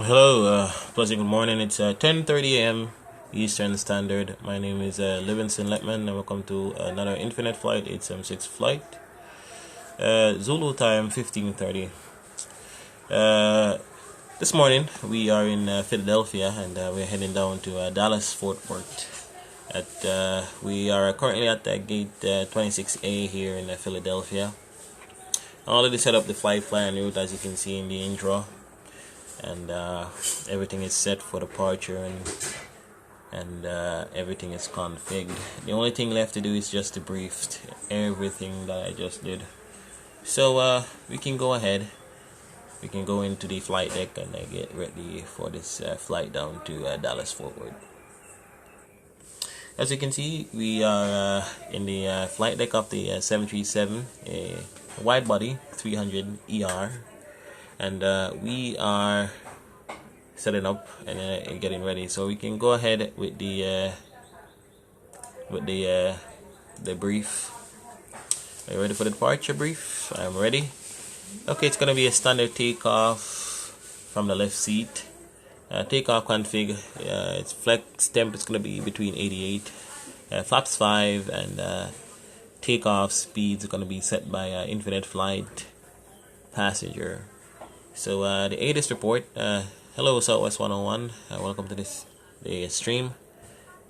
Hello, pleasant good morning. It's 10:30 a.m. Eastern Standard. My name is Letman, and welcome to another Infinite Flight 876 flight. Zulu time 15:30. This morning we are in Philadelphia, and we're heading down to Dallas Fort Worth. We are currently at gate 26A here in Philadelphia. I already set up the flight plan route, as you can see in the intro. And everything is set for departure, and everything is configured. The only thing left to do is just to brief everything that I just did. So we can go ahead. We can go into the flight deck and get ready for this flight down to Dallas Fort Worth. As you can see, we are in the flight deck of the 737, a wide body 300 ER. And we are setting up and getting ready, so we can go ahead with the brief. Are you ready for the departure brief? I'm ready. Okay, it's gonna be a standard takeoff from the left seat. Takeoff config. It's flex temp. It's gonna be between 88. Flaps 5, and takeoff speeds are gonna be set by Infinite Flight passenger. So the ATIS report, hello Southwest 101, welcome to the stream.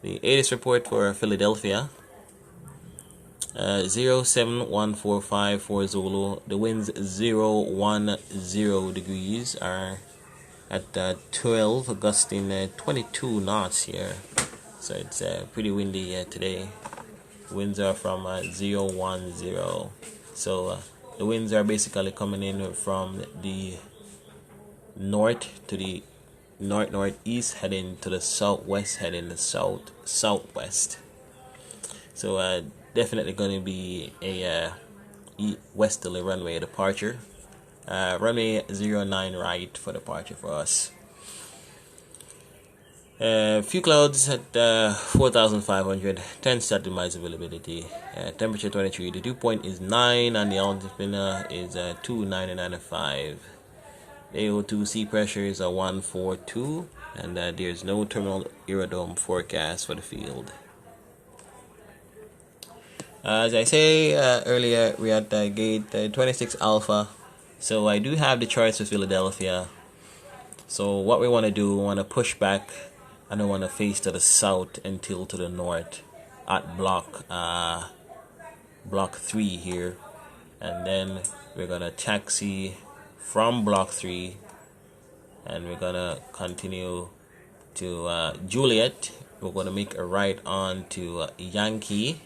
The ATIS report for Philadelphia. 07145 for Zulu. The winds 010 degrees are at 12, gusting 22 knots here. So it's pretty windy today. Winds are from 010. So the winds are basically coming in from the north to the northeast, heading to the southwest, heading the southwest. So definitely going to be a westerly runway departure. Runway 09 right for departure for us. Few clouds at 4,500, 10 satellite visibility. Temperature 23. The dew point is 9, and the altimeter is 2,995. AO2 sea pressure is 142, and there's no terminal aerodrome forecast for the field. As I say earlier, we're at gate 26 Alpha. So I do have the charts for Philadelphia. So what we want to do, we want to push back. I don't want to face to the south until to the north at block 3 here, and then we're gonna taxi from block 3, and we're gonna continue to Juliet. We're gonna make a right on to Yankee.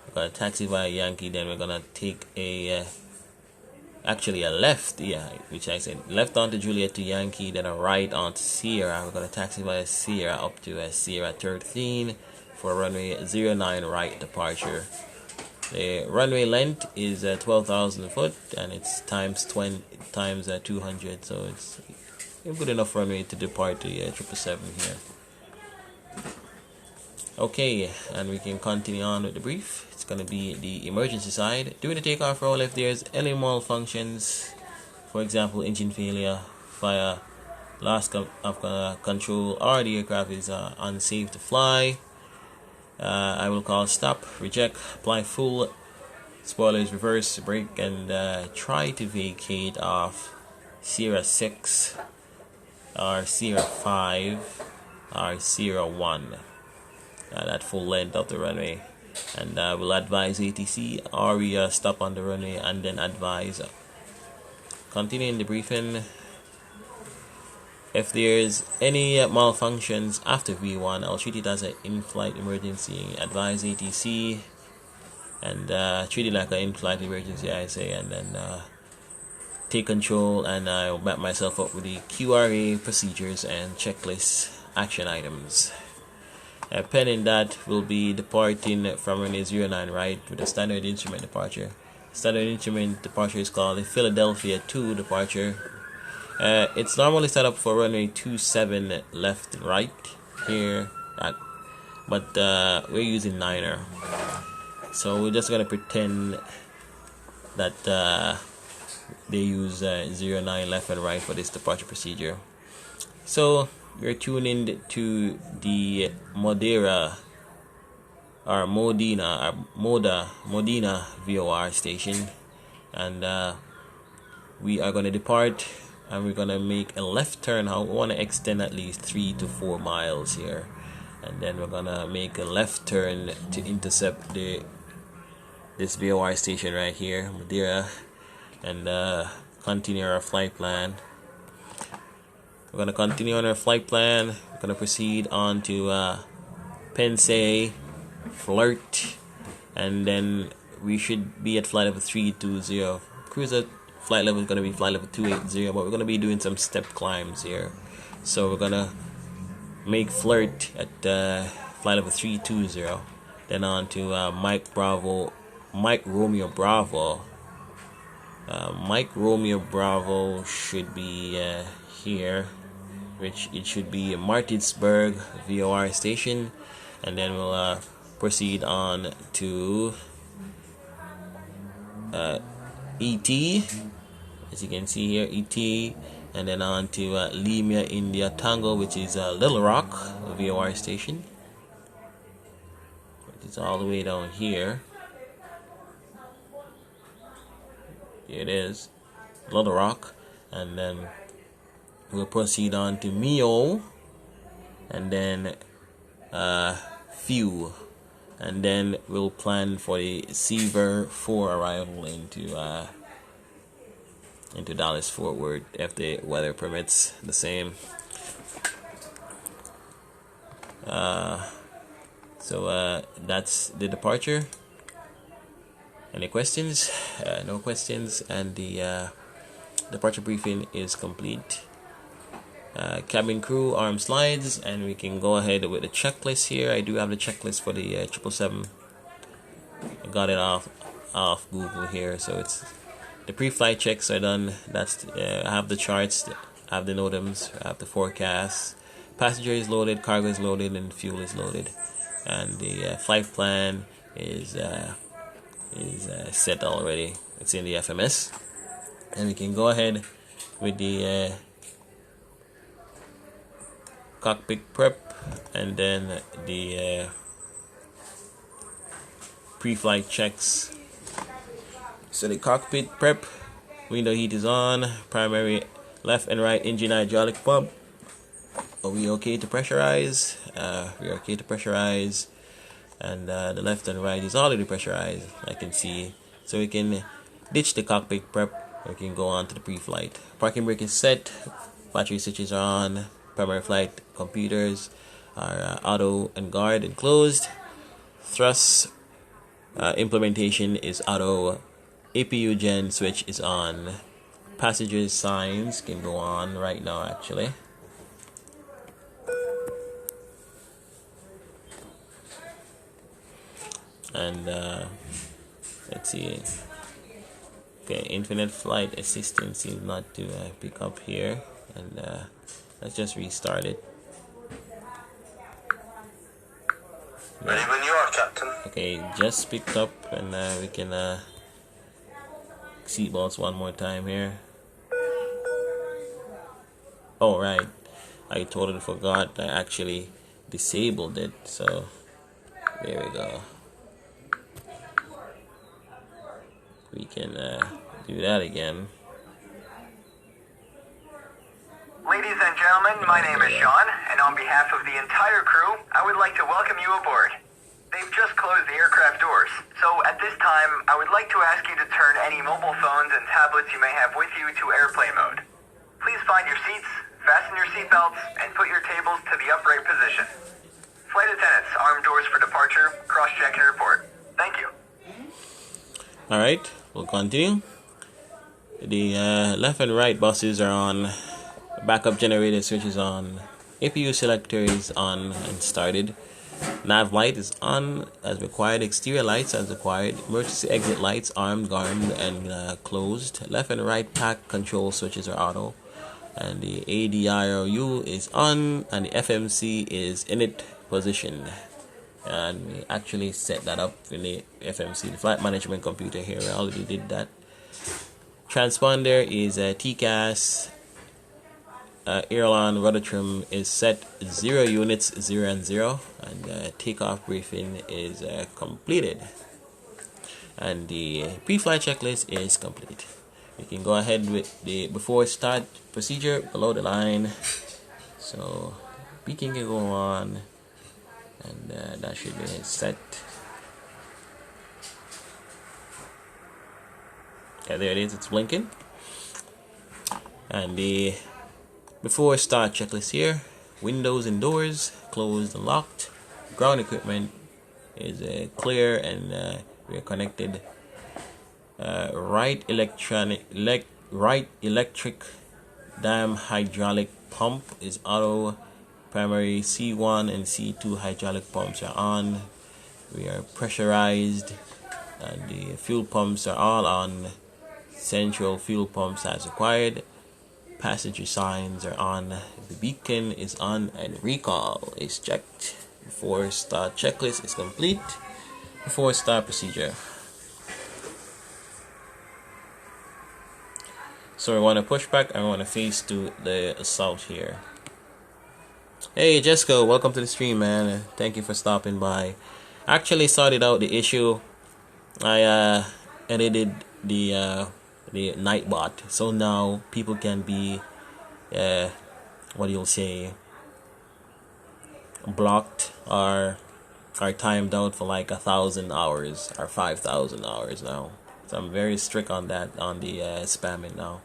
We're gonna taxi via Yankee, then we're gonna take a actually a left, which I said left onto Juliet to Yankee, then a right onto Sierra. We're gonna taxi via Sierra up to Sierra 13 for runway 09 right departure. The runway length is 12,000 foot, and it's times 200, so it's a good enough runway to depart the 777 here. Okay, and we can continue on with the brief. It's going to be the emergency side. During the takeoff roll, if there's any malfunctions, for example, engine failure, fire, loss of control, or the aircraft is unsafe to fly, I will call stop, reject, apply full spoilers, reverse, brake, and try to vacate off Sierra 6 or Sierra 5 or Sierra 1 at full length of the runway, and we'll advise ATC, or we stop on the runway and then advise. Continuing the briefing, if there's any malfunctions after V1, I'll treat it as an in-flight emergency. Advise ATC and treat it like an in-flight emergency, I say, and then take control, and I'll map myself up with the QRA procedures and checklist action items. Pending that, we'll be departing from runway 09 right with a standard instrument departure. Standard instrument departure is called the Philadelphia 2 departure. It's normally set up for runway 27 left and right here, but we're using 9er. So we're just going to pretend that they use 09 left and right for this departure procedure. So we're tuning to the Modena VOR station, and we are going to depart, and we're going to make a left turn. I want to extend at least 3 to 4 miles here, and then we're going to make a left turn to intercept this VOR station right here, Madeira, and continue our flight plan. We're going to continue on our flight plan. We're going to proceed on to Pensay, FLIGHT, and then we should be at flight level 320. Cruiser flight level is going to be flight level 280, but we're going to be doing some step climbs here. So we're going to make FLIGHT at flight level 320, then on to Mike Romeo Bravo. Mike Romeo Bravo should be here, which it should be Martinsburg VOR station, and then we'll proceed on to ET, as you can see here, ET, and then on to Lima India Tango, which is Little Rock VOR station. It's all the way down here. Here it is, Little Rock, and then we'll proceed on to Mio, and then Few, and then we'll plan for the Seaver 4 arrival into Dallas Fort Worth if the weather permits the same. So that's the departure. Any questions? No questions, and the departure briefing is complete. Cabin crew, arm slides, and we can go ahead with the checklist here. I do have the checklist for the 777. I got it off Google here, so it's the pre-flight checks are done. That's I have the charts, I have the NOTAMs, I have the forecasts. Passenger is loaded, cargo is loaded, and fuel is loaded, and the flight plan is set already. It's in the FMS, and we can go ahead with the cockpit prep, and then the pre-flight checks. So the cockpit prep, window heat is on, primary left and right engine hydraulic pump. Are we okay to pressurize? We're okay to pressurize, and the left and right is already pressurized, I can see. So we can ditch the cockpit prep. We can go on to the pre-flight. Parking brake is set, battery switches are on, primary flight computers are auto and guard and closed. Thrust implementation is auto. APU gen switch is on. Passengers signs can go on right now actually. And let's see. Okay, infinite flight assistance seems not to pick up here, and let's just restart it. Ready when you are, Captain. Okay, just picked up, and we can seatbelts one more time here. Oh right, I totally forgot. I actually disabled it, so there we go. We can do that again. Ladies and gentlemen, my name is Sean, and on behalf of the entire crew, I would like to welcome you aboard. They've just closed the aircraft doors, so at this time, I would like to ask you to turn any mobile phones and tablets you may have with you to airplane mode. Please find your seats, fasten your seatbelts, and put your tables to the upright position. Flight attendants, arm doors for departure, cross-check and report. Thank you. Alright, we'll continue. The left and right buses are on. Backup generator switch is on. APU selector is on and started. Nav light is on as required. Exterior lights as required. Emergency exit lights armed, guarded, and closed. Left and right pack control switches are auto. And the ADIRU is on, and the FMC is in it position. And we actually set that up in the FMC, the flight management computer here. I already did that. Transponder is TCAS. Airline rudder trim is set 0 units, 0 and 0, and takeoff briefing is completed, and the pre-flight checklist is complete. We can go ahead with the before start procedure below the line. So peaking can go on, and that should be set. Okay, there it is, it's blinking. And the before start checklist here: windows and doors closed and locked. Ground equipment is clear, and we are connected. Right electric dam hydraulic pump is auto. Primary C1 and C2 hydraulic pumps are on. We are pressurized, and the fuel pumps are all on. Central fuel pumps as required. Passenger signs are on. The beacon is on, and recall is checked. Before start checklist is complete. Before start procedure. So we want to push back, and we want to face to the south here. Hey Jessica, welcome to the stream, man. Thank you for stopping by. Actually sorted out the issue. I edited the Nightbot, so now people can be what you'll say blocked or are timed out for like 1,000 hours or 5,000 hours now. So I'm very strict on that, on the spamming now.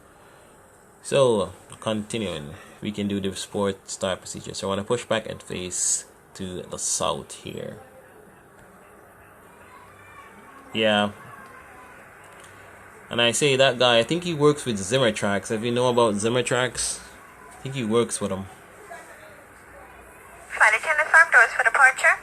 So continuing, we can do the sport start procedure. So I want to push back and face to the south here. Yeah. And I say that guy, I think he works with Zimmer Tracks. If you know about Zimmer Tracks, I think he works with them. Flight attendant farm doors for departure.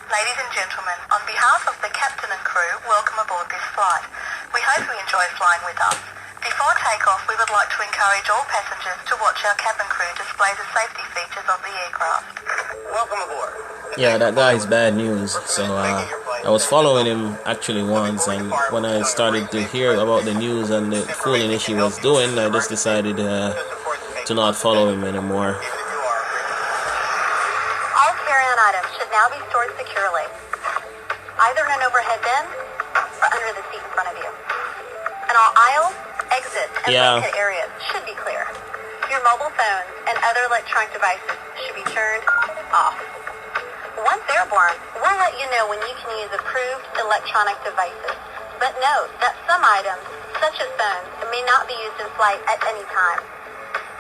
Ladies and gentlemen, on behalf of the captain and crew, welcome aboard this flight. We hope you enjoy flying with us. Before takeoff, we would like to encourage all passengers to watch our cabin crew display the safety features of the aircraft. Welcome aboard. Yeah, that guy is bad news. So I was following him actually once, and when I started to hear about the news and the foolishness he was doing, I just decided to not follow him anymore. All carry-on items should now be stored securely, either in an overhead bin or under the seat in front of you. And all aisles, exits, and exit areas should be clear. Your mobile phones and other electronic devices should be turned off. Once airborne, we'll let you know when you can use approved electronic devices. But note that some items, such as phones, may not be used in flight at any time.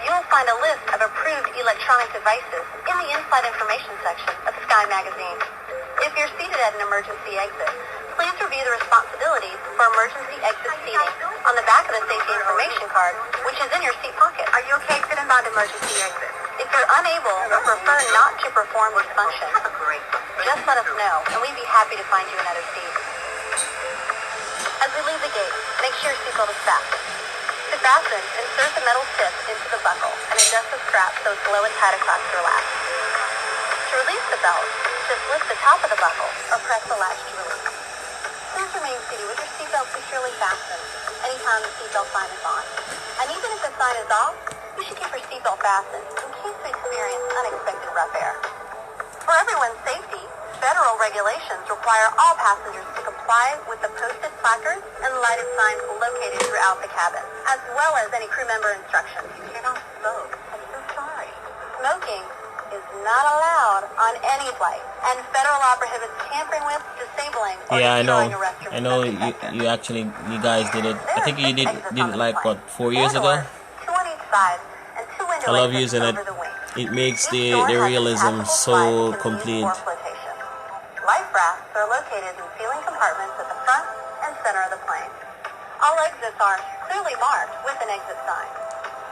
You'll find a list of approved electronic devices in the in-flight information section of Sky Magazine. If you're seated at an emergency exit, please review the responsibilities for emergency exit seating on the back of the safety information card, which is in your seat pocket. Are you okay sitting by the emergency exit? If you're unable or prefer not to perform this function, just let us know, and we'd be happy to find you another seat. As we leave the gate, make sure your seatbelt is fastened. To fasten, insert the metal tip into the buckle and adjust the strap so it's low and tight across your lap. To release the belt, just lift the top of the buckle or press the latch to release. Please remain seated with your seatbelt securely fastened anytime the seatbelt sign is on. And even if the sign is off, you should keep your seatbelt fastened in case we experience unexpected rough air. For everyone's safety, federal regulations require all passengers to comply with the posted placards and lighted signs located throughout the cabin, as well as any crew member instructions. You cannot smoke. I'm so sorry. Smoking is not allowed on any flight, and federal law prohibits tampering with, disabling, or destroying a restroom. I know you guys did it. I think you did it like what, 4 years ago? Two on each side, and two window I love exits using it. over the wing. It makes Each the door has a realism detachable so slide that can be complete. used for flotation. Life rafts are located in ceiling compartments at the front and center of the plane. All exits are clearly marked with an exit sign.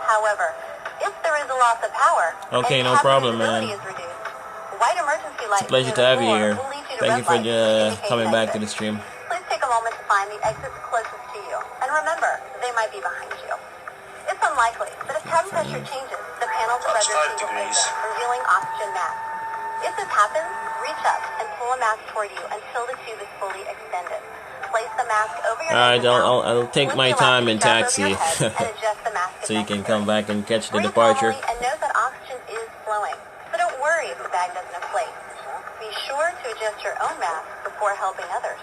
However, if there is a loss of power, Okay, and no problem, visibility man. is reduced, white emergency lights It's a pleasure near to the have you floor here. will lead you to Thank red you for lights to indicate coming an back to exit. the stream. Please take a moment to find the exits closest to you, and remember, they might be behind you. It's unlikely, but if cabin pressure changes, the panels above your seat will open, revealing oxygen mask. If this happens, reach up and pull a mask toward you until the tube is fully extended. Place the mask over your Alright, head now. I'll take Lift my the time in elastic strap over taxi, your head and adjust the mask if so you can necessary. come back and catch the Breathe departure. normally and note that oxygen is flowing, so don't worry if the bag doesn't inflate. Be sure to adjust your own mask before helping others.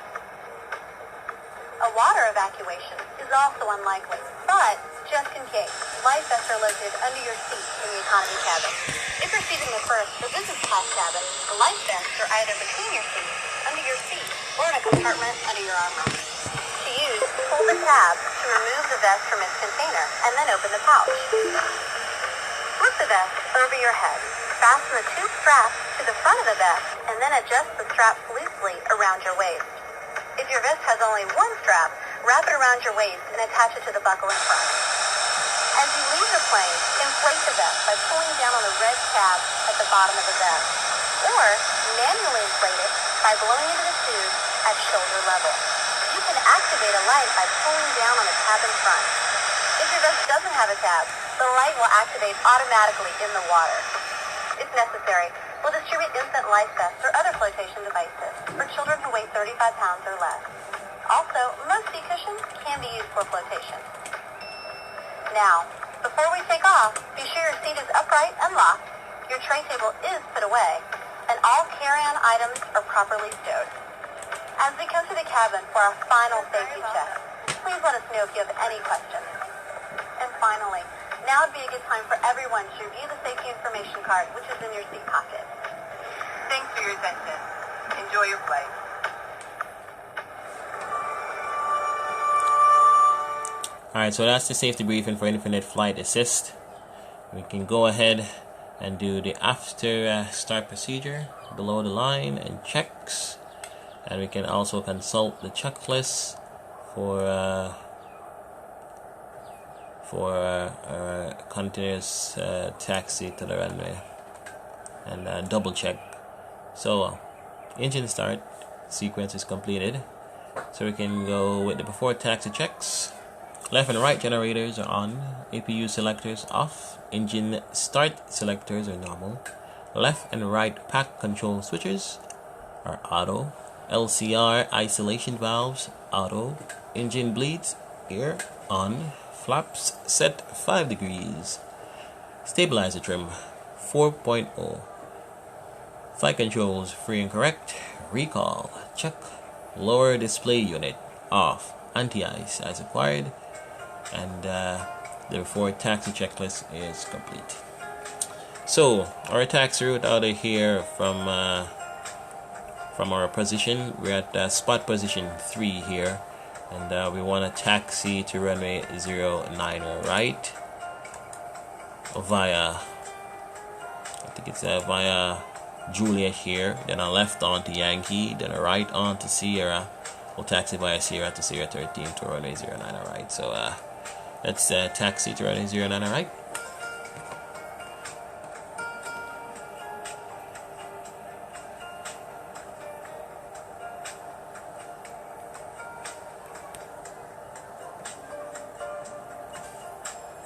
A water evacuation is also unlikely, but just in case, life vests are located under your seat in the economy cabin. If you're seated in the first or business class cabin, the life vests are either between your seats, under your seat, or in a compartment under your armrest. To use, pull the tab to remove the vest from its container, and then open the pouch. Flip the vest over your head. Fasten the two straps to the front of the vest, and then adjust the straps loosely around your waist. If your vest has only one strap, wrap it around your waist and attach it to the buckle in front. As you leave the plane, inflate the vest by pulling down on the red tab at the bottom of the vest, or manually inflate it by blowing into the tube at shoulder level. You can activate a light by pulling down on the tab in front. If your vest doesn't have a tab, the light will activate automatically in the water. If necessary, we'll distribute infant life vests or other flotation devices for children who weigh 35 pounds or less. Also, most seat cushions can be used for flotation. Now, before we take off, be sure your seat is upright and locked, your tray table is put away, and all carry-on items are properly stowed. As we come to the cabin for our final safety check, please let us know if you have any questions. And finally, now would be a good time for everyone to review the safety information card, which is in your seat pocket. Thanks for your attention. Enjoy your flight. Alright, so that's the safety briefing for Infinite Flight Assist. We can go ahead and do the after start procedure below the line and checks. And we can also consult the checklist for continuous taxi to the runway and double check. So engine start sequence is completed, so we can go with the before taxi checks. Left and right generators are on, APU selectors off, engine start selectors are normal, left and right pack control switches are auto, LCR isolation valves auto, engine bleeds air on, flaps set 5 degrees, stabilizer trim 4.0, flight controls free and correct, recall check, lower display unit off, anti-ice as required, and the before taxi checklist is complete. So our taxi route out of here from our position, we're at spot position 3 here, and we want to taxi to runway 09 right via, I think it's via Juliet here, then a left onto Yankee, then a right onto Sierra. We'll taxi via Sierra to Sierra 13 to runway 09 right. So let's taxi to runway 09 right.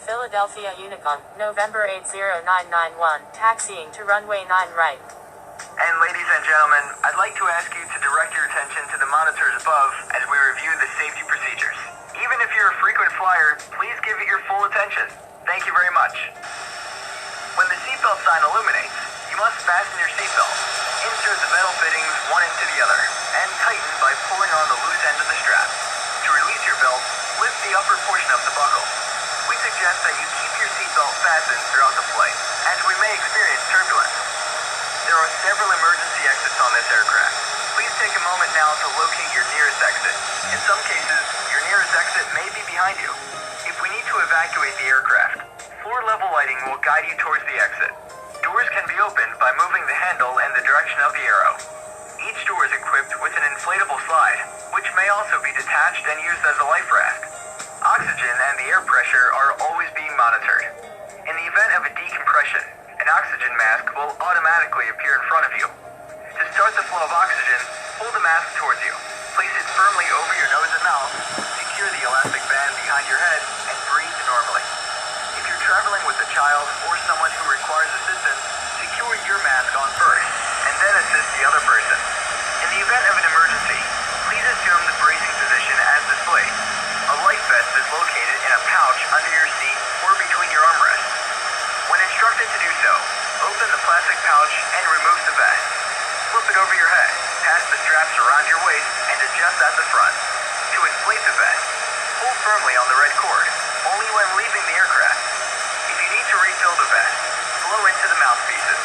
Philadelphia Unicorn, November 80991, taxiing to runway 9 right. And ladies and gentlemen, I'd like to ask you to direct your attention to the monitors above as we review the safety procedures. Even if you're a frequent flyer, please give it your full attention. Thank you very much. When the seatbelt sign illuminates, you must fasten your seatbelt. Insert the metal fittings one into the other, and tighten by pulling on the loose end of the strap. To release your belt, lift the upper portion of the buckle. We suggest that you keep your seatbelt fastened throughout the flight, as we may experience turbulence. There are several emergency exits on this aircraft. Please take a moment now to locate your nearest exit. In some cases, your nearest exit may be behind you. If we need to evacuate the aircraft, floor-level lighting will guide you towards the exit. Doors can be opened by moving the handle in the direction of the arrow. Each door is equipped with an inflatable slide, which may also be detached and used as a life raft. Oxygen and the air pressure are always being monitored. In the event of a decompression, an oxygen mask will automatically appear in front of you. To start the flow of oxygen, pull the mask towards you. Place it firmly over your nose and mouth, secure the elastic band behind your head, and breathe normally. If you're traveling with a child or someone who requires assistance, secure your mask on first, and then assist the other person. In the event of an emergency, please assume the bracing position as displayed. A life vest is located in a pouch under your seat or between your armrests. When instructed to do so, open the plastic pouch and remove the vest. Flip it over your head, pass the straps around your waist, and adjust at the front. To inflate the vest, pull firmly on the red cord, only when leaving the aircraft. If you need to refill the vest, blow into the mouthpieces.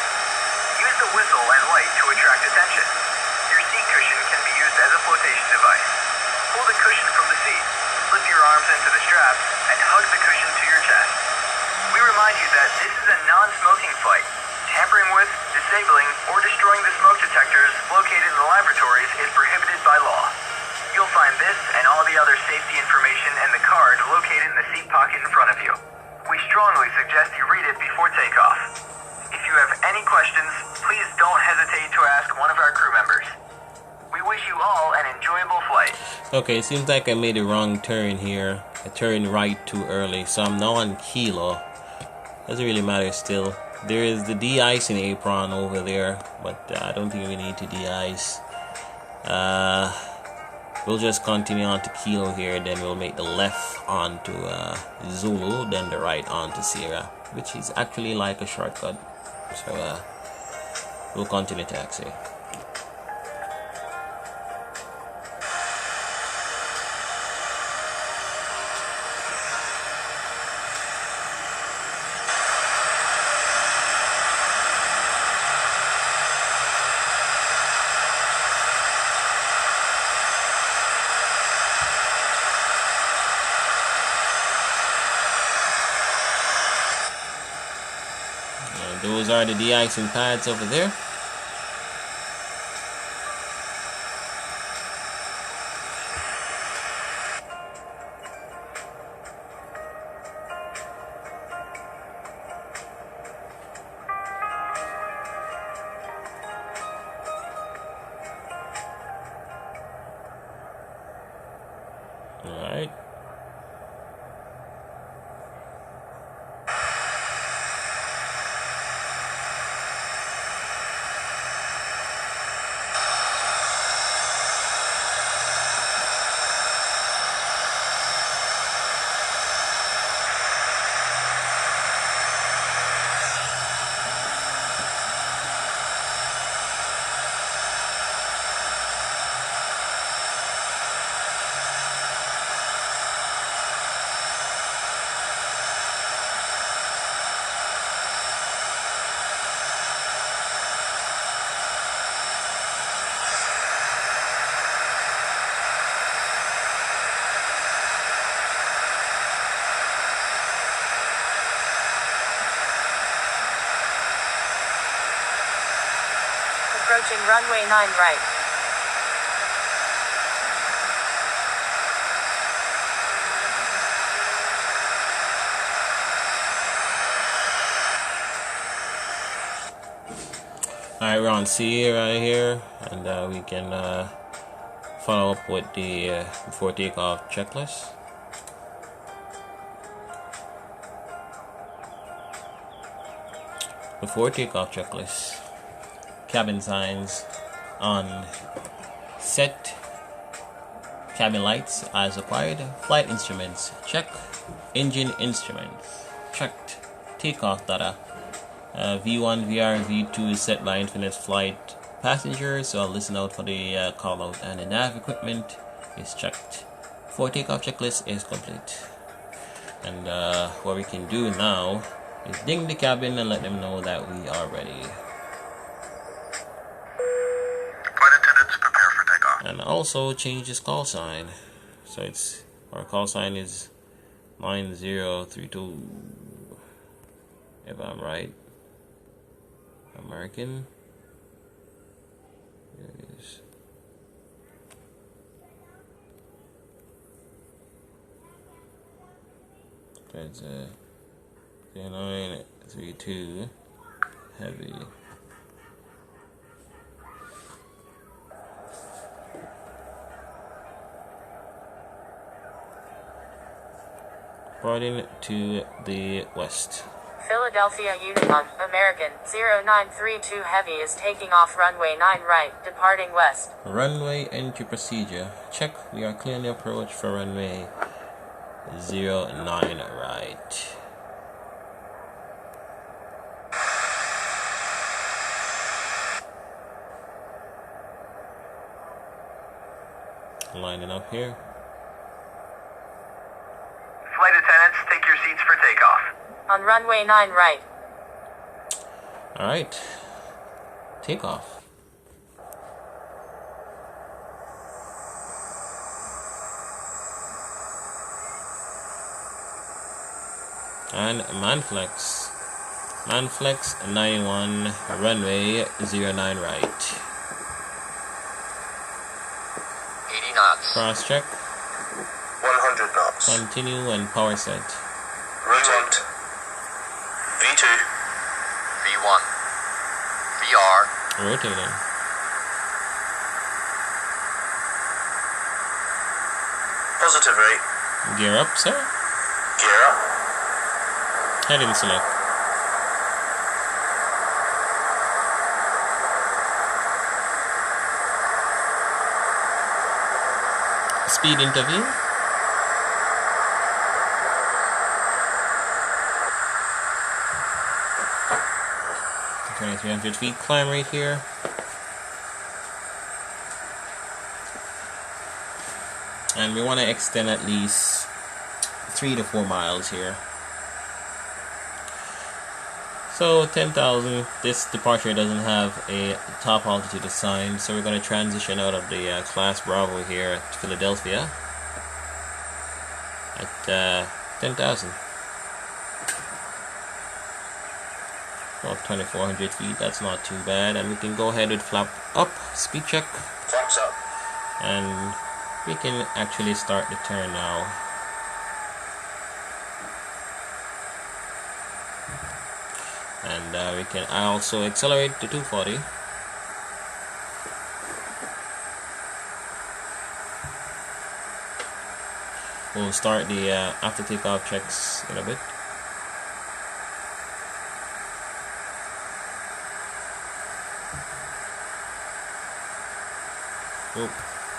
Use the whistle and light to attract attention. Your seat cushion can be used as a flotation device. Pull the cushion from the seat, slip your arms into the straps, and hug the cushion to your chest. We remind you that this is a non-smoking flight. Tampering with, disabling, or destroying the smoke detectors located in the laboratories is prohibited by law. You'll find this and all the other safety information in the card located in the seat pocket in front of you. We strongly suggest you read it before takeoff. If you have any questions, please don't hesitate to ask one of our crew members. We wish you all an enjoyable flight. Okay, seems like I made a wrong turn here. I turned right too early, so I'm now on Kilo. Doesn't really matter still. There is the de-icing apron over there, but I don't think we need to de-ice. We'll just continue on to Kilo here, then we'll make the left onto Zulu, then the right onto Sierra, which is actually like a shortcut. So we'll continue taxi. those are the de-icing pads over there. Alright. Approaching runway 9 right. Alright, we're on C right here, and we can follow up with the before takeoff checklist. Before takeoff checklist. Cabin signs on, set. Cabin lights as required. Flight instruments check. Engine instruments checked. Takeoff data. V1, VR, V2 is set by Infinite Flight passengers, so I'll listen out for the call out. And the nav equipment is checked. Before takeoff checklist is complete. And what we can do now is ding the cabin and let them know that we are ready. Flight attendants, prepare for takeoff. And also change this call sign. So it's, our call sign is 9032. If I'm right. American. Here it is. That's 0932 heavy. Departing to the west. Philadelphia Union, American, 0932 Heavy is taking off runway 9 right, departing west. Runway entry procedure. Check. We are clearing the approach for runway 09 right. Lining up here. Flight attendants, take your seats for takeoff. On runway 9 right. Alright. Takeoff. And Manflex. Manflex 91, runway 09 right. 80 knots. Cross check. 100 knots. Continue and power set. Rotate. V2. V1. VR. Rotating. Positive rate. Gear up, sir. Gear up. Heading select. Speed interview. Okay, 300 feet climb right here. And we want to extend at least 3 to 4 miles here. So 10,000, this departure doesn't have a top altitude assigned, so we're going to transition out of the class Bravo here at Philadelphia at 10,000. About 2,400 feet. That's not too bad. And we can go ahead with flap up, speed check. Flaps up. And we can actually start the turn now. And we can also accelerate to 240. We'll start the after takeoff checks in a bit. Oop.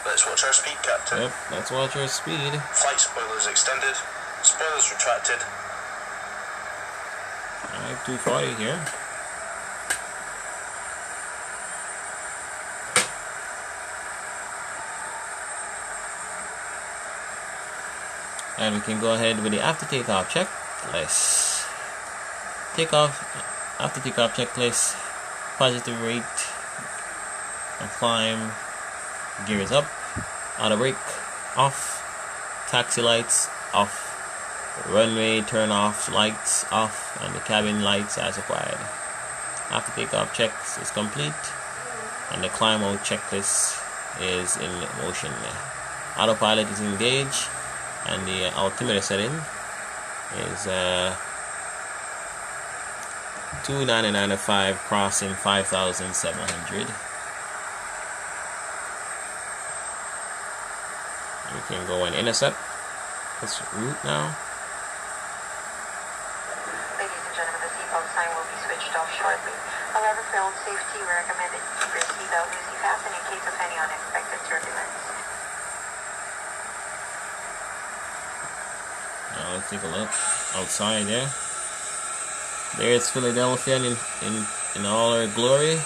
Let's watch our speed, Captain. Yep, let's watch our speed. Flight spoilers extended. Spoilers retracted. Alright, 240 here. And we can go ahead with the after takeoff checklist. After takeoff checklist, positive rate, and climb, gears up, auto brake, off, taxi lights, off, runway turn off lights off, and the cabin lights as required. After takeoff checks is complete, and the climb out checklist is in motion. Autopilot is engaged, and the altimeter setting is 299.5 crossing 5,700. We can go and intercept this route now. Ladies and gentlemen, the seatbelt sign will be switched off shortly. However, for own safety, we recommend that you keep your seatbelt loosely fastened in case of any unexpected turbulence. Now let's take a look outside there. There's Philadelphia in all her glory.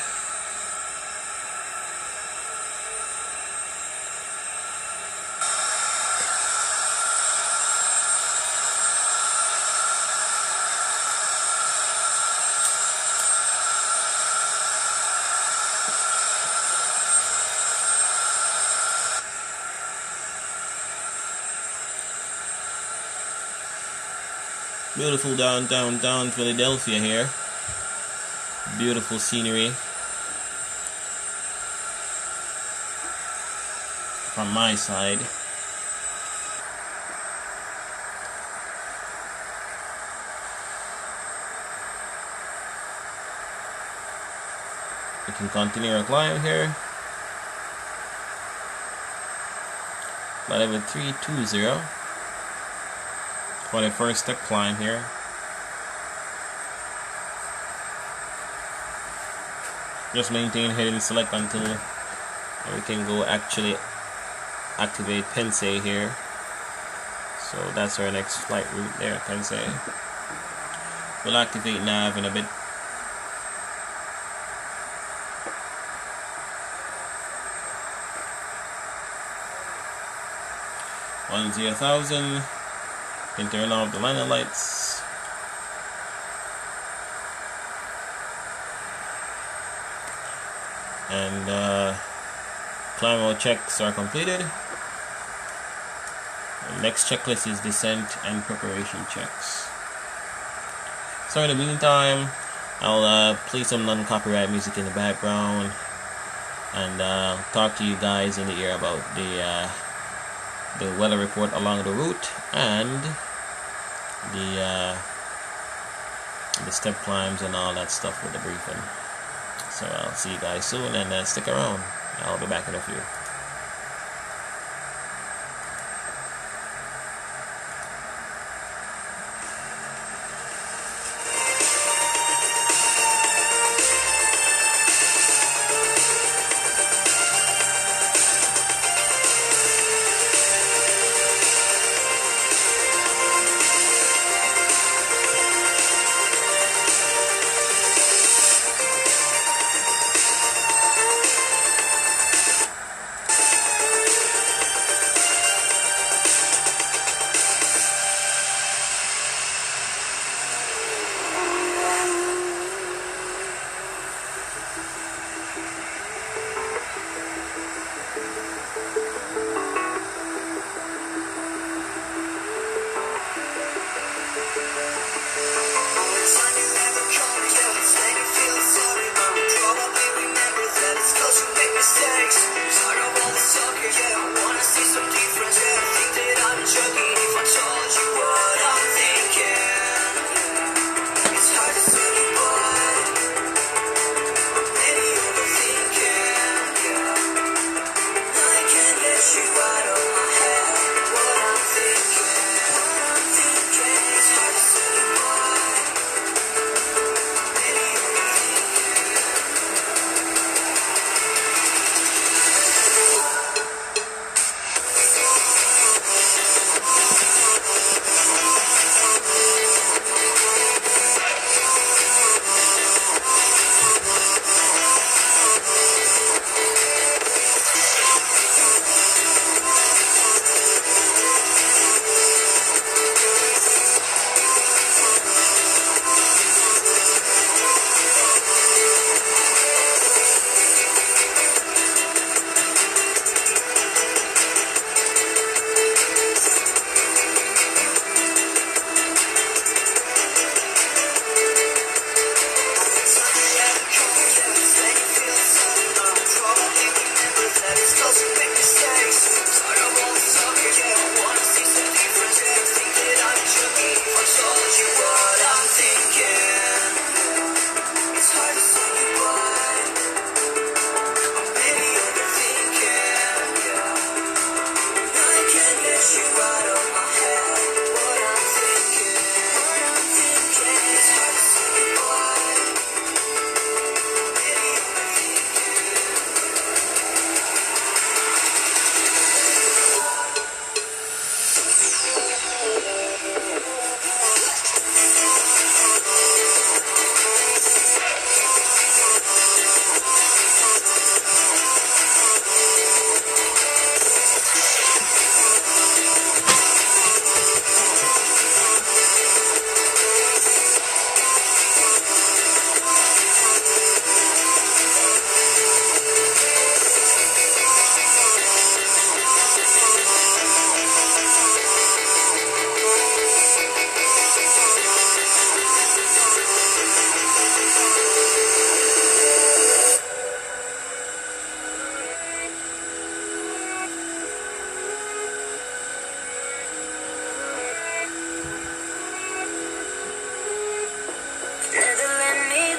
Beautiful downtown Philadelphia here. Beautiful scenery from my side. We can continue our climb here. Level 320 for the first step climb here. Just maintain heading select until we can go actually activate Pensay here. So that's our next flight route there, Pensay. We'll activate nav in a bit. One 0,000. Can turn off the landing lights. And climb out checks are completed. The next checklist is descent and preparation checks. So in the meantime, I'll play some non-copyright music in the background and talk to you guys in the ear about the weather report along the route and the step climbs and all that stuff with the briefing. So I'll see you guys soon, and stick around. I'll be back in a few.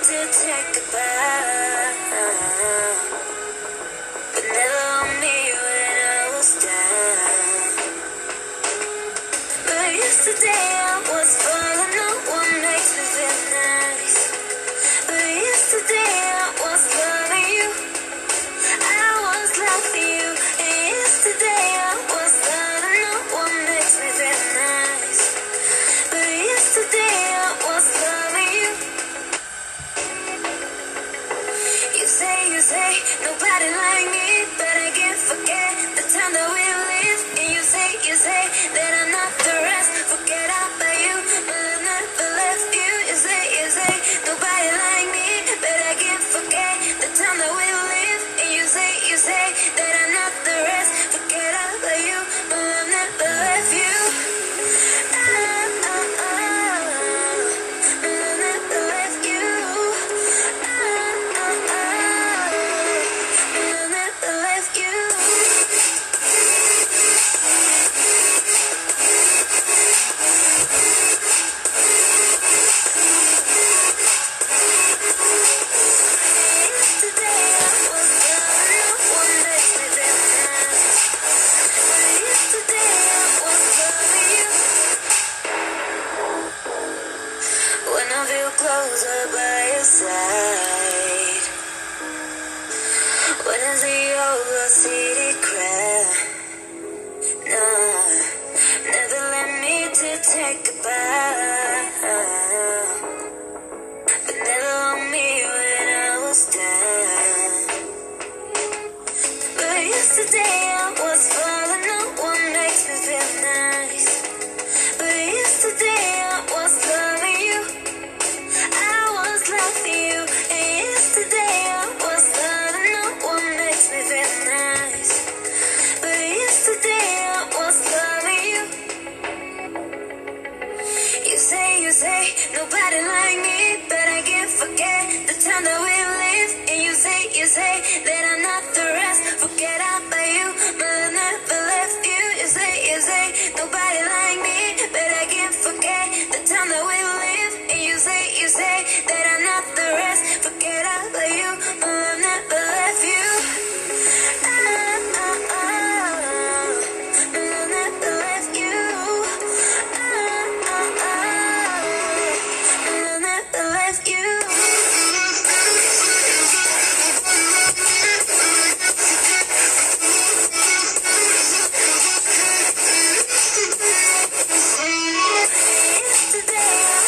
to take goodbye, but never on me when I was down. But yesterday I was falling, no one makes me feel nice. But yesterday I was loving you, I was loving you. And yesterday I was falling, no one makes me feel nice. But yesterday I was loving you. You say, nobody like me, but I can't forget the time that we lived. And you say, that I'm not the rest, forget about you, but I never left you. You say, nobody like me, but I can't forget the time that we lived. And you say, that I'm not the rest, forget about you, but I never left you. Closer by your side, when I see your city cry, nah, never let me to take goodbye, but never on me when I was down. But yesterday I was falling, no one makes me feel nice. But yesterday I was loving you, loving you. And yesterday I was loving, no one makes me feel nice. But yesterday I was loving you. You say, nobody like me, but I can't forget the time that we lived. And you say, that I'm not the rest, forget about you, but I never left you. You say, nobody like me, but I can't forget the time that we lived. And you say, that I'm not the rest, forget about you, but I never left you. But I never left you. But I never left you. Yesterday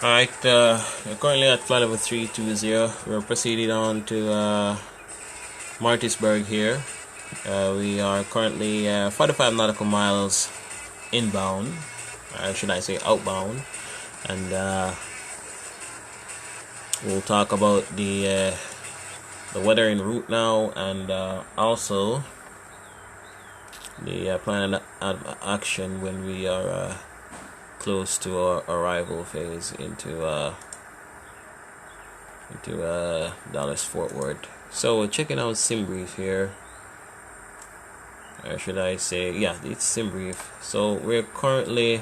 Alright, we're currently at flight level 320. We're proceeding on to Martinsburg here. We are currently 45 nautical miles inbound, should I say outbound, and we'll talk about the weather en route now, and also the plan of action when we are close to our arrival phase into Dallas Fort Worth. So checking out SimBrief here, or should I say, yeah, it's SimBrief. So we're currently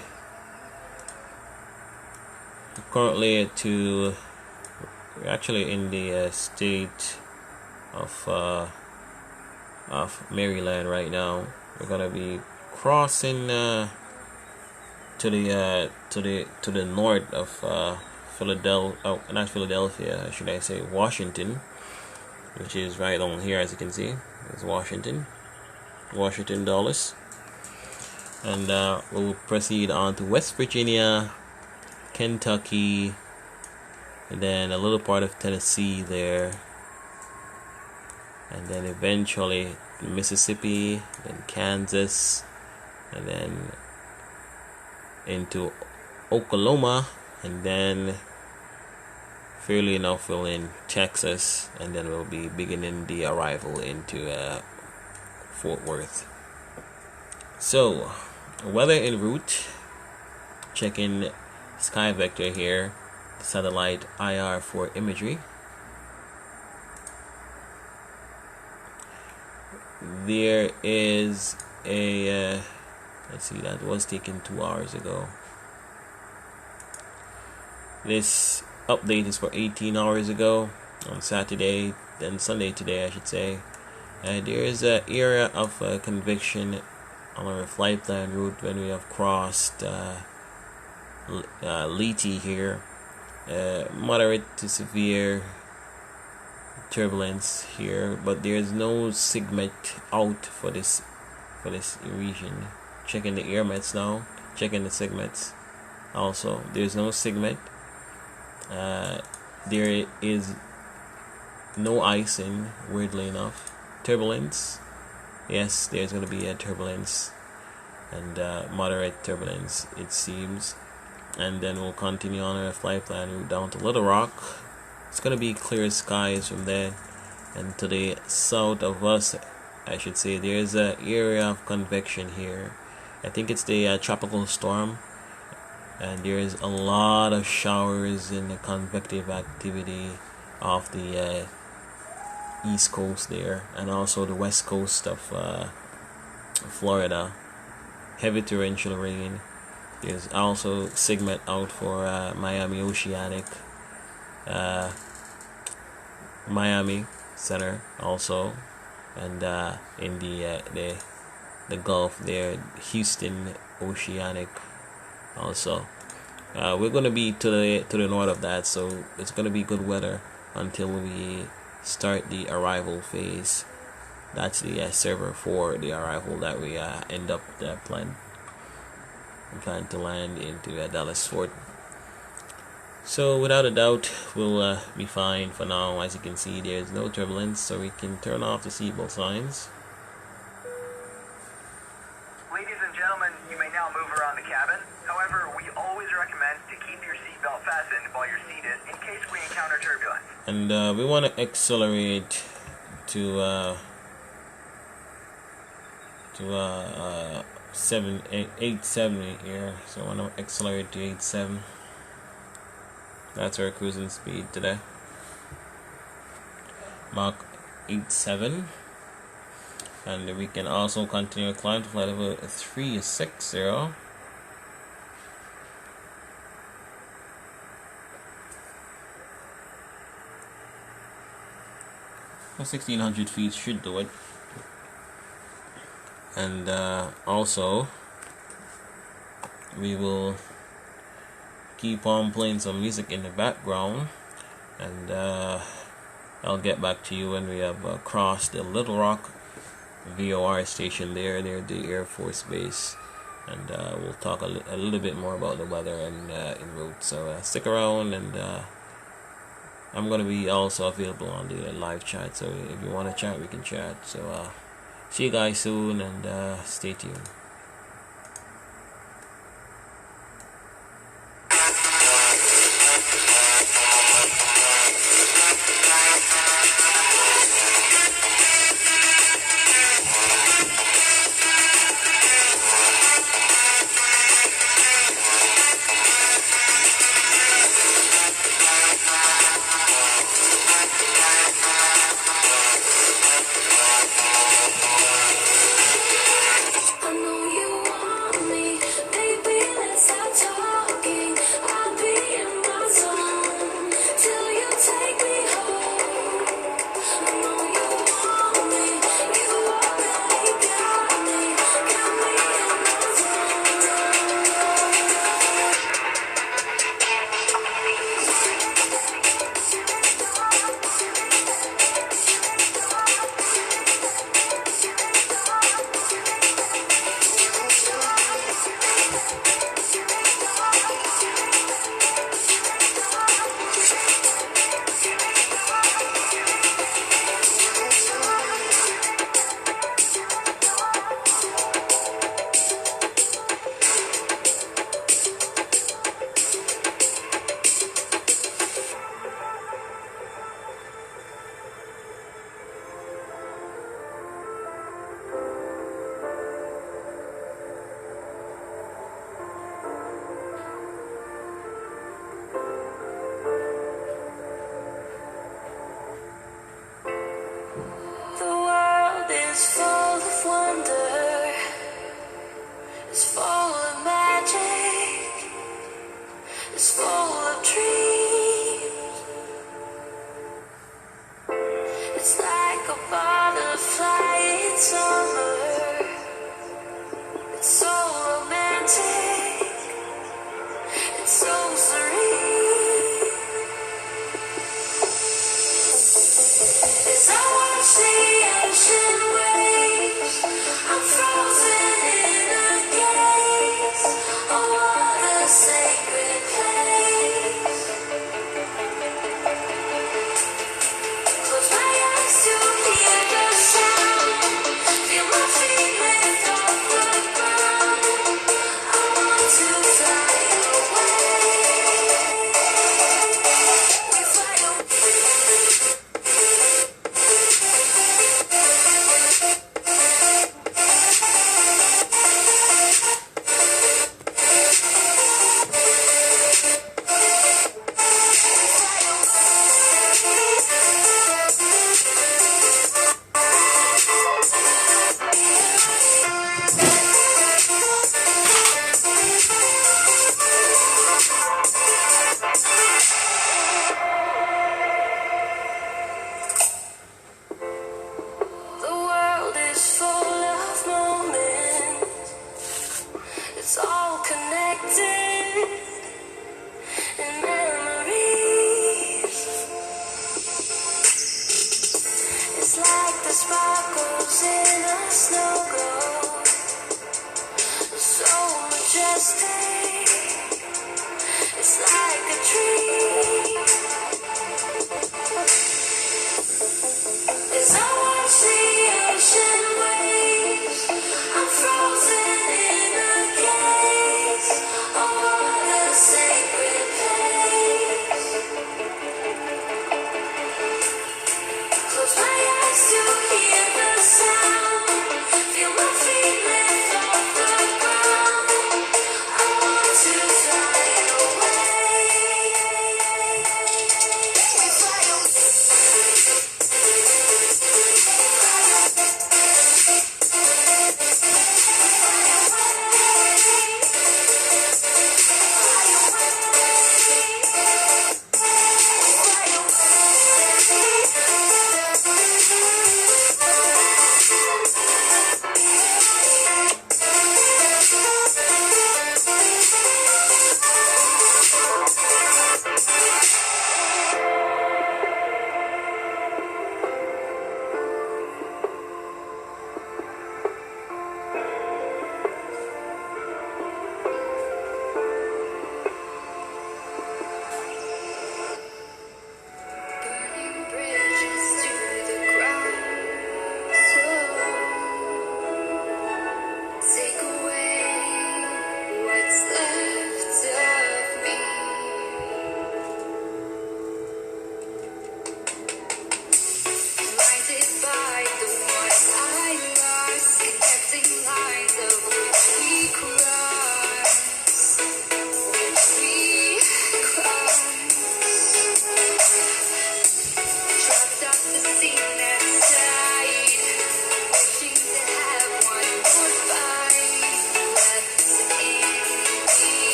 actually in the state of Maryland right now. We're gonna be crossing to the north of Philadelphia. Oh, not Philadelphia, should I say Washington, which is right on here, as you can see. It's Washington, Dulles, and we'll proceed on to West Virginia, Kentucky, and then a little part of Tennessee there, and then eventually Mississippi, then Kansas, and then into Oklahoma, and then fairly enough we'll in Texas, and then we'll be beginning the arrival into Fort Worth. So weather en route, checking sky vector here, satellite IR for imagery. There is a let's see, that was taken 2 hours ago. This update is for 18 hours ago on Saturday, then Sunday today, I should say. There is an area of convection on our flight plan route when we have crossed Leyte here. Moderate to severe turbulence here, but there's no SIGMET out for this region. Checking the airmets now, checking the SIGMETs. Also, there's no SIGMET. There is no icing, weirdly enough. Turbulence, yes, there's going to be a turbulence, and moderate turbulence, it seems. And then we'll continue on our flight plan route down to Little Rock. It's going to be clear skies from there, and to the south of us, I should say, there's an area of convection here. I think it's the tropical storm, and there's a lot of showers and the convective activity off the east coast there, and also the west coast of Florida. Heavy torrential rain. There's also SIGMET out for Miami Oceanic, Miami Center also, and in the Gulf there, Houston Oceanic also. We're gonna be to the north of that, so it's gonna be good weather until we start the arrival phase. That's the server for the arrival that we end up plan to land into Dallas Fort. So without a doubt, we'll be fine for now. As you can see, there's no turbulence, so we can turn off the seatbelt signs. Ladies and gentlemen, you may now move around the cabin. However, we always recommend to keep your seatbelt fastened while you're seated in case we encounter turbulence. And we want to accelerate to 870 here, so I want to accelerate to 87. That's our cruising speed today. Mach 87. And we can also continue to climb to flight level 360. 1600 feet should do it. And also we will keep on playing some music in the background, and I'll get back to you when we have crossed the Little Rock VOR station there near the Air Force Base, and we'll talk a little bit more about the weather and en route. So stick around, and I'm gonna be also available on the live chat. So if you want to chat, we can chat. So see you guys soon, and stay tuned.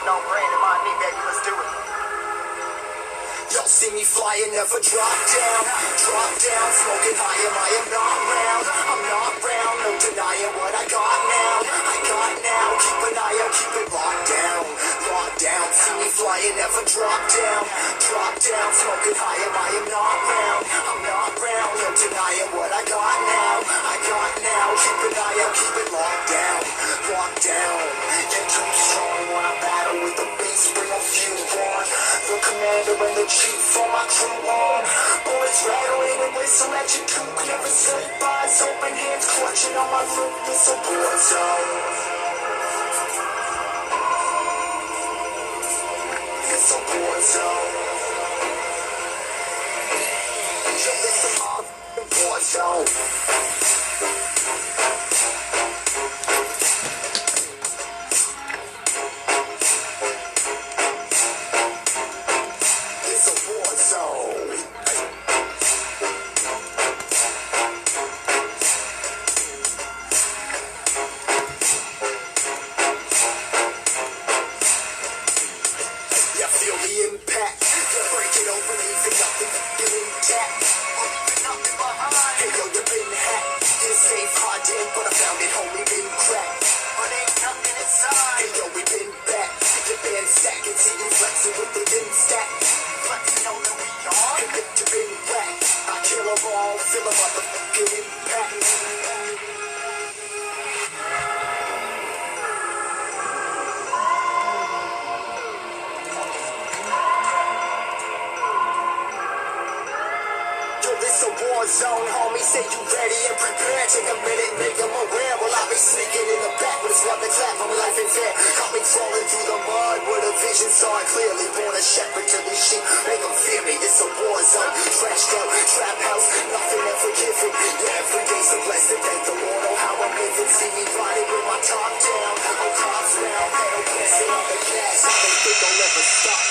on brand in my knee, baby, let's do it. Y'all see me flying, never drop down, smoking high, I am not round, I'm not round, no denying what I got now, keep an eye out, keep it locked down, see me flying, never drop down, smoking high, I am not round, I'm not round, no denying what I got now, keep an eye out, keep it locked down, get too strong when I battle with the beast, bring a few on, the commander and the chief on my crew on, bullets rattling and whistle at your coop, never sleep, eyes open, hands clutching on my loop, it's a war zone. It's a war zone. Yo, it's a motherfucking war zone. It's a war zone, homie, say you ready and prepared. Take a minute, make them aware. Well, I'll be sneaking in the back, but it's what they clap, I'm life ain't fair. Caught me crawling through the mud where the vision saw it clearly. Born a shepherd to these sheep, make them fear me. It's a war zone, trash can, trap house, nothing ever given. Yeah, every day's a blessing, thank the Lord, oh how I'm living. See me riding with my top down, on cops round, pedal pressing on the gas. I don't think I'll ever stop.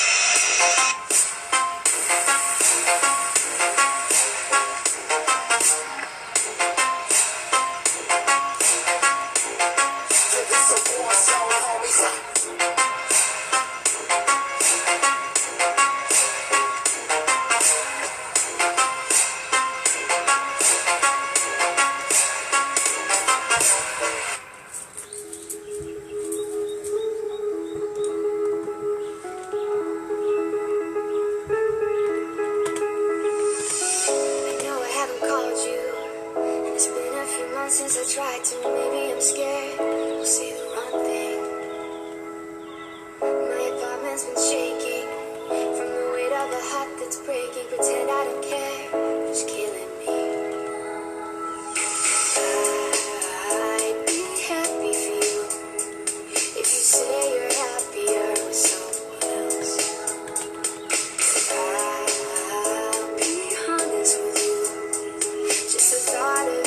Since I tried to, maybe I'm scared. We'll say the wrong thing. My apartment's been shaking from the weight of the heart that's breaking. Pretend I don't care, it's killing me. I'd be happy for you if you say you're happier with someone else. I'll be honest with you, just the thought of it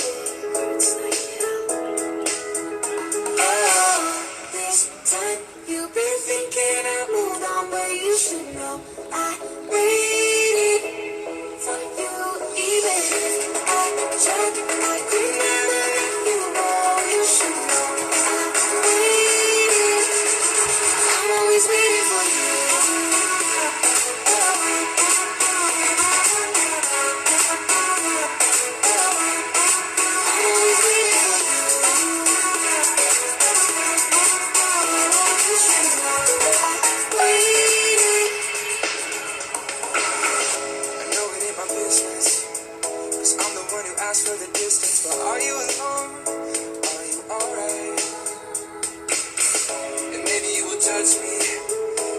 hurts like hell. Oh, this time you've been thinking I moved on, but you should know I waited for you. Even if I tried, I could never let you go. You should know I waited. I'm always waiting for you. For the distance, but are you alone? Are you alright? And maybe you will judge me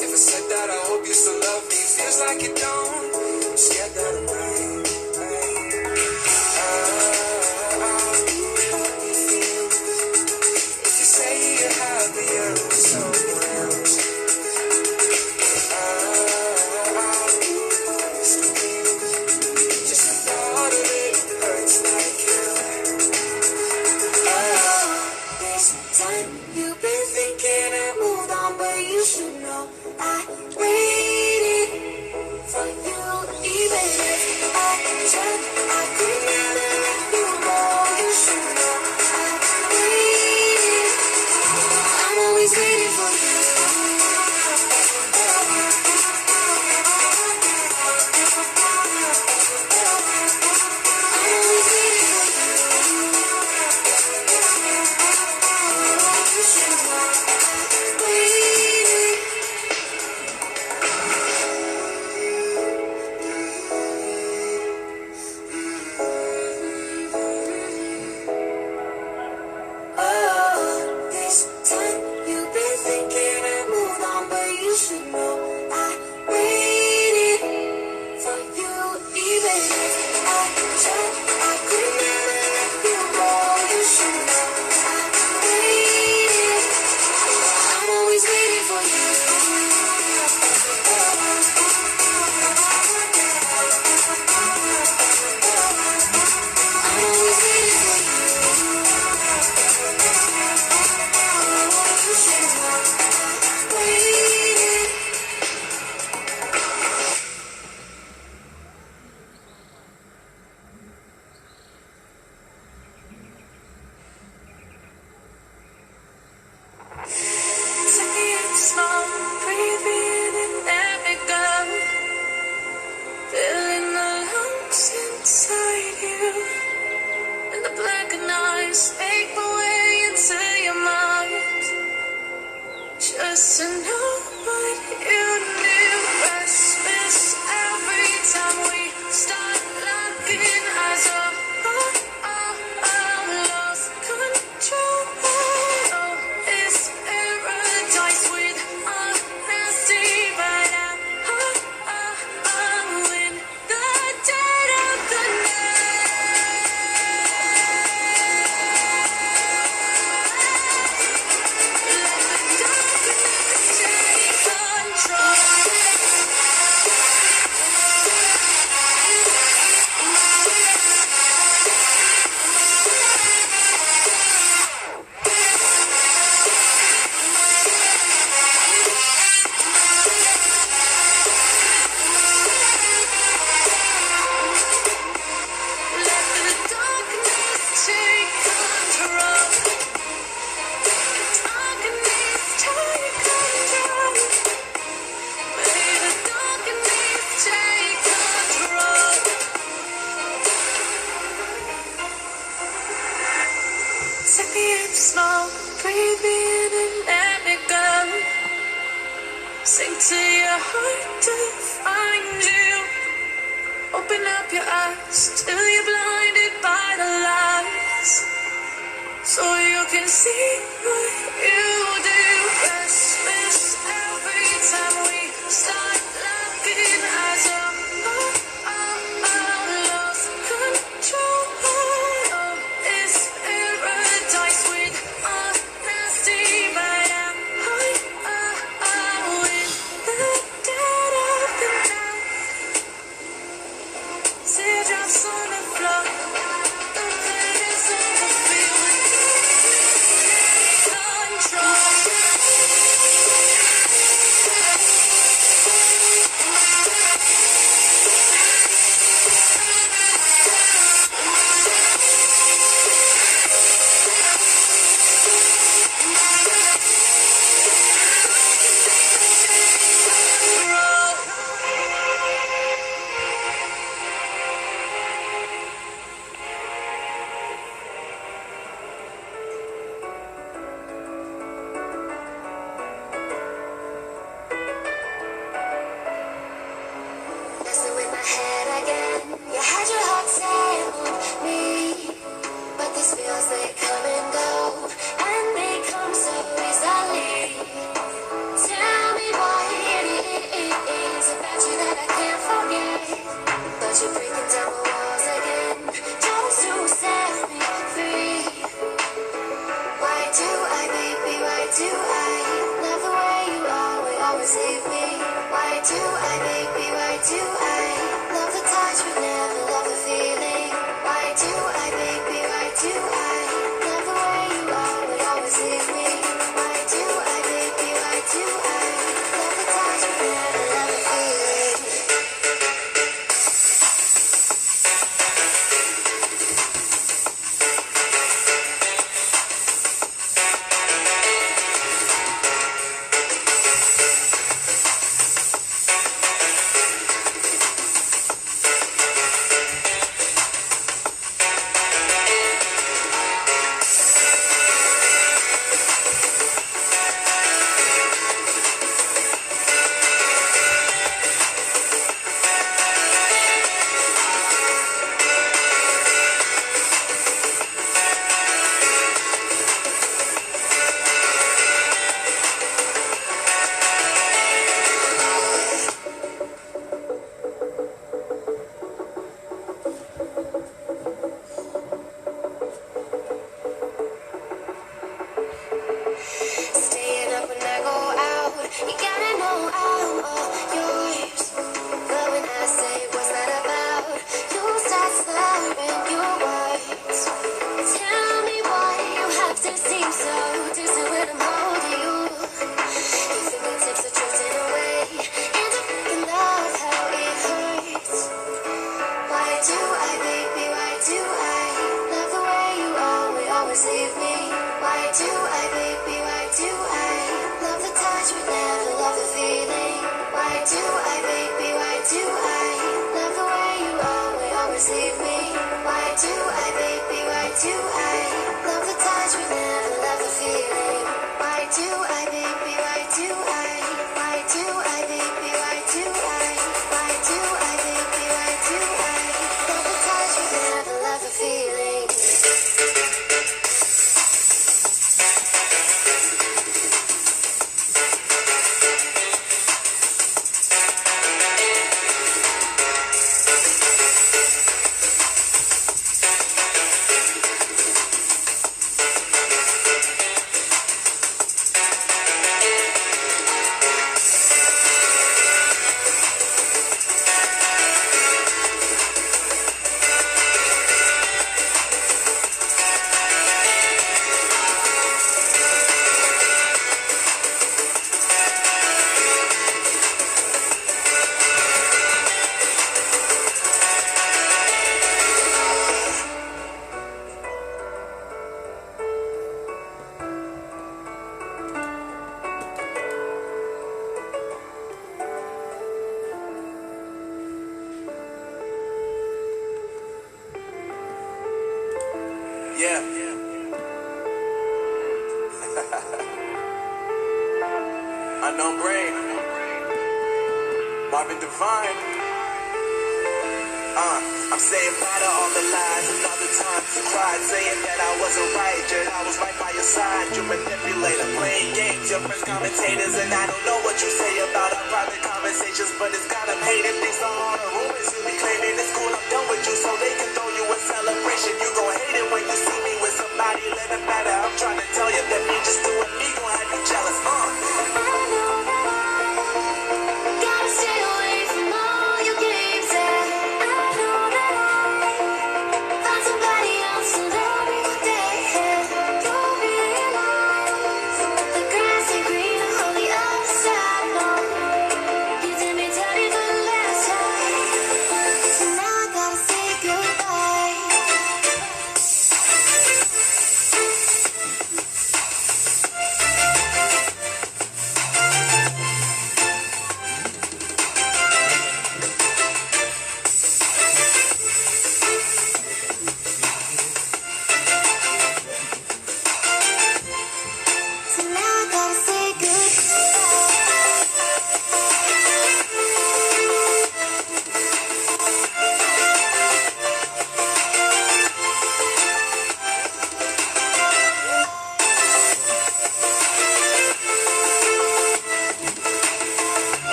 if I said that I hope you still love me. Feels like you don't. I'm scared that I'm right. If you say you're happier with someone else, just the thought of it hurts like hell. Oh, this time you've been thinking I moved on, but you should know I waited for you. Even if I tried, I could never let you go. You should know I waited. I'm always waiting for you. should know I waited for you. Even if I tried, I could never let you go. You should know I waited. I'm always waiting for you. Just to know what you knew. Restless every time we start locking eyes. Lost control. Oh, it's paradise with honesty, but I'm in the dead of the slow, breathe in and let me go. Sing to your heart to find you. Open up your eyes till you're blinded by the lights, so you can see what you do. Restless every time we start locking eyes. Lost control. It's paradise with honesty, but I'm in the dead of the night. Teardrops on the floor. The place on the field. Control. Messing with my head again. You had your heart set on me, but these feels, they come and go, and they come so easily. Tell me why it is about you that I can't forget, but you're breaking down my walls again, trying to set me free. Why do I, baby, why do I love the way you always leave me? Why do I, baby, why do I love the touch but never love the feeling? Why do I, baby, why do I love the way you always leave me? Why do I, baby, why do I love the touch but never love the feeling? Unknown Brain, Marvin Devine. I'm saying bye to all the lies and all the times you cried, saying that I wasn't right, yet I was right by your side. You manipulator, playing games, your friends commentators, and I don't know what you say about our private conversations, but it's got them hating. These are all the rumors you be claiming. It's cool, I'm done with you, so they can throw you a celebration. You gon' hate it when you see me with somebody living better. I'm trying to tell you that me just doing me gon' have you jealous. Gotta stay away from all your games, and I know that I found somebody else to love me what they had. You'll realize the grass ain't greener on the other side. No, you did me dirty for the last time, so now I gotta say goodbye. So now I gotta say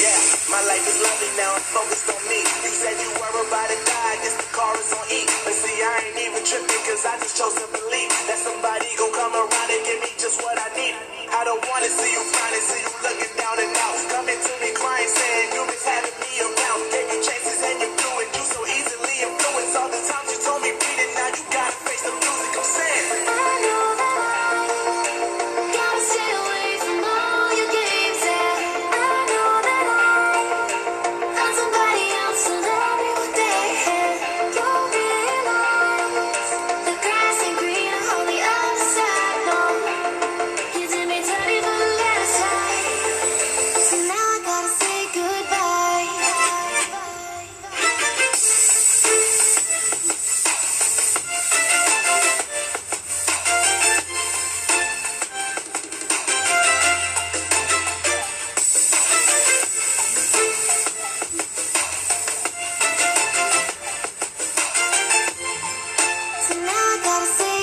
Yeah, my life is lovely now, I'm focused on me. You said you were about to die, guess the car is on E. But see, I ain't even tripping, cause I just chose to believe that somebody gon' come around and give me just what I need. I don't wanna see you crying, see you looking down and out. Coming to me crying, saying you miss having me around. Gave you chances and you blew it, you so easily influenced. All the times you told me beat it, now you gotta face the music. I'm saying I know that I gotta stay away from all your games, and I know that I found somebody else to love me what they had. You'll realize the grass ain't greener on the other side. No, you did me dirty for the last time, so now I gotta say goodbye. So now I gotta say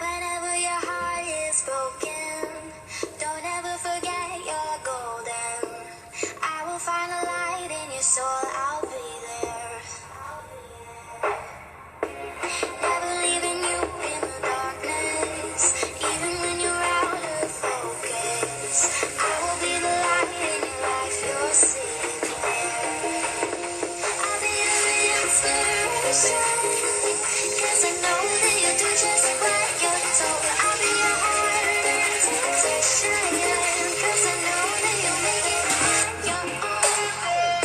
Whenever your heart is broken, don't ever forget you're golden. I will find a light in your soul, I'll be there. Never leaving you in the darkness, even when you're out of focus. I will be the light in your life, you'll see there. I'll be your inspiration, 'cause I know that you do just what you're told. I'll be your heart and temptation, 'cause I know that you make it your own.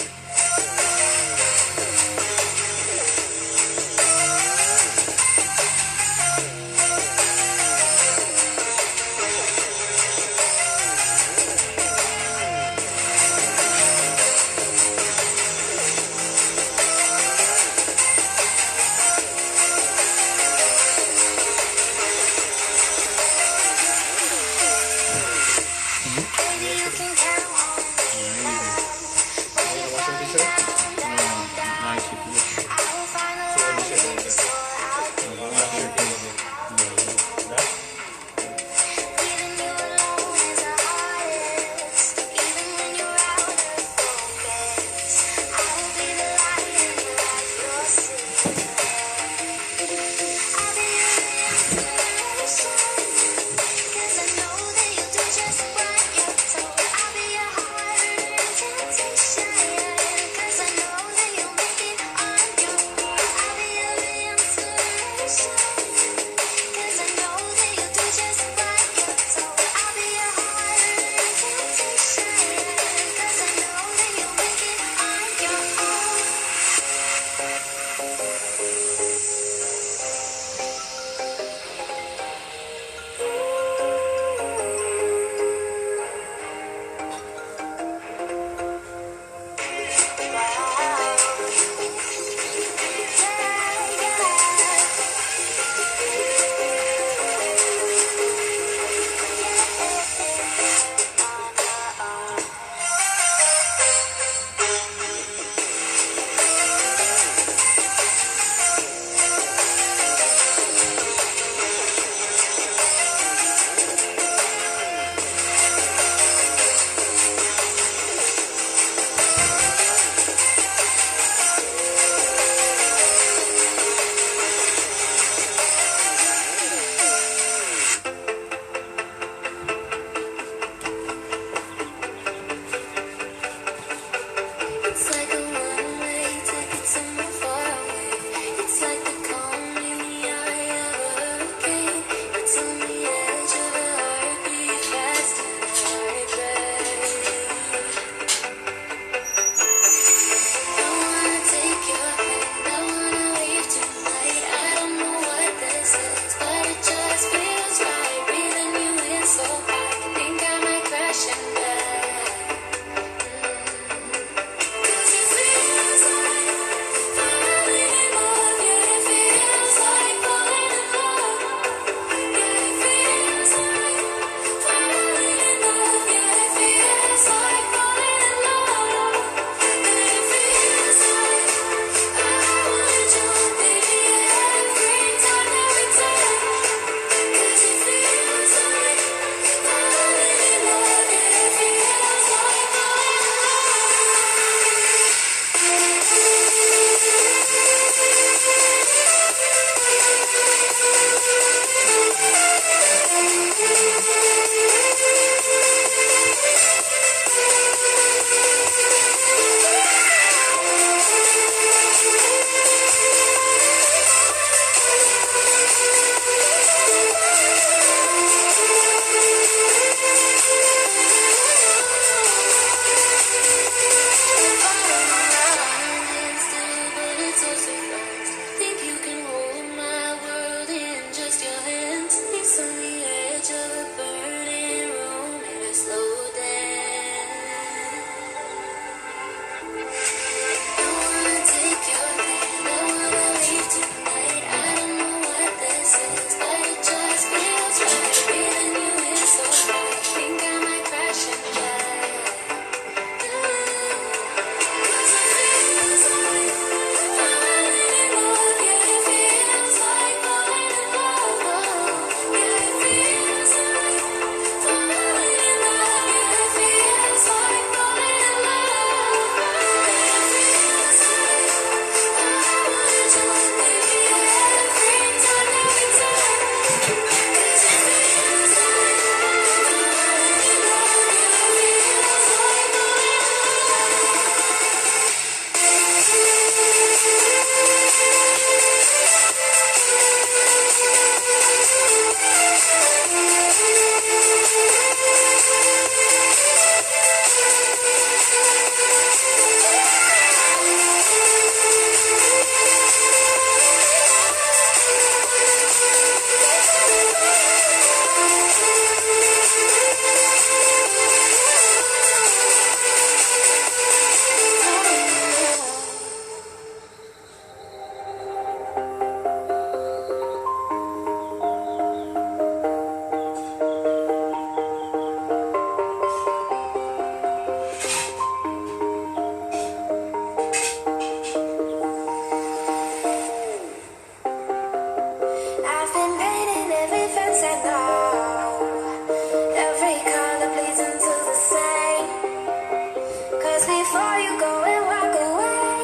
'Cause before you go and walk away,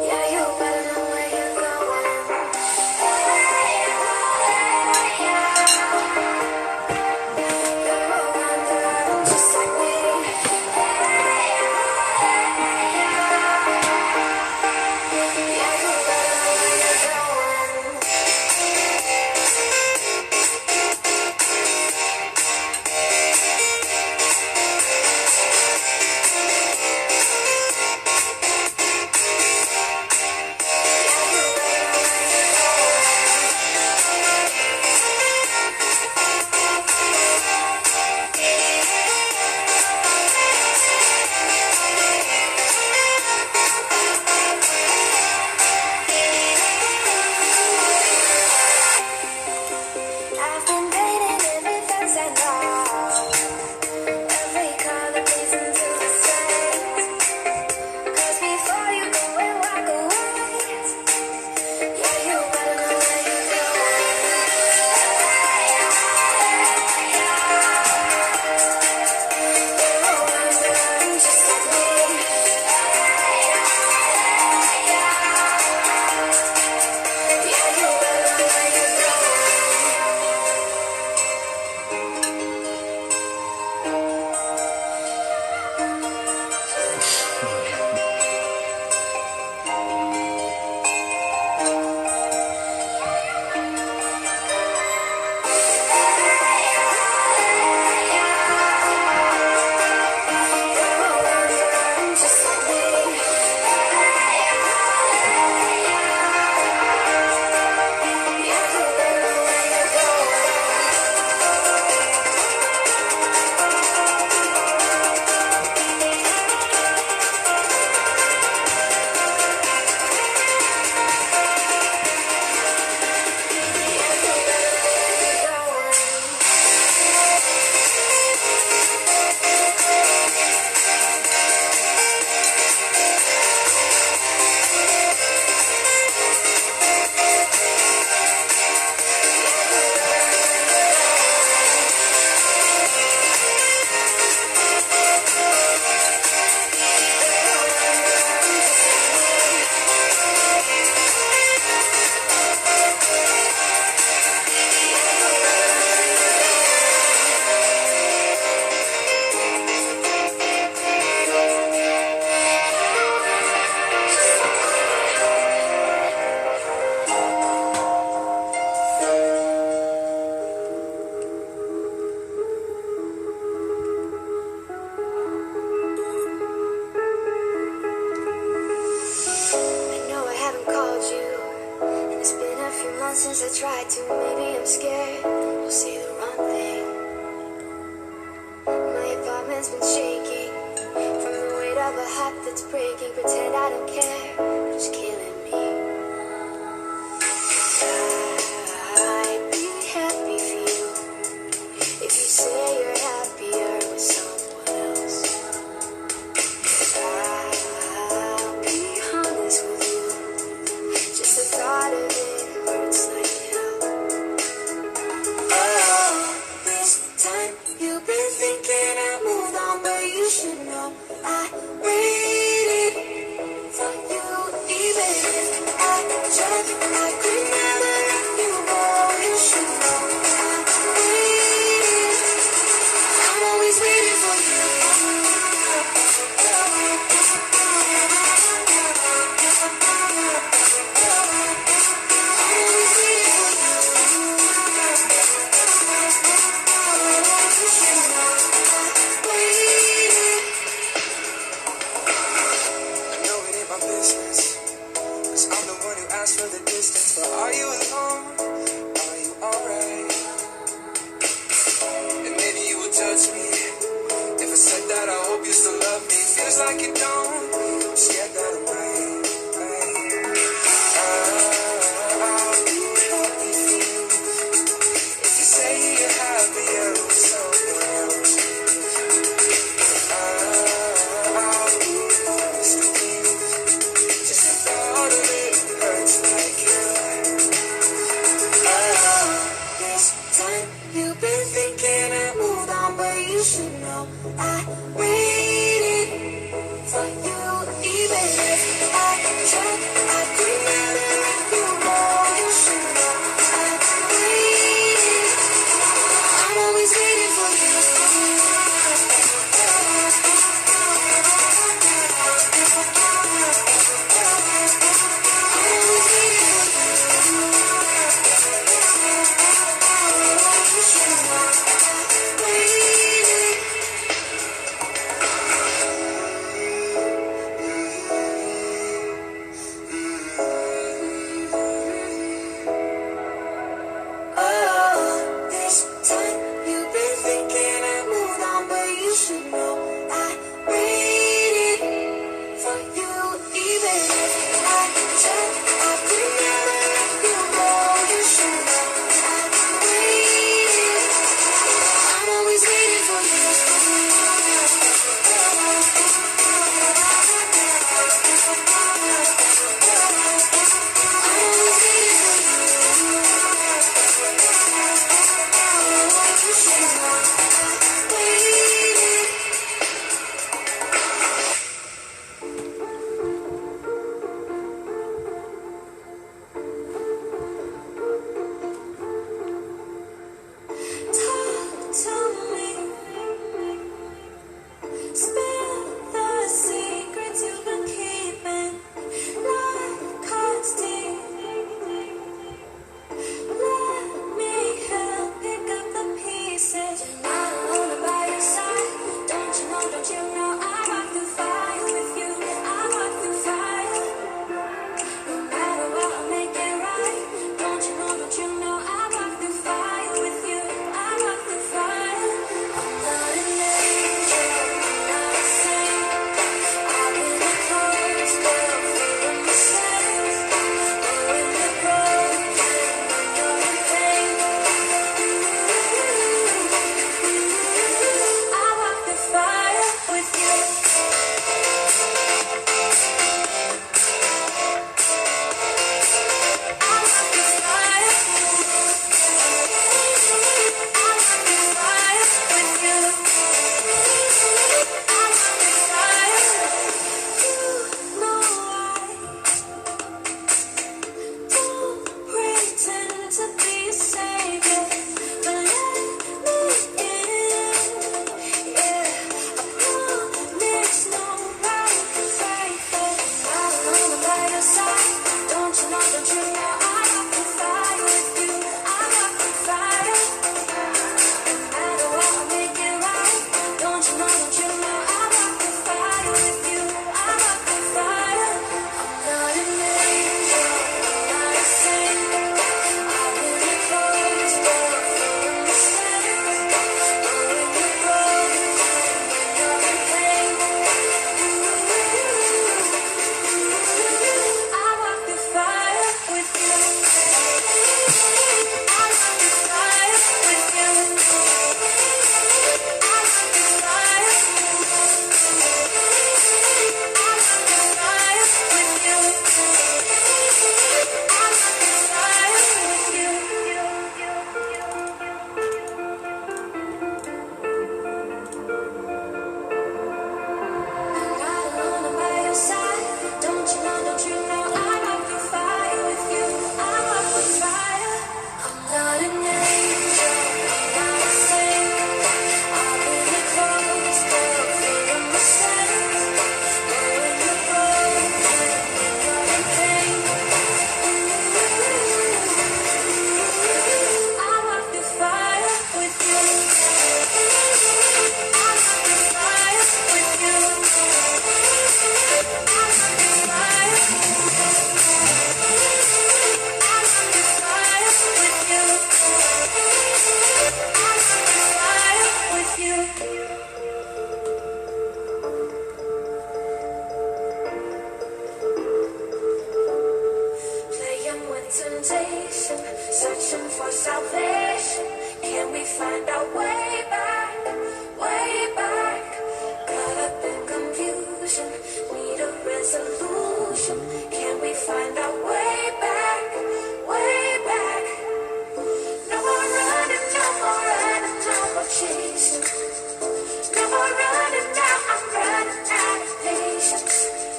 yeah, you better know where you're going. You're wondering just like me. Yeah, you better know where you're going. I've been dating every face I know, every color pleasing to the same. 'Cause before you go and walk away, yeah, you better know where you're going. You're wondering just like me. Yeah, you better know where you're going. Just like me. Yeah, you better know where you're going. I know I haven't called you, and it's been a few months since I tried to. Maybe I'm scared you'll say the wrong thing. My apartment's been shaking from the weight of a heart that's breaking. Pretend I don't care, but it's killing me. I'd be happy for you if you say you're happier with someone else. I'll be honest with you, just the thought of it hurts like hell. Oh, this time you've been thinking I moved on, but you should know I waited for you. Even if I tried, I could never let you go. You should know I waited. I'm always waiting for you. I know it ain't my business, 'cause I'm the one who asked for the distance. But are you alone? Are you alright? And maybe you would judge me if I said that I hope you still love me. Feels like you don't. I'm scared that I'm right. I'll be happy for you if you say you're happier with someone else. I'll be honest with you, just the thought of it hurts like hell. This time you've been thinking I moved on, but you should know I waited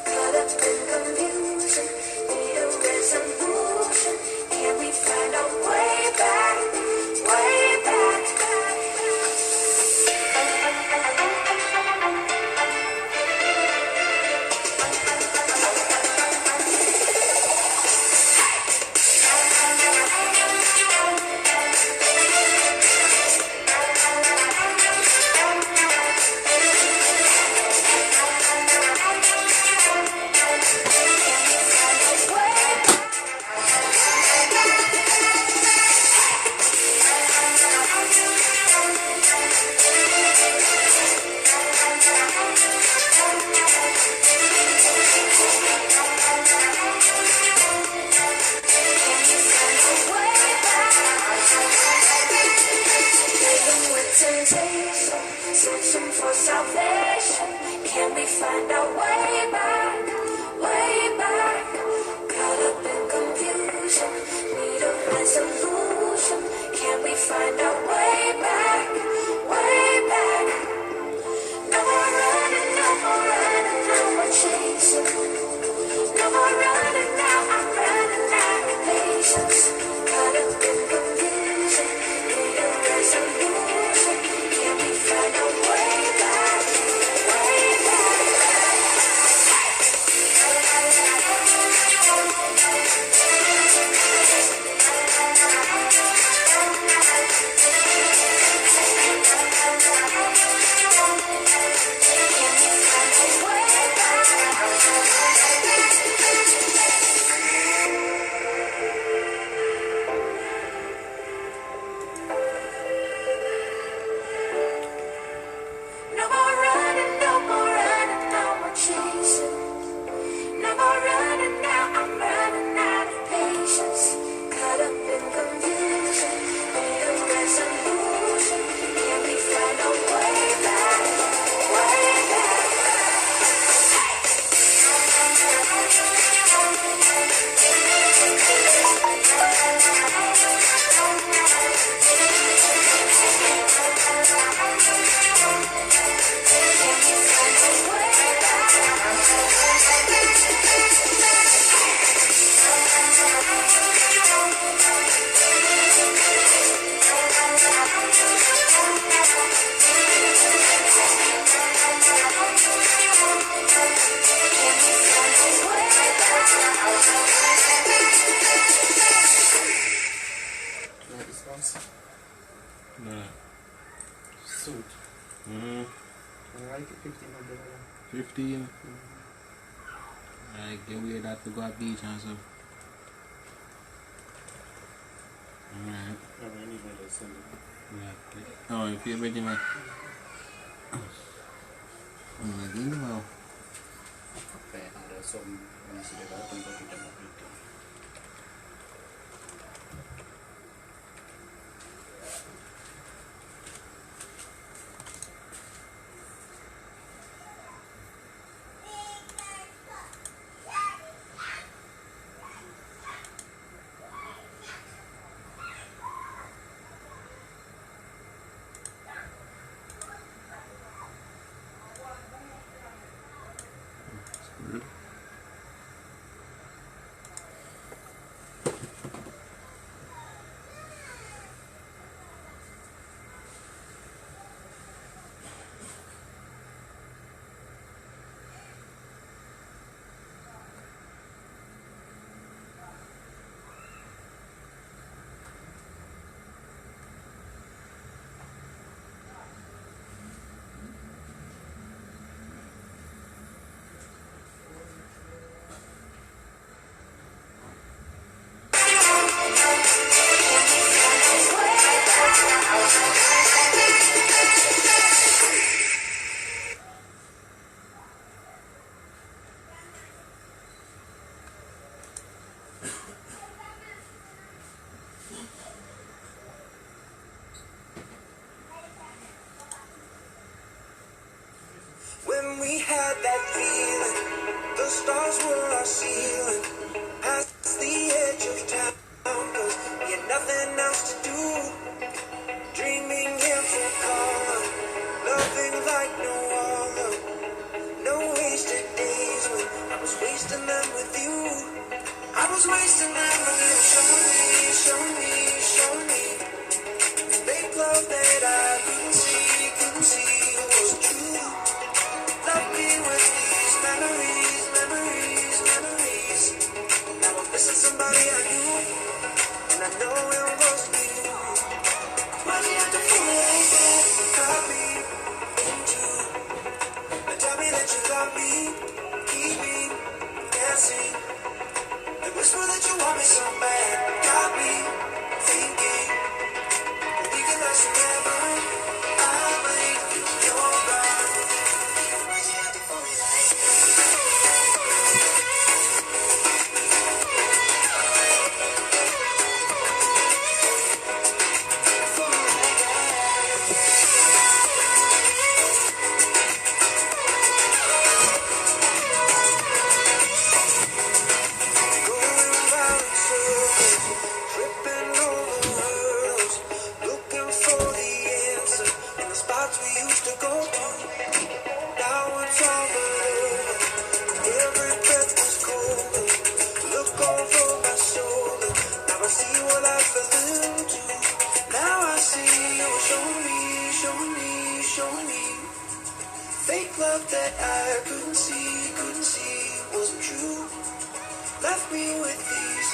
Caught up searching for salvation. Can we find our way back? Way back. Caught up in confusion. Need a resolution. Can we find our way back? Way back. No more running, no more running, no more chasing. No more running now, I'm running out of patience. Caught up in confusion, need a resolution. Can we find a way back? Way back. No more running, no more running, no more chasing. No more running now, I'm running out of patience. Caught up in confusion, need a resolution. Can we find a way back? Way back. Suit. Mm-hmm. I like it 1500. 15. I get weird that to go at beach and stuff. Alright. I need one to send it. Yeah. Oh, if you're ready, man. Well. Okay, there's some ones that I can go to them. When we had that feeling, the stars were our ceiling. Past the edge of town, 'cause we had nothing else to do. Dreaming here for color, loving like no other. No wasted days when I was wasting them with you. I was wasting them with you. Show me, show me. Fake love that I couldn't see was true. Love me with these memories. Now I'm missing somebody I knew, and I know it wasn't you. Why do you have to feel like that? Got me into. But tell me that you got me, keep me guessing. And whisper that you want me so bad. Got me thinking we can last forever. I believe you're right. Why do you have to feel like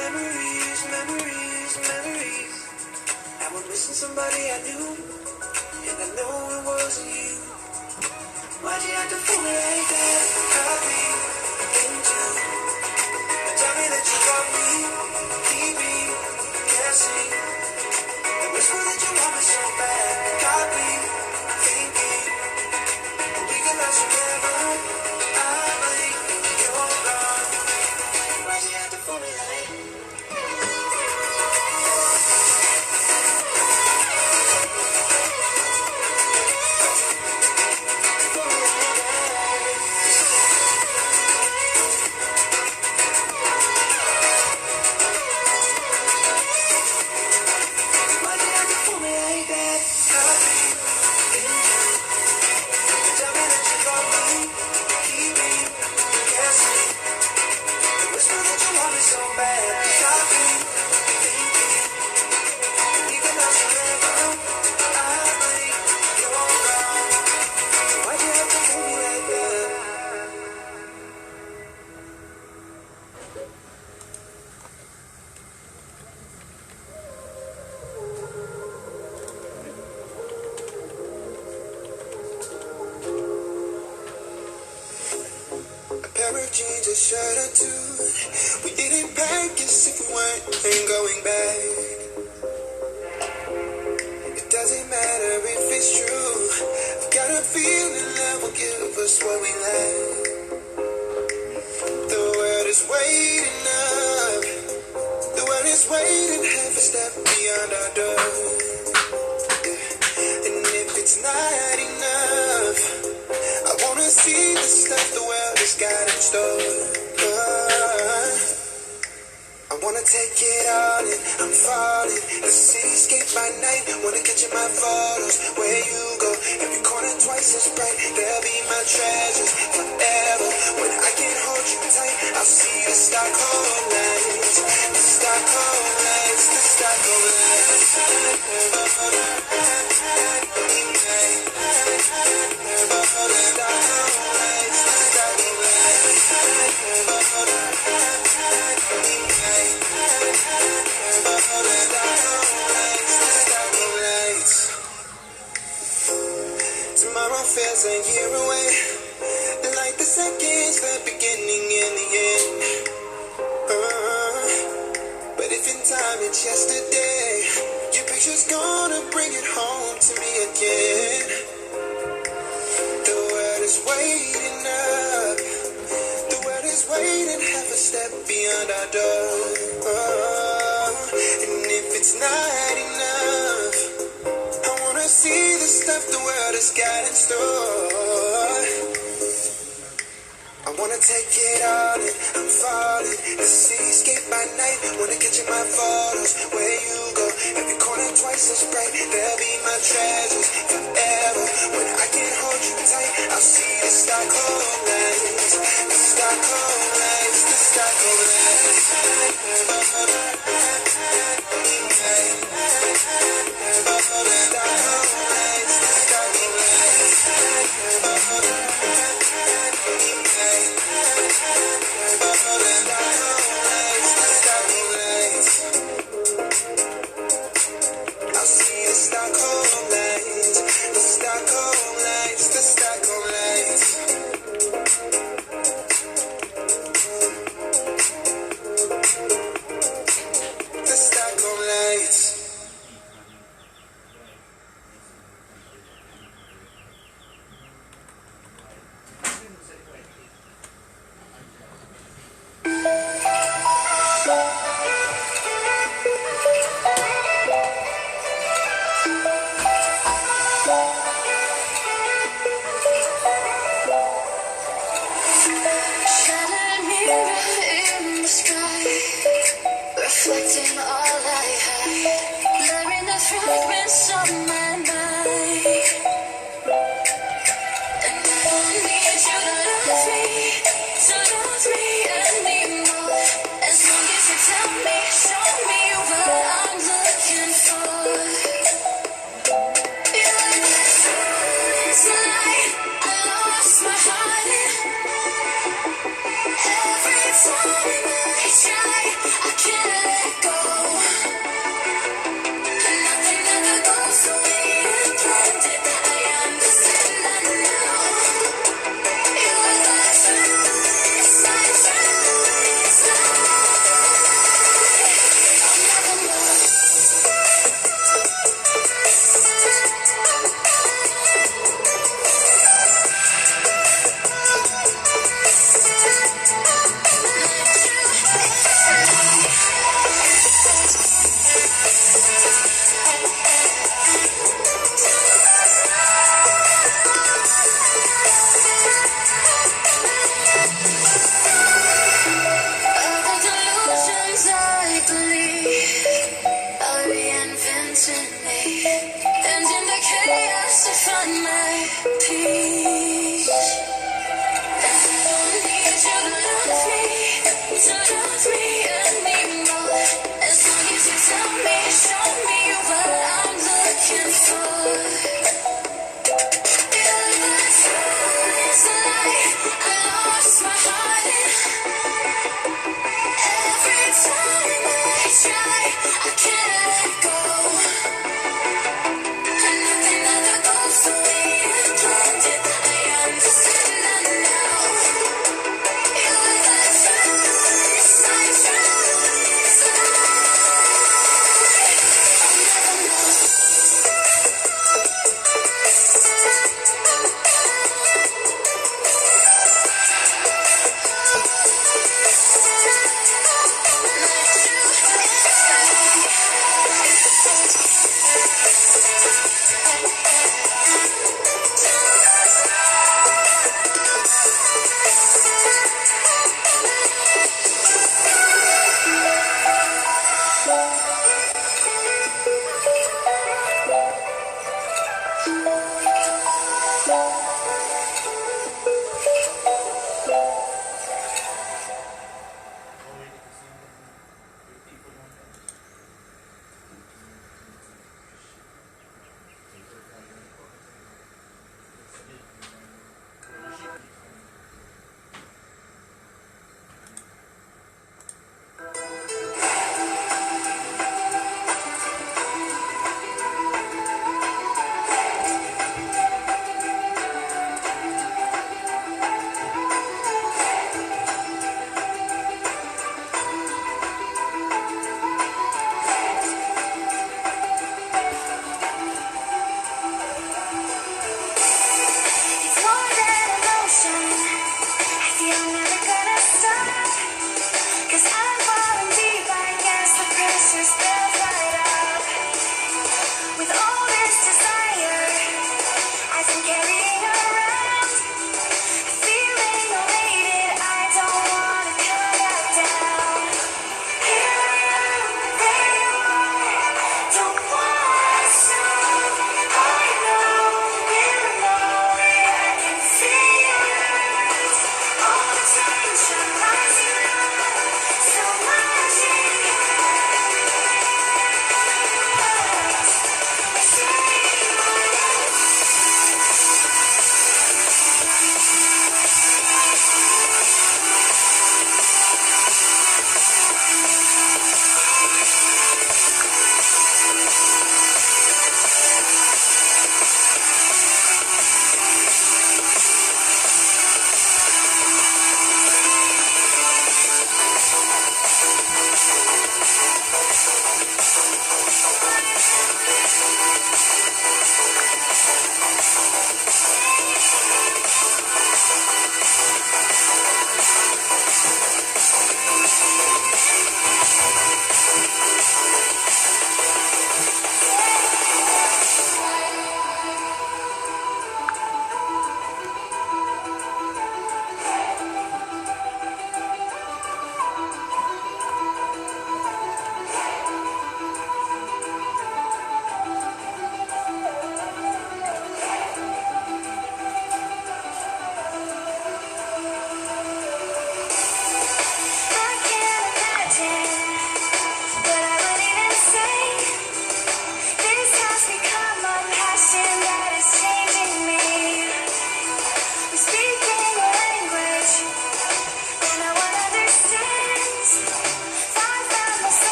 Memories, memories, memories. Now I'm missing somebody I knew, and I know it wasn't you. Why'd you have to fool me like that? Caught me into. Tell me that you love me, keep me guessing. The whisper that you want me so bad got me thinking we can last forever. I believe you're gone. Why'd you have to fool me like that? Jeans, a shirt or two. We didn't pack as if we ain't going back. It doesn't matter if it's true. I've got a feeling love will give us what we lack. The world is waiting up. The world is waiting half a step beyond our door. And if it's not enough, I wanna see the stuff the world has got in store. I wanna take it all in, I'm falling. The cityscape by night, wanna catch in my photos. Where you go, every corner twice as bright. They'll be my treasures forever. When I can't hold you tight, I'll see the Stockholm lights. The Stockholm lights, the Stockholm lights. Tomorrow feels a year away, like the seconds, the beginning and the end. But if in time it's yesterday, your picture's gonna bring it home to me again. The world is waiting up. The world is waiting half a step beyond our door. And if it's not enough, I wanna see the stuff the world has got in store. I wanna take it all in, I'm falling. The cityscape by night, wanna catch in my photos. Where you go, every corner twice as bright. They'll be my treasures forever. When I can't hold you tight, I'll see the Stockholm lights. The Stockholm lights, the Stockholm lights. I'll see the Stockholm lights, the Stockholm lights, the Stockholm lights. The Stockholm lights. Shattered mirror in the sky, reflecting all I hide, blurring the fragments of my mind. And I don't need you to love me anymore. As long as you tell me, show me what I'm looking for. You're like the sun's light, I lost my heart in. Every time I try, I can't my heart in. Every time I try, I can't let go. And nothing ever goes the way I planned it. I understand that now. You were the truest, my truest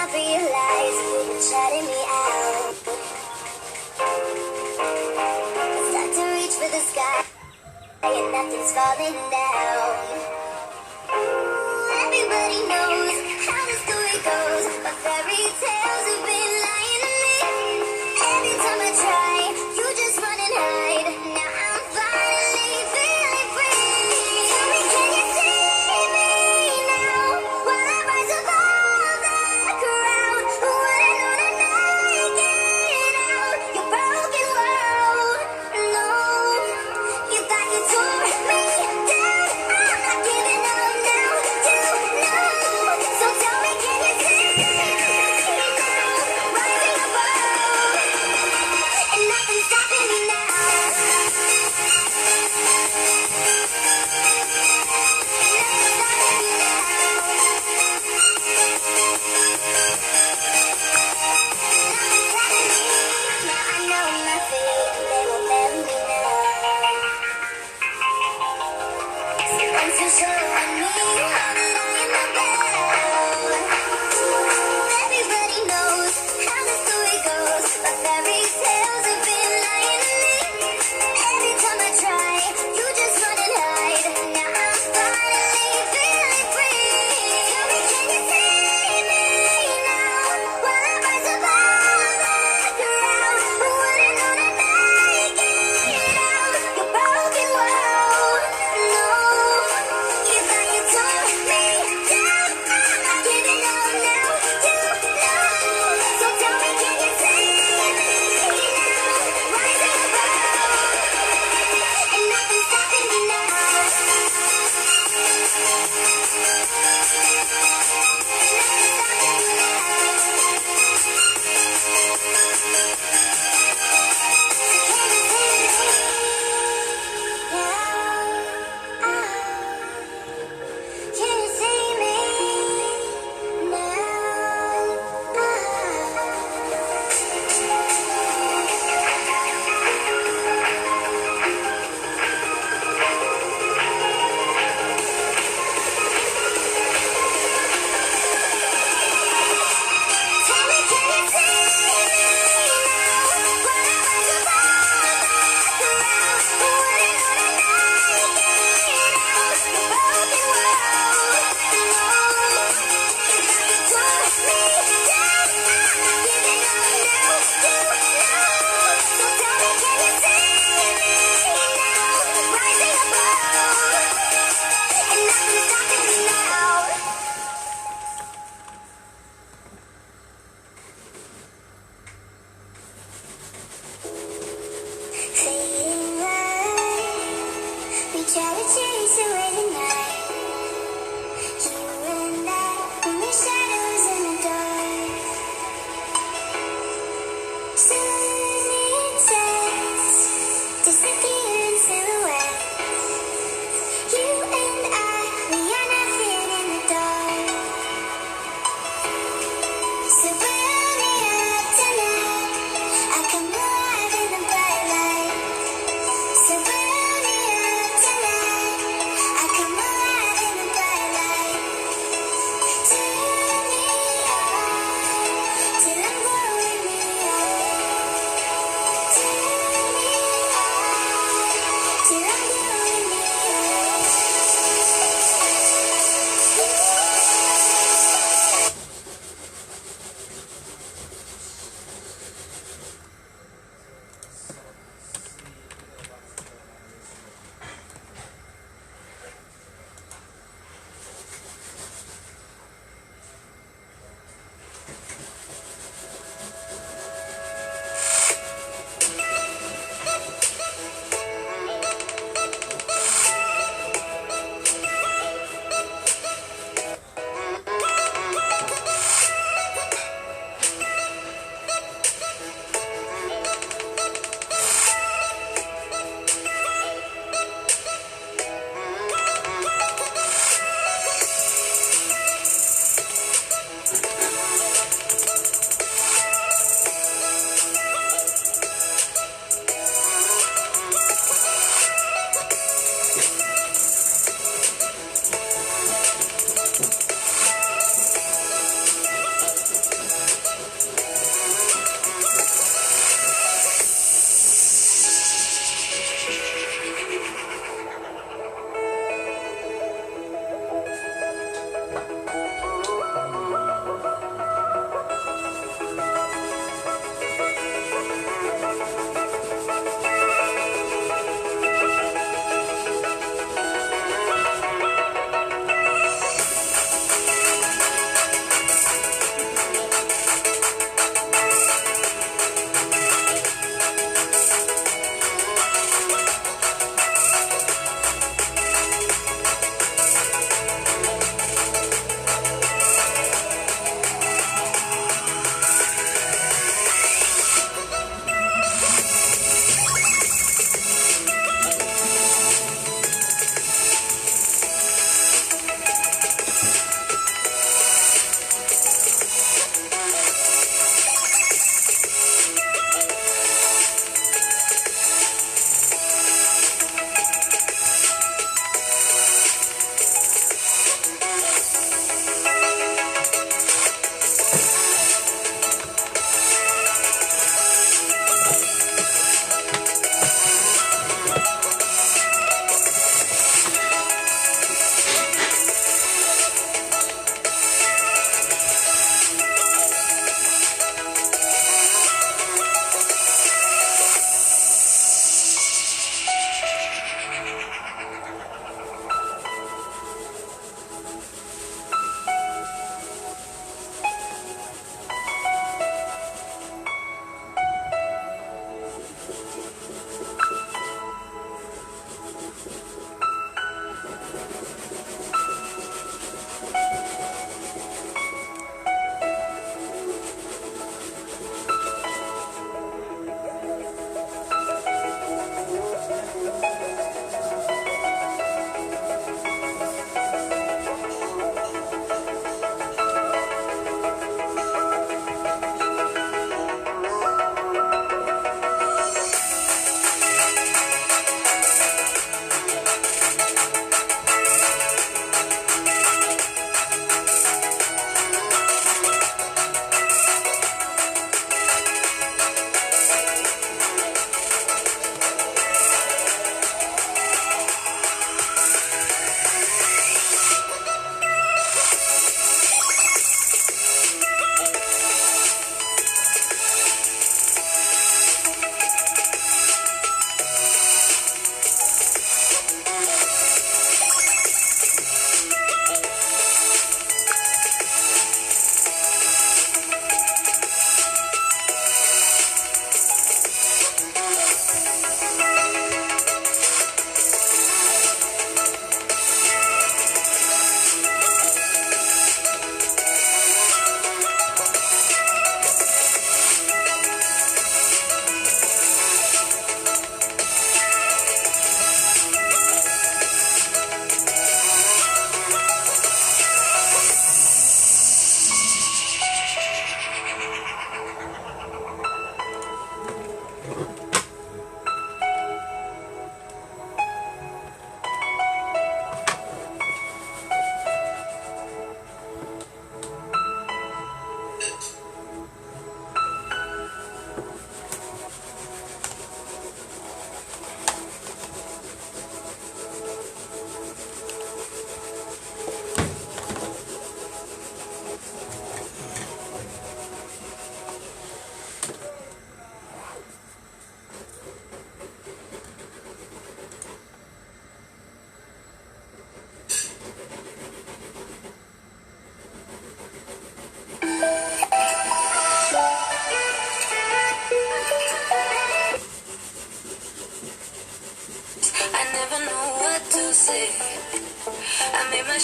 I realize you've been shutting me out. I start to reach for the sky, and nothing's falling down. Everybody knows how the story goes, but fairy tales have been lying to me. Every time I try, you just run and hide. Now I'm finally feeling free. Tell me, can you see me now? While I rise above the crowd, who would've known I'd make it out? Your broken world, no. You thought you tore me down. I'm not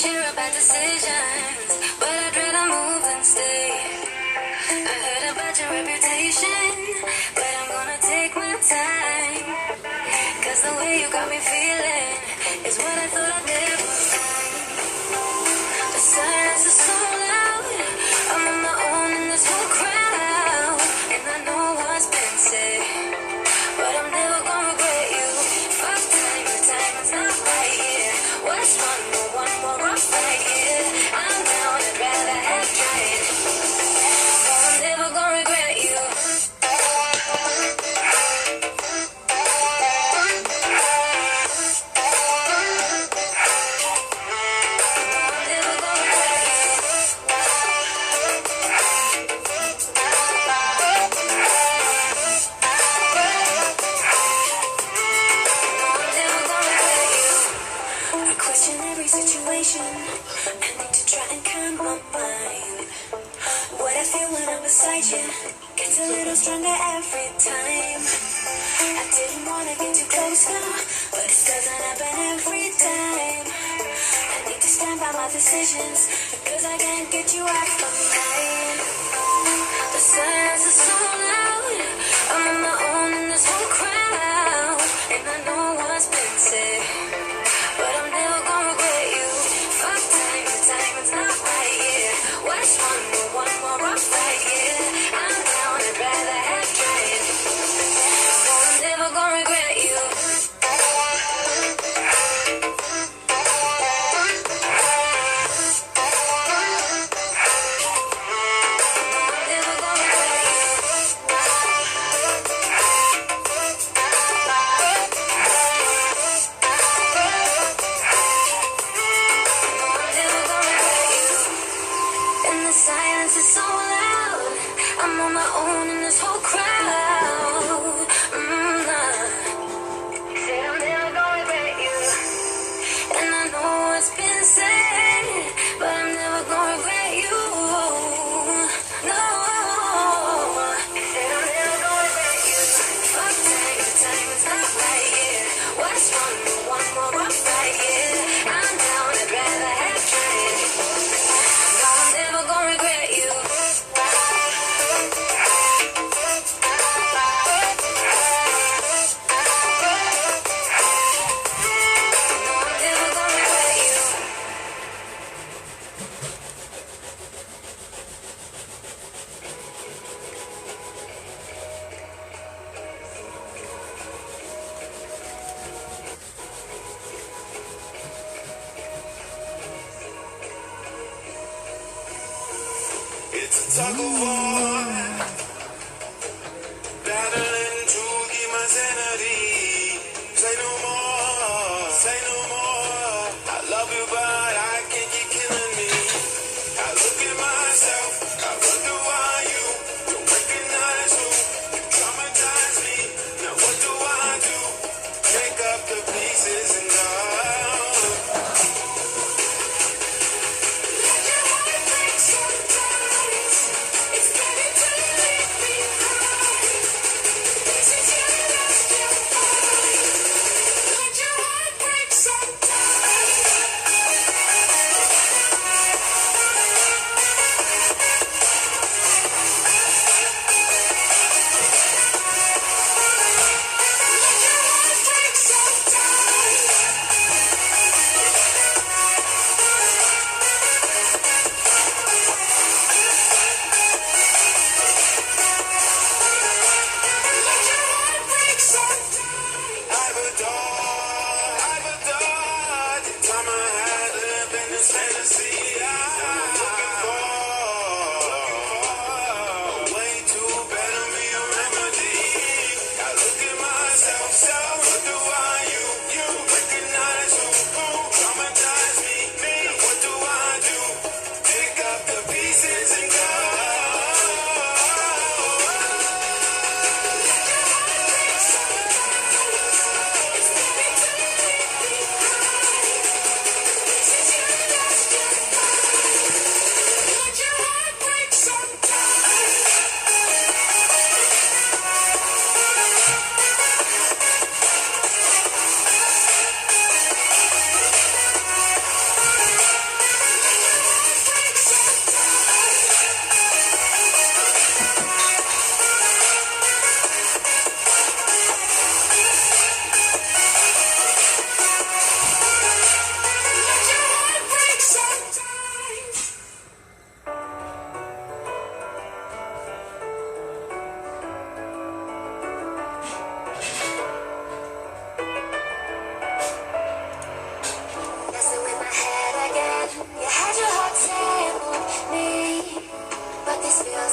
share of bad decisions, but I'd rather move than stay. I heard about your reputation, but I'm gonna take my time. Cause the way you got me feeling is what I thought I'd never find. The silence is so loud, I'm on my own in this whole crowd. And I know what's been said, but I'm never gonna regret you. Fuck time, the time is not right, yeah. What's one more rough fight, yeah. I'm down, I'd rather have tried. So I'm never gonna regret you. Situation. I need to try and calm my mind. What I feel when I'm beside you gets a little stronger every time. I didn't wanna get too close now, but it doesn't happen every time. I need to stand by my decisions, because I can't get you off my mind. The silence is so loud, I'm on my own in this whole crowd. And I know what's been said, but I'm never gonna regret you. Fuck time, the time is not right, yeah. What's one more rough fight, yeah. I'm down, I'd rather have tried. So I'm never gonna regret you. It's a tug of war, battling to keep my sanity. Say no more, say no more. I love you, but I can't keep killing me. I look at myself, I wonder why you don't recognize who you traumatize me. Now what do I do? Pick up the pieces and go. Let your heart break sometimes. It's better to live.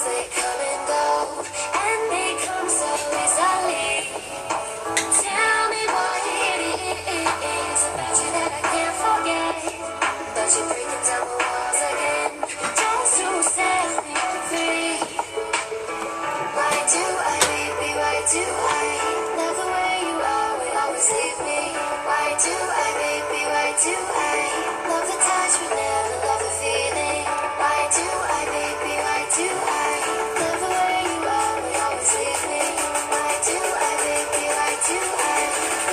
they come and go, and they come so easily. Tell me what it is about you that I can't forget. But you're breaking down the walls again, just to set me free. Why do I, baby, why do I love the way you always leave me? Why do I, baby, why do I love the touch but never love the feeling? Why do I, baby, why do I love the way you always leave me? Why do I, baby, why do I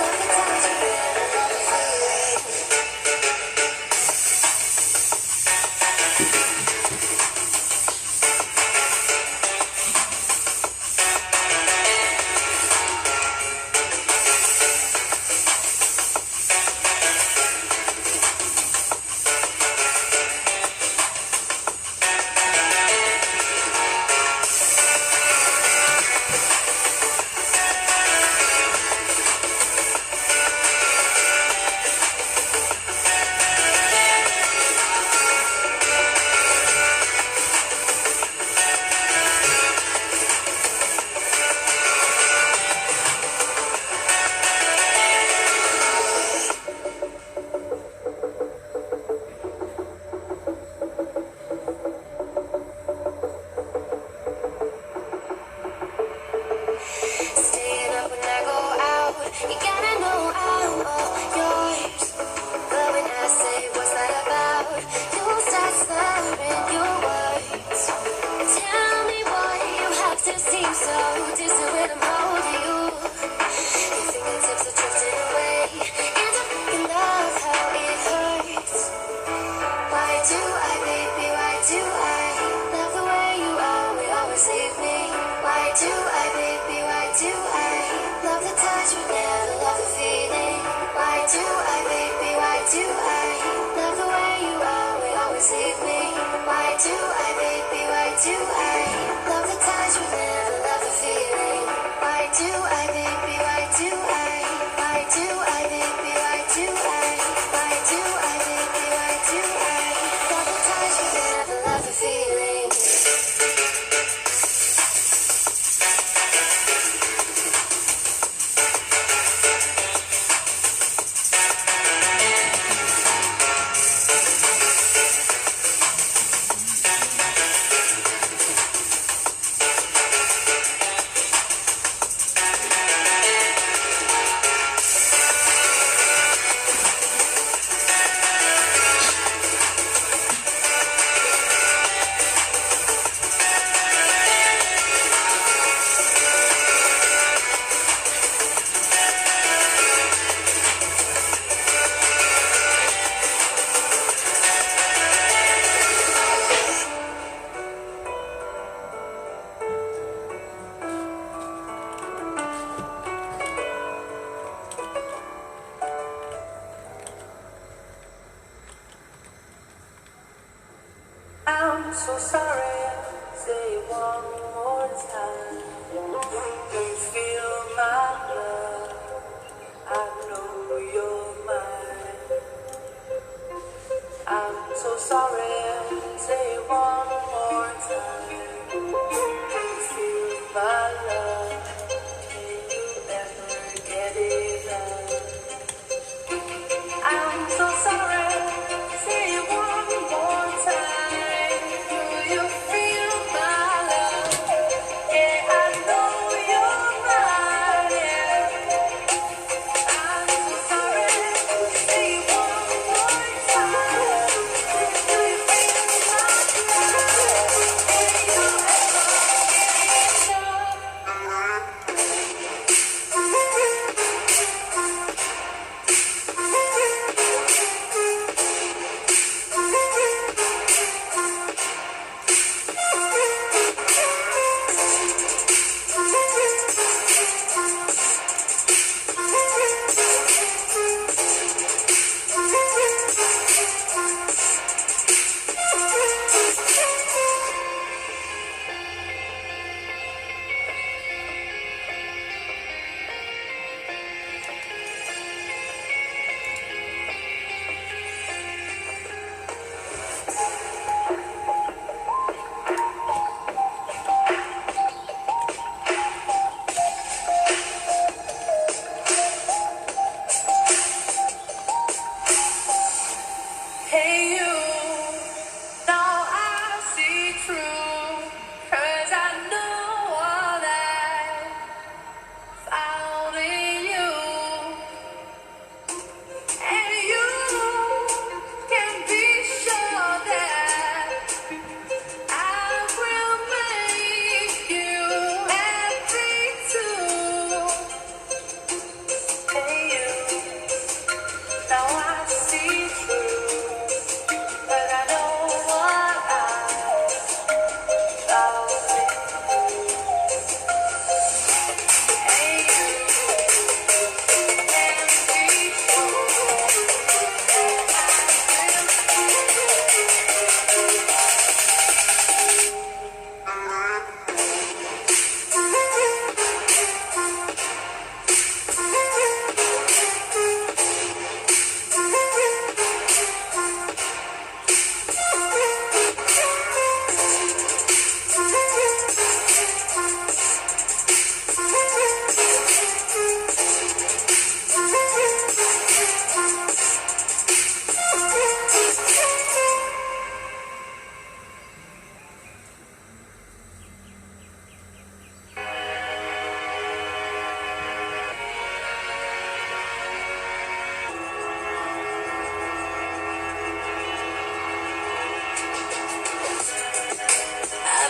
love the touch but never love the feeling? Staying up when I go out, you gotta know I'm all yours. But when I say what's that about, you start slurring your words. Tell me why you have to seem so distant when I'm holding you. Your fingertips are drifting away, and I fucking love how it hurts. Why do I, baby, why do I love the way you always leave me? Why do I, baby, why do I love the touch but never love the feeling? Why do I, baby, why do I love the way you always leave me? Why do I, baby, why do I love the touch but never love the feeling? Why do I, baby, why do I? Why do I, baby, why do I? Why do I, baby, why do I love the touch but never love the feeling? I'm so sorry, say it one more time. Do you feel my love? I know you're mine. I'm so sorry, say it one more time. Do you feel my love? Can you ever get enough? I'm so sorry, say it one more time. Do you feel my love? Yeah, I know you're mine. Yeah. I'm so sorry, say it one more time. Do you feel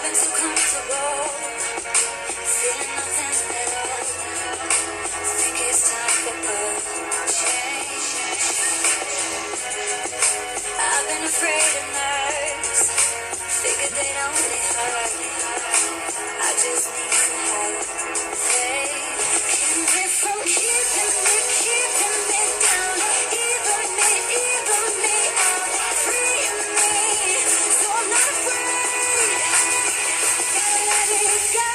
been so comfortable, feeling nothing's better. Think it's time for a change. I've been afraid of nerves, figured they'd only hurt. I just need some help. They keep me from keeping me down, even me out, freeing me, so I'm not afraid. Gotta let it go.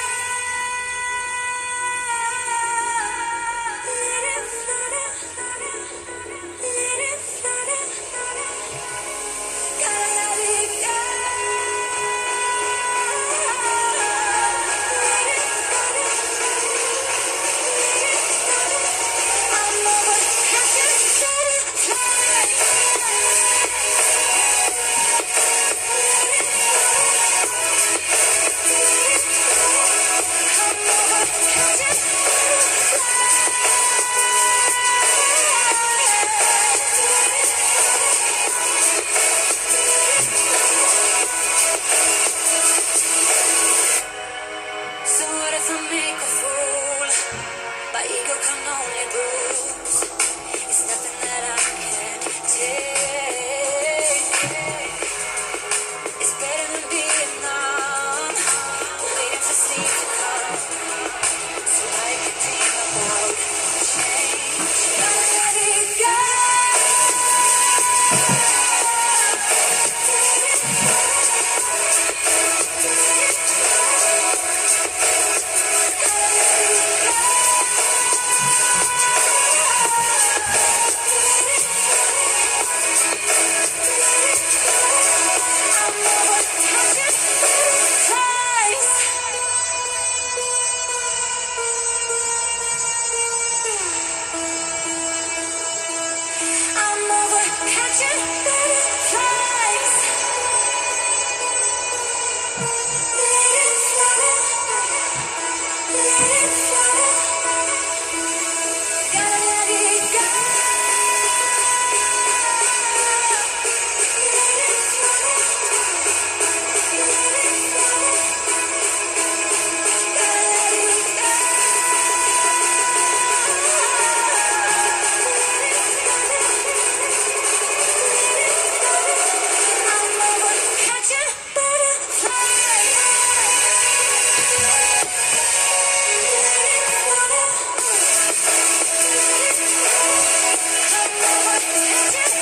Let it flutter, let it flutter. Gotta let it go. So what if I make a fool? My ego can only bruise. It's nothing that I can take. It's better than being numb, waiting for sleep to come, so I can dream about change. Gotta let it go. I'm over catching butterflies. Let it flutter, let it flutter. Gotta let it go. Let it flutter, let it flutter. Gotta let it go. I'm over catching butterflies. Let it flutter. I'm over catching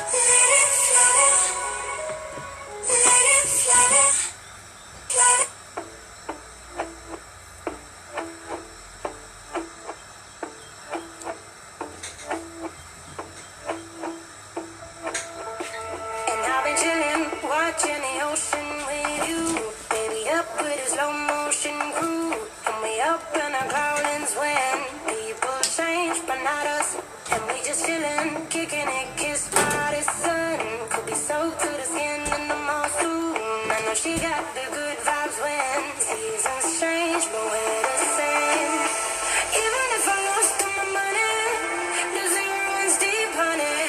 Let it flutter, let it flutter, flutter. And I've been chilling, watching the ocean with you. Baby, up with a slow motion crew. And we up in our growlings when people change, but not us. And we just chilling, kicking it, kissed by the sun. Could be soaked to the skin in the mall soon. I know she got the good vibes when seasons change, but we're the same. Even if I lost all my money, the zero runs deep, honey.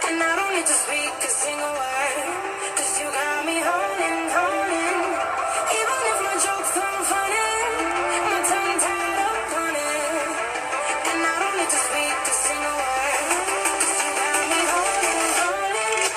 And I don't need to speak a single word, 'cause you got me holding, holding. Even if my jokes aren't funny, my tongue tied up on it. And I don't need to speak a single word, 'cause you got me holding, holding.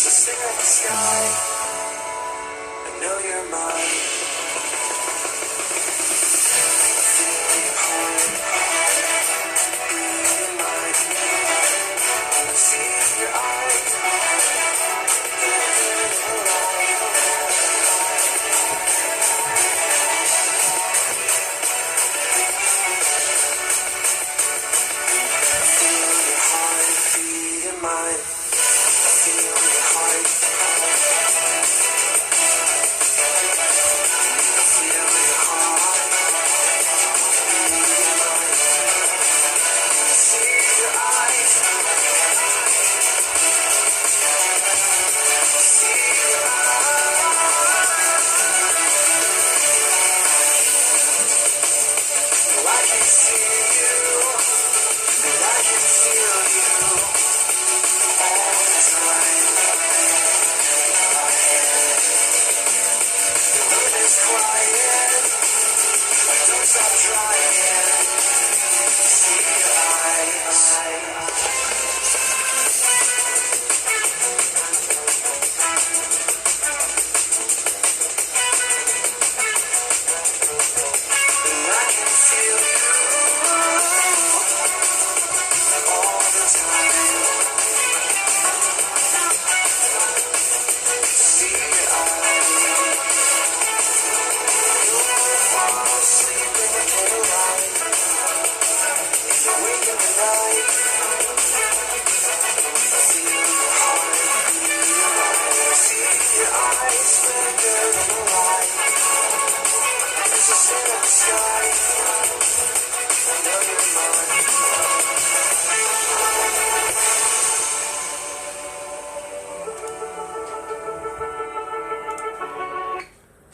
There's a star in the sky. I know you're mine. Feel your heart beating mine. See your eyes.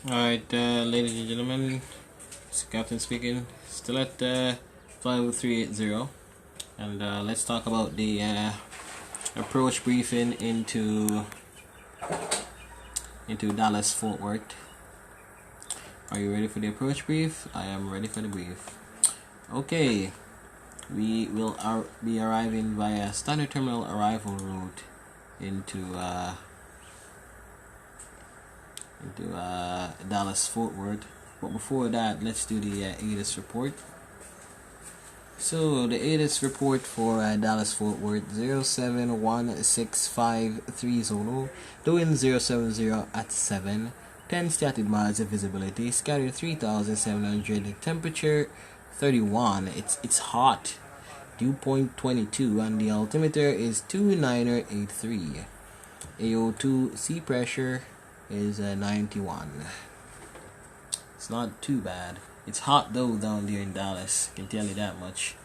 Alright, ladies and gentlemen, it's Captain speaking, still at 50380, and let's talk about the approach briefing into Dallas Fort Worth. Are you ready for the approach brief? I am ready for the brief. Okay, we will be arriving via standard terminal arrival route into Dallas Fort Worth. But before that, let's do the ATIS report. So the ATIS report for Dallas Fort Worth 071653 doing 070 at 7, 10 static miles of visibility, scatter 3700, temperature 31. It's hot, dew point 22, and the altimeter is 2983. AO2 sea pressure is 91. It's not too bad. It's hot though down there in Dallas, can tell you that much.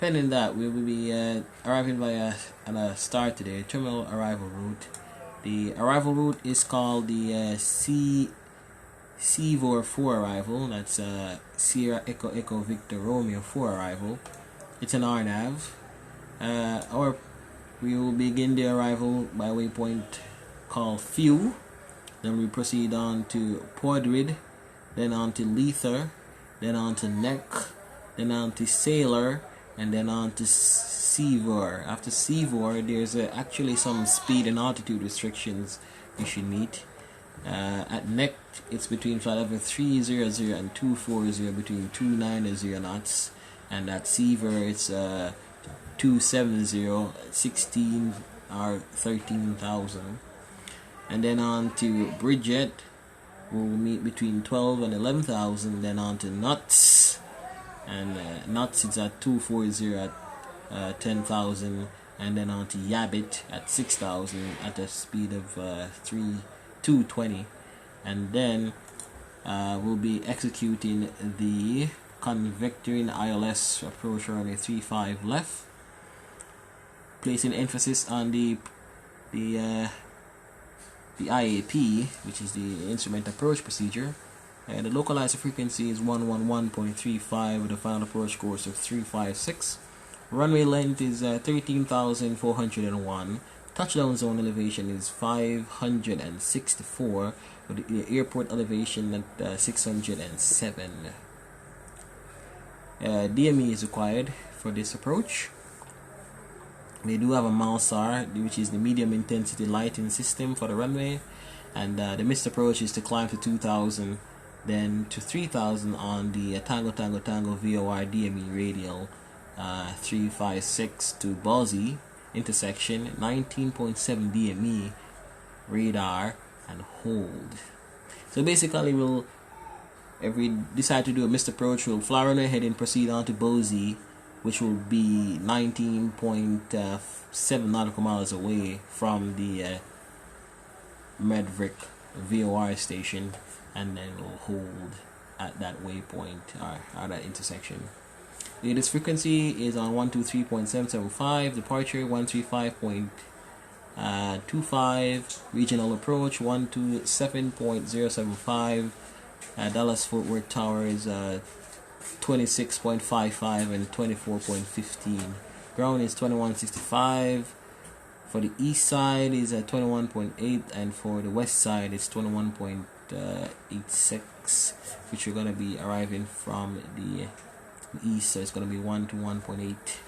Pending that, we will be arriving via a start today, terminal arrival route. The arrival route is called the CVOR 4 arrival. That's Sierra Echo Echo Victor Romeo 4 arrival. It's an RNAV. We will begin the arrival by waypoint called Few. Then we proceed on to Podrid, then on to Lether, then on to Neck, then on to Sailor, and then on to Seavor. After Seavor, there's actually some speed and altitude restrictions you should meet. At Neck, it's between flight level 300 and 240, between 290 knots, and at Seavor, it's 270, 16 or 13,000. And then on to Bridget, we'll meet between 12 and 11,000. Then on to Nuts, and Nuts is at 240 at 10,000. And then on to Yabbit at 6,000 at a speed of 220. And then we'll be executing the convectoring ILS approach runway 35 left, placing emphasis on the IAP, which is the instrument approach procedure. The localizer frequency is 111.35 with a final approach course of 356. Runway length is 13,401. Touchdown zone elevation is 564 with the airport elevation at 607. DME is required for this approach. We do have a Malsar, which is the medium intensity lighting system for the runway, and the missed approach is to climb to 2,000, then to 3,000 on the Tango Tango Tango VOR DME radial 356 to Ballsy intersection, 19.7 DME radar, and hold. So basically, if we decide to do a missed approach, we'll fly runway heading, proceed on to Ballsy, which will be 19.7 nautical miles away from the Medrick VOR station, and then we'll hold at that waypoint or that intersection. The latest frequency is on 123.775, departure 135.25, regional approach 127.075, Dallas Fort Worth Tower is 26.55 and 24.15. Ground is 2165. For the east side is at 21.8, and for the west side it's 21.86, which you're gonna be arriving from the east, so it's gonna be 1 to 1.8.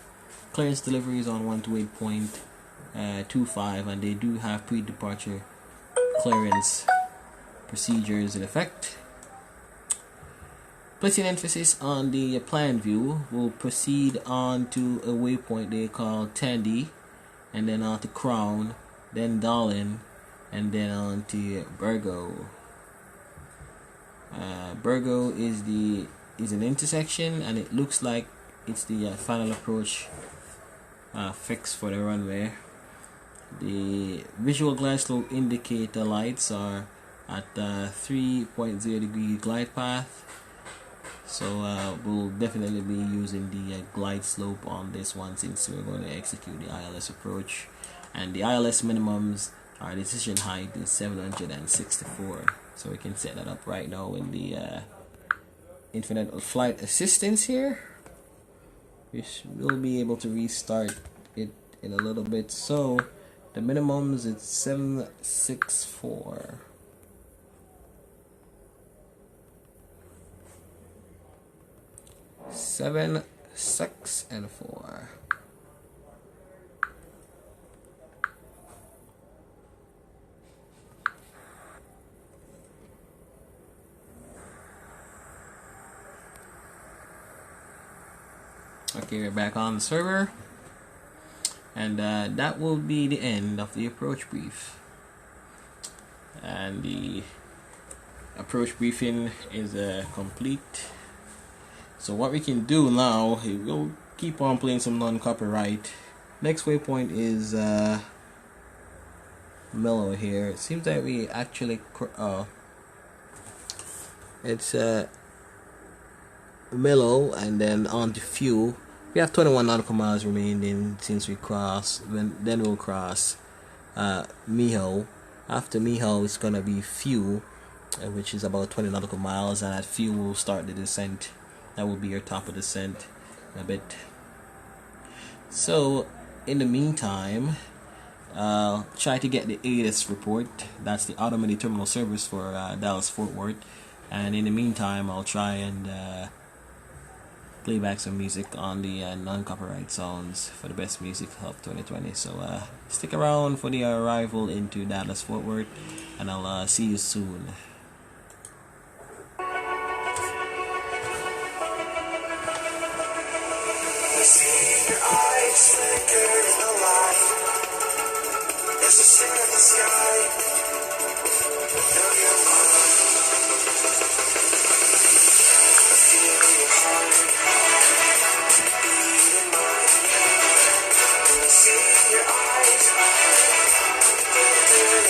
Clearance delivery is on 1 to 8.25, and they do have pre-departure clearance procedures in effect. Placing emphasis on the plan view, we'll proceed on to a waypoint they call Tandy, and then on to Crown, then Darlin, and then on to Burgo. Burgo is an intersection, and it looks like it's the final approach fix for the runway. The visual glide slope indicator lights are at 3.0 degree glide path. So we'll definitely be using the glide slope on this one, since we're going to execute the ILS approach. And the ILS minimums, our decision height is 764. So we can set that up right now in the Infinite Flight Assistance here. We will be able to restart it in a little bit. So the minimums is 764. 7, 6, and 4. Okay, we're back on the server, and that will be the end of the approach brief. And the approach briefing is complete. So what we can do now, we'll keep on playing some non-copyright. Next waypoint is Mellow here. It seems that we actually it's Mellow, and then on to Fuel. We have 21 nautical miles remaining since we cross. Then we'll cross Miho. After Miho, it's gonna be Fuel, which is about 20 nautical miles, and at Fuel we'll start the descent. That will be your top of descent in a bit. So in the meantime, try to get the ATIS report. That's the automated terminal service for Dallas Fort Worth. And in the meantime, I'll try and play back some music on the non-copyright songs for the best music of 2020. So stick around for the arrival into Dallas Fort Worth, and I'll see you soon. There's a sing in the sky. Know your mind. I feel your heart beating mine. When I see your eyes, glittering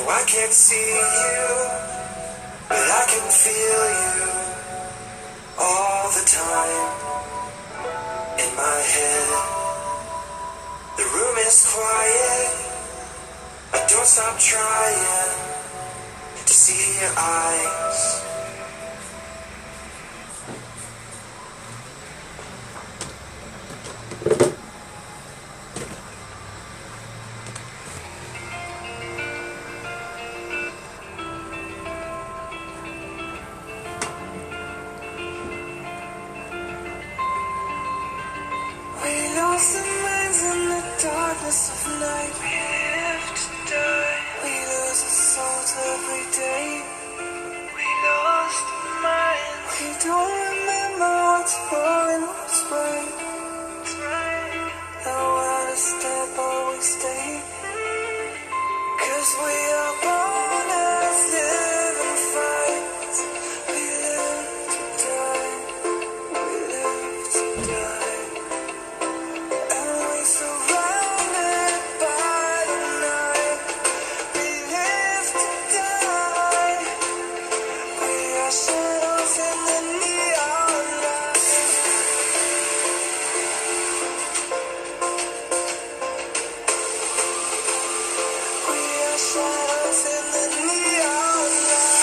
I can't see you, but I can feel you all the time in my head. The room is quiet, but don't stop trying to see your eyes. Lost our minds in the darkness of night. We live to die. We lose our souls every day. We lost our minds. We don't remember what's wrong and what's right. Now we're to step or we stay. 'Cause we are born as living fights. We live to die. We live to die. Surrounded by the night, we live to die. We are shadows in the neon light. We are shadows in the neon light.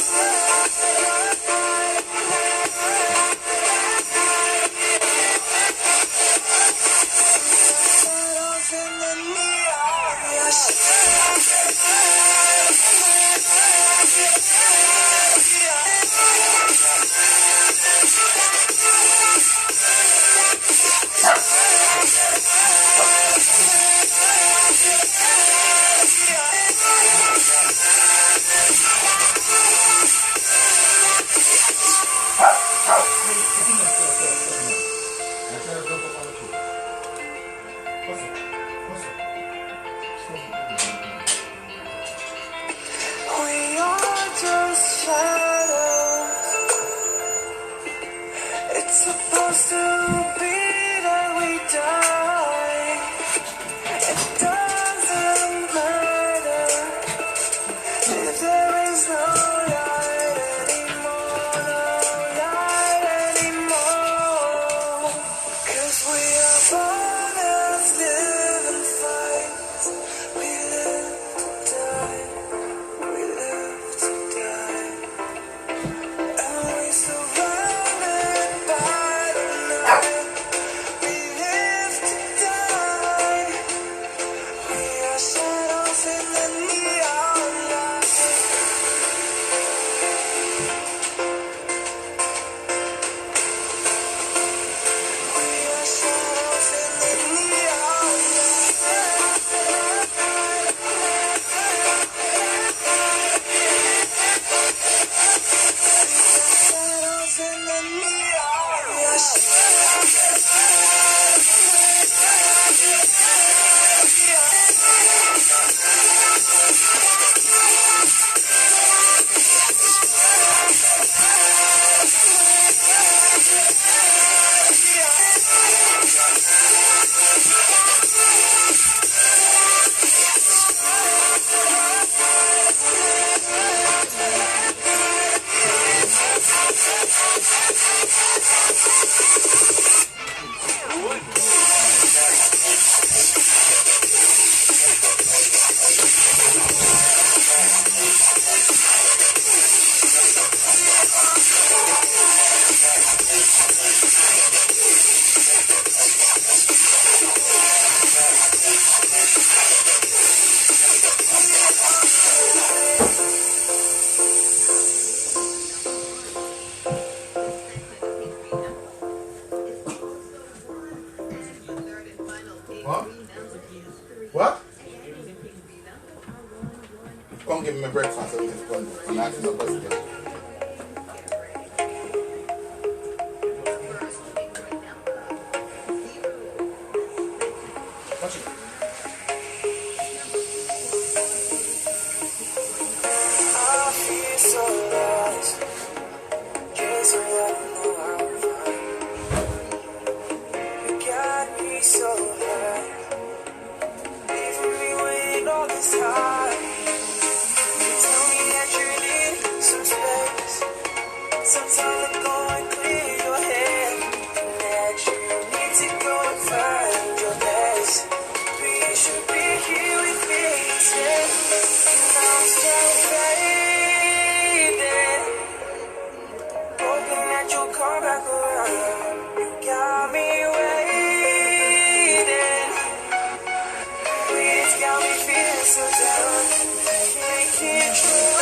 We are just shadows. It's supposed to be that we die. It doesn't matter if there is no light anymore, no light anymore. 'Cause we are born as living fights. We live to die. We live to die. And we surrounded by the night. We live to die. We are shadows in the neon light. We are shadows in the neon light. Shadows in the neon light. What? Come give me my breakfast so we can go. I'm asking no question. Watch it. I feel so lost, chasing what I know I'll find. You got me so high, leaving me waiting all this time. You tell me that you need some space, some time to go and clear your head, and that you need to go and find your best. But you should be here with me instead. I'm so faded, hoping that you'll come back around. You got me waiting, it's got me feeling so down. Can't control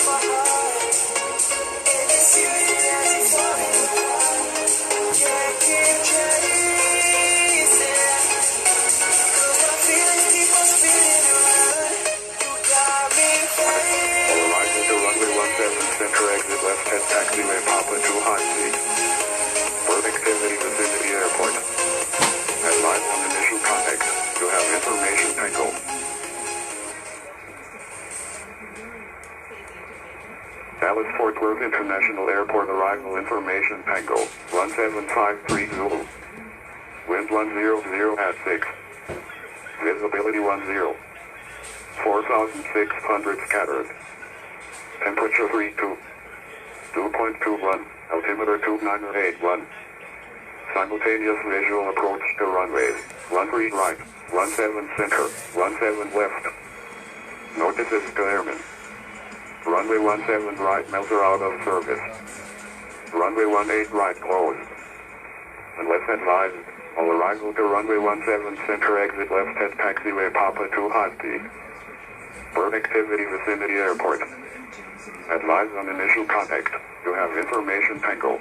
my heart, and it's you that is falling apart. Can't keep chasing, 'cause my feelings keep on spinning around. You got me faded. Arriving to runway 17 center exit left head taxiway Papa 2 high speed. Bird activity vicinity airport. Advise on initial contact. You have information tango. Dallas Fort Worth International Airport arrival information tango. 1753 Zulu. Wind 100 at 6. Visibility 10. 4,600 scattered. Temperature 32. 2.21. Altimeter 2981. Simultaneous visual approach to runways. 13 right. 17 center. 17 left. Notices to airmen. Runway 17 right melter out of service. Runway 18 right closed. Unless advised, all arrival to runway 17 center exit left head taxiway Papa 2 high speed. Bird activity vicinity airport. Advise on initial contact. You have information tango.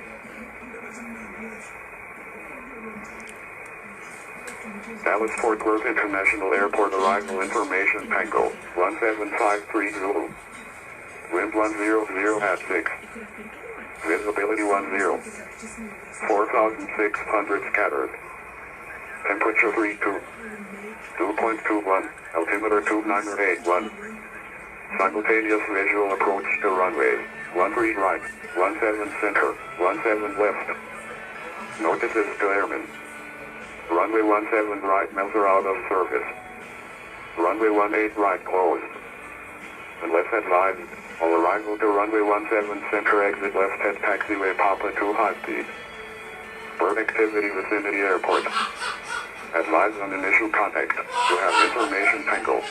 Dallas Fort Worth International Airport arrival information tango. 1753 Zulu. Wind 100 at 6. Visibility 10. 4,600 scattered. Temperature 32. 2.21. Altimeter 2981. Simultaneous visual approach to runways. 13 right. 17 center. 17 left. Notices to airmen. Runway 17 right melter out of service. Runway 18 right closed. Unless advised, all arrival to runway 17 center exit left head taxiway Papa 2 high speed. Bird activity vicinity airport. Advise on initial contact. You have information tango.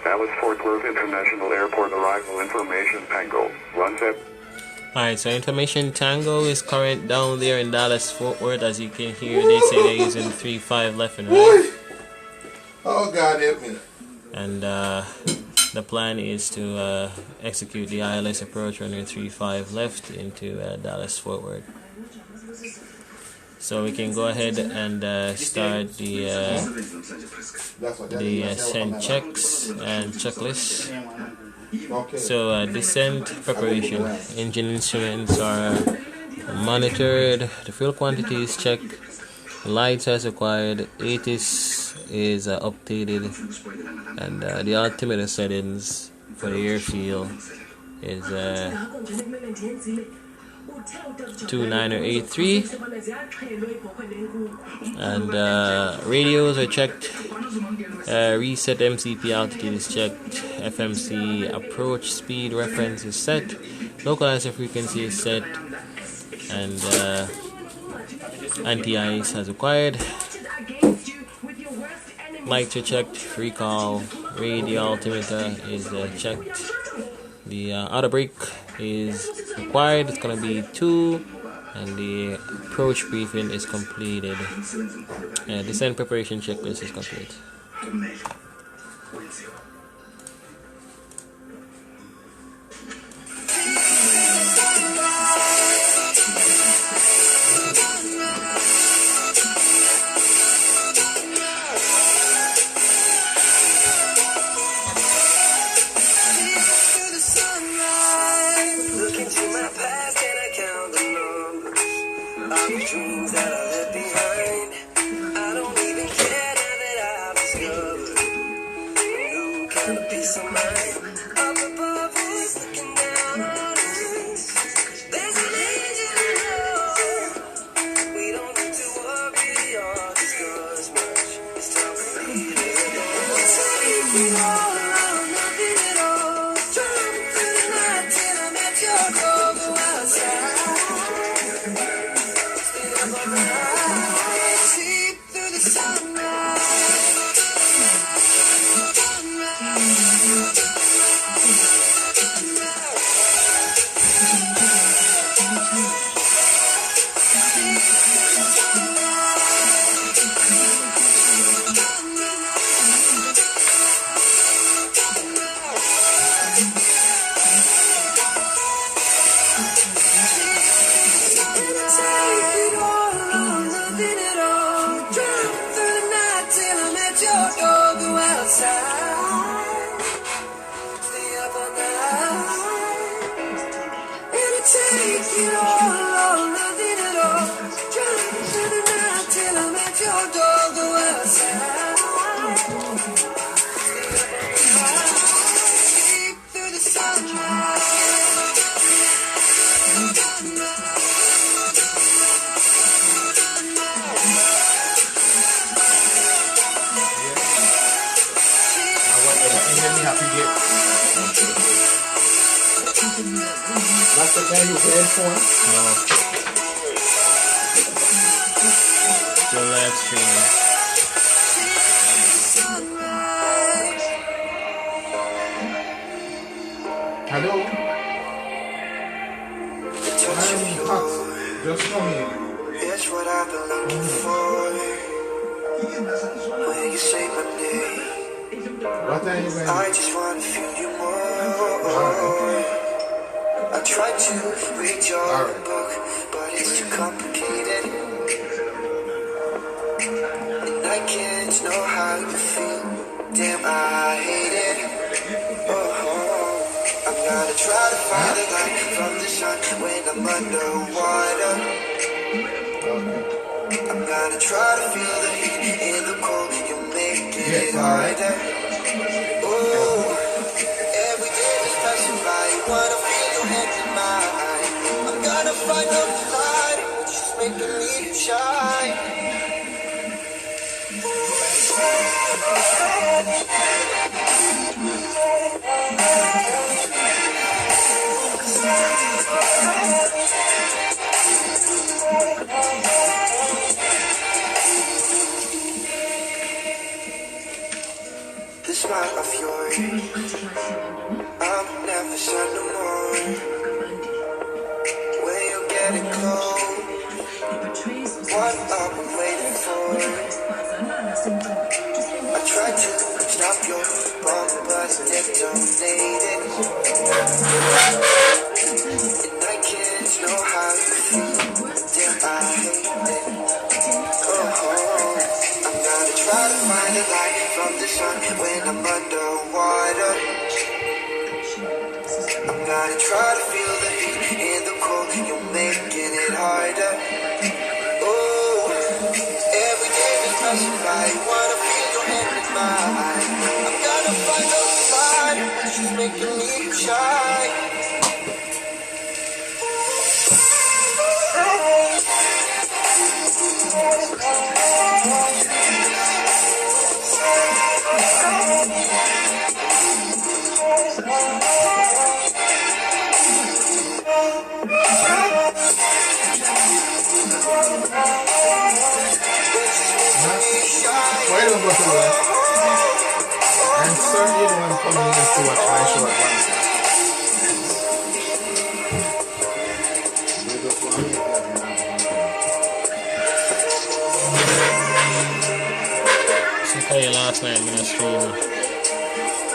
Dallas Fort Worth International Airport arrival information tango. 17. Alright, so information tango is current down there in Dallas Fort Worth. As you can hear, they say they're using 3-5 left and right. Oh God, help me. And the plan is to execute the ILS approach runway 35 left into Dallas Fort Worth. So we can go ahead and start the ascent checks and checklists. So descent preparation. Engine instruments are monitored. The fuel quantity is checked. Lights as required. ATIS is updated, and the altimeter settings for the airfield is 2983, and radios are checked. Reset MCP altitude is checked. FMC approach speed reference is set. Localizer frequency is set, and anti-ice as required. Lights are checked. Recall radio altimeter is checked. The auto brake is required. It's gonna be 2, and the approach briefing is completed. Descent preparation checklist is complete. it all or nothing at all. Driving through the night till I'm at your door. Go outside, stay up all night, sleep through the sunrise. That's the thing with the headphones? No. Still live streaming. Hello? I'm hot. Just come in. It's what I've been looking for. When you say my name, What are you going to I just want to feel you more. I tried to read your book, but it's too complicated. And I can't know how you feel. Damn, I hate it. Oh, I'm gonna try to find the light from the sun when I'm underwater. I'm gonna try to feel the heat in the cold. You're making it harder. Oh, every day is passing by. Wanna feel your hand in mine. I'm gonna find out the light, which is making me shine. The smile of yours, I'm never sad no more. When you're getting close, what I've been waiting for. I tried to stop your bump, but it detonated. And I can't know how you feel. Damn, I hate it. Oh, I'm gonna try to find a light from the sun when I'm underwater. I'm gonna try to feel the heat in the cold. You're making it harder. Oh, every day is passing by. Wanna feel your hand in mine. I'm gonna find out the light, which is making me shine. Why don't go to work? I'm sorry you don't come in to watch my show at 1 o'clock. So tell you last night I'm gonna stream.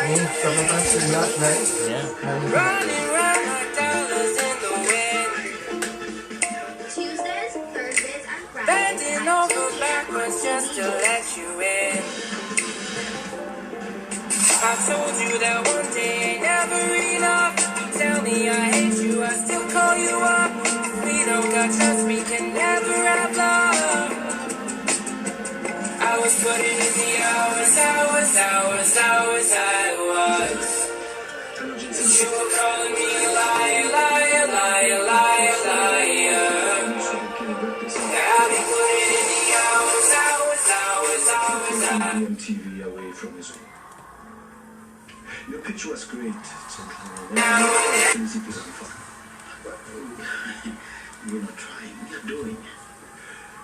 Me? Someone can stream last night? Yeah. Running round like dollars in the wind. Tuesdays, Thursdays, and Fridays. Bending over backwards just to let you in. I told you that one day ain't never enough. You tell me I hate you, I still call you up. We don't got trust, we can never have love. I was putting in the hours I was. But you were calling me a liar, liar, liar, liar, liar. I've been putting in the hours. TV away from his home. Your pitch was great, gentlemen. Easy to fun. But you're not trying, you're doing.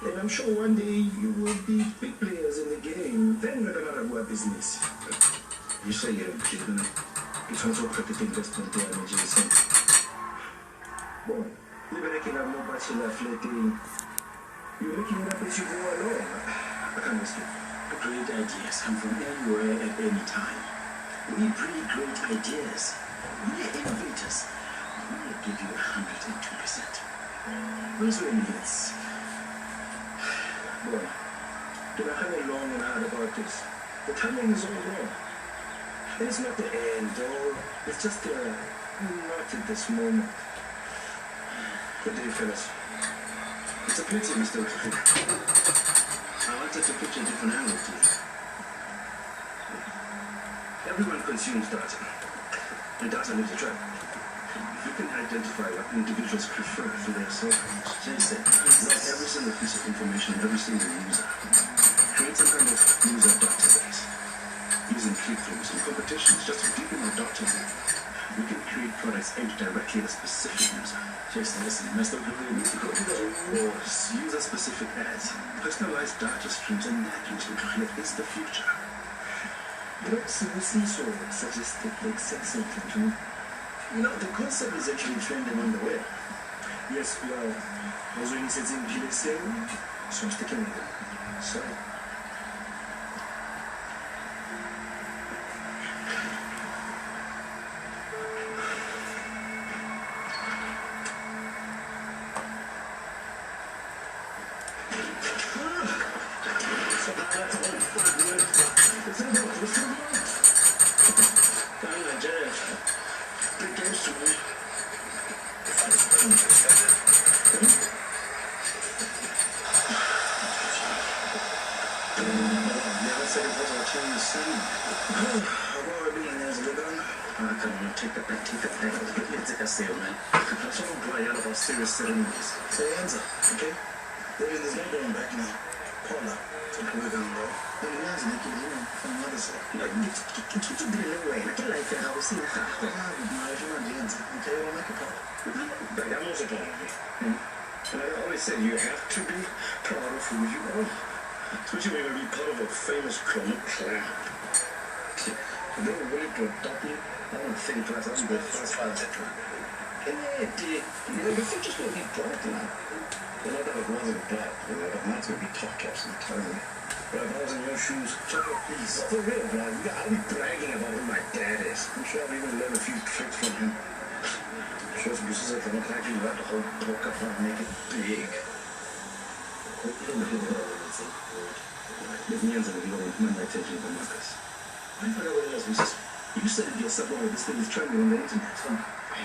And I'm sure one day you will be big players in the game. Then we're gonna have our business. You say you're kidding me. It's also protecting investment damages. Boy, you're making up more bachelor FLIGHT10. You're making it up as you go along. I can't miss you. Great ideas come from anywhere at any time. We breed great ideas. We are innovators. We will give you 102%. Where's your minutes? Boy, do I hang long and hard about this? The timing is all wrong. And it's not the end, though. It's just not at this moment. Good day, fellas. It's a pity, Mr. I wanted to put a different angle to it. Everyone consumes data, and data leaves a track. If you can identify what individuals prefer for their cell phones, Jason, not every single piece of information, every single user. Create some kind of user database using click-throughs and competitions just to deepen our data. We can create products aimed directly at a specific user. Jason, listen, messed up really musical. Or user-specific ads, personalized data streams, and that is the future. You know, seriously, so suggest it makes sense something to me. You know, the concept is actually trending on the web. Yes, well, was when he says in PLSM, so I'm sticking with it. Sorry. Serious ceremonies. So hands up, okay? There's no going back now. Paula, take a look down low. Then the hands make it, from the other side. You took the away. I can't like that. I was seeing that. If you want the hands, okay, I'll make a part. I'm also proud of you. And I always said you have to be proud of who you are. Especially when you're part of a famous clone clan. If they were willing to adopt you, I don't think that's how you go first five that one. You know, your future's going to be bright now. You know, that it wasn't black, but mine's going to be top caps and tiny. But if I was in your shoes, check out please. For real, man, I'll be bragging about who my dad is. I'm sure I've even learned a few tricks from him. Sure, some uses it for not actually let the whole book up and make it big. There's millions of people with my attention for Marcus. Why do I realize this? You said it yourself when this thing is trending on the internet. Why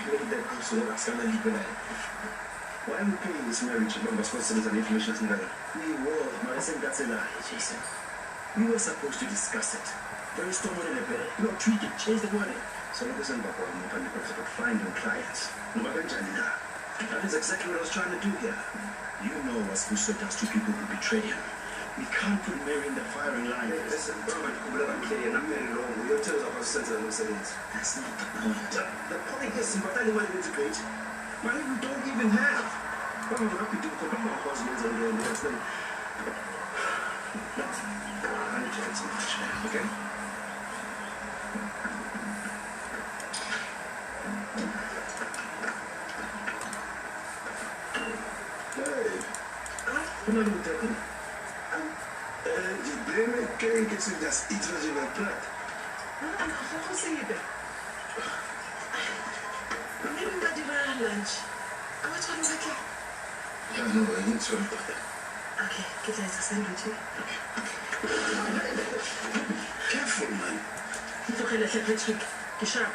are we paying this marriage when we're supposed to listen to information? We were, but I think that's a lie, Jason. We were supposed to discuss it. Brainstorm it in a bit. You know, tweak it, change the money. So look, listen, Papa, I'm open about finding clients. That is exactly what I was trying to do here. You know what Busso does to people who betray him. We can't put Mary in the firing line. Listen, Robert, I'm kidding. I'm very long. Your tales about sensitive incidents. That's not the point. The point is, what I want to integrate, money we don't even have. What am I going to do? Put my husbands on there and that's them. I need to get some fresh air, okay? Hey. What are you doing? Quem que se das itras de la plata? Não consigo. Não lembro da diva lunch. Agora tu vamos aqui. Já não, eu não sou importante. Ok, que tem essa sandwich? Careful, man. Então, ele é sempre que sharp.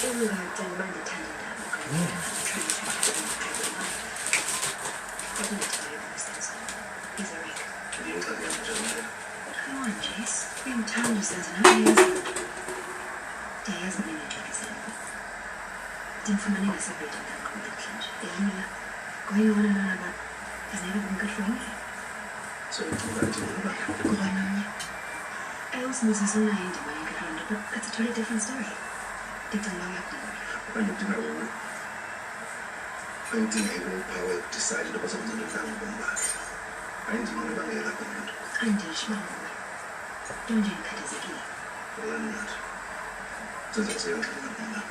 Come on, Jace. You're in town, you said, and how is det är som en utveckling. Din familj är så bra, den kommer bli klart. Det är Why you want to know about? Has never been good for anything. So you can go to the I also know some lying to when you get around it, but that's a totally different story. It's a long after. When you did not painting a willpower decided it wasn't going to come back. I didn't know about the other one. I did, don't you cut his key? Well, I'm not. Does it say anything about that?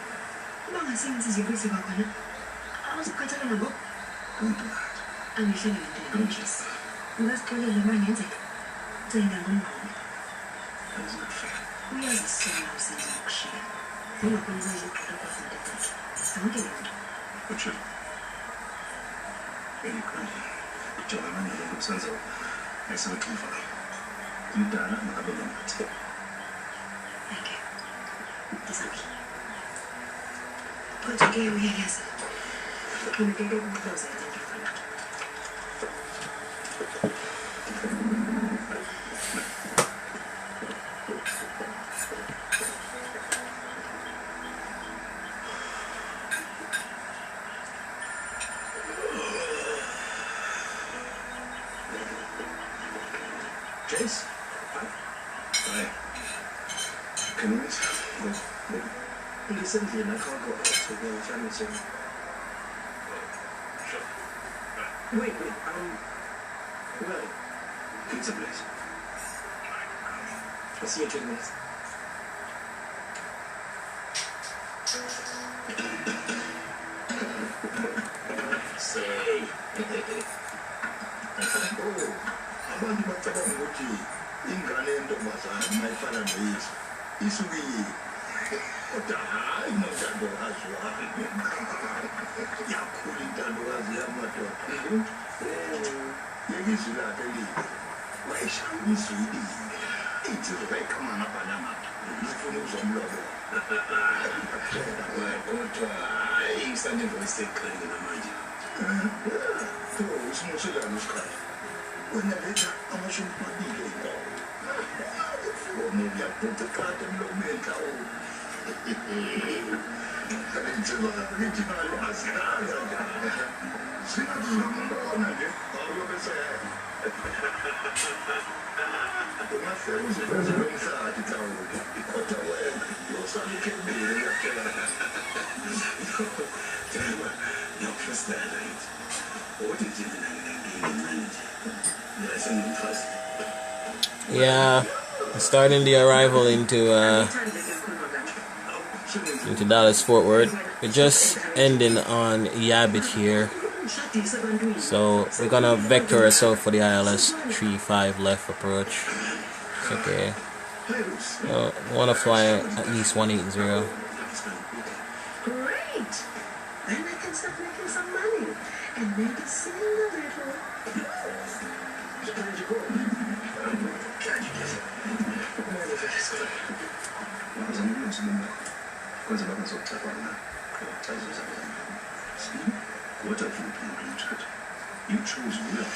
No, I think this is your basic work on it. I was quite a little. Don't do that. I'm feeling anxious. Let's go to the man and take. Say that one. That is not fair. We are the same house in the ship. We're not going to go to the difference. I'm getting it. What should? Very good. Joe, I'm not going to sense of. I saw it for you. You done it, I'm going to Thank you. It's okay. Put your game here, yes. Can we get it closer? Thank you for that. Jace? Hi. Can we listen to you? I can't go out to the family soon. Wait, well, pizza place. I'll see you in 2 minutes. Say. Oh, abantu bacabanga ukuthi ingane yentombazana mayifana noyise isukiye kodwa hayi notandokazi wami yakhula intandokazi yamadoda yekizwi lakhe libi wayishayisa uyilile ithi zobayiqhama ngabhalanga zifuna ukuzomlobo kodwa hayi ngisanendo iseqhele namanje usimuselana isikhathi wena letha amashumi amabili endawo ufone uyaphuca kade emlomeni lawo njengoba ngithi nayo asikaza njani sinazizambona nje awuyobese ungasele uziveze lo mhlathi tawo kodwa wena yosala ikhebile uyatshela nokufestela yithi othi yeah, starting the arrival into Dallas Fort Worth. We're just ending on Yabit here, so we're gonna vector ourselves for the ILS 35 left approach. Okay, so we wanna fly at least 180. Great! Then I can start making some money and maybe sing a little. You chose real.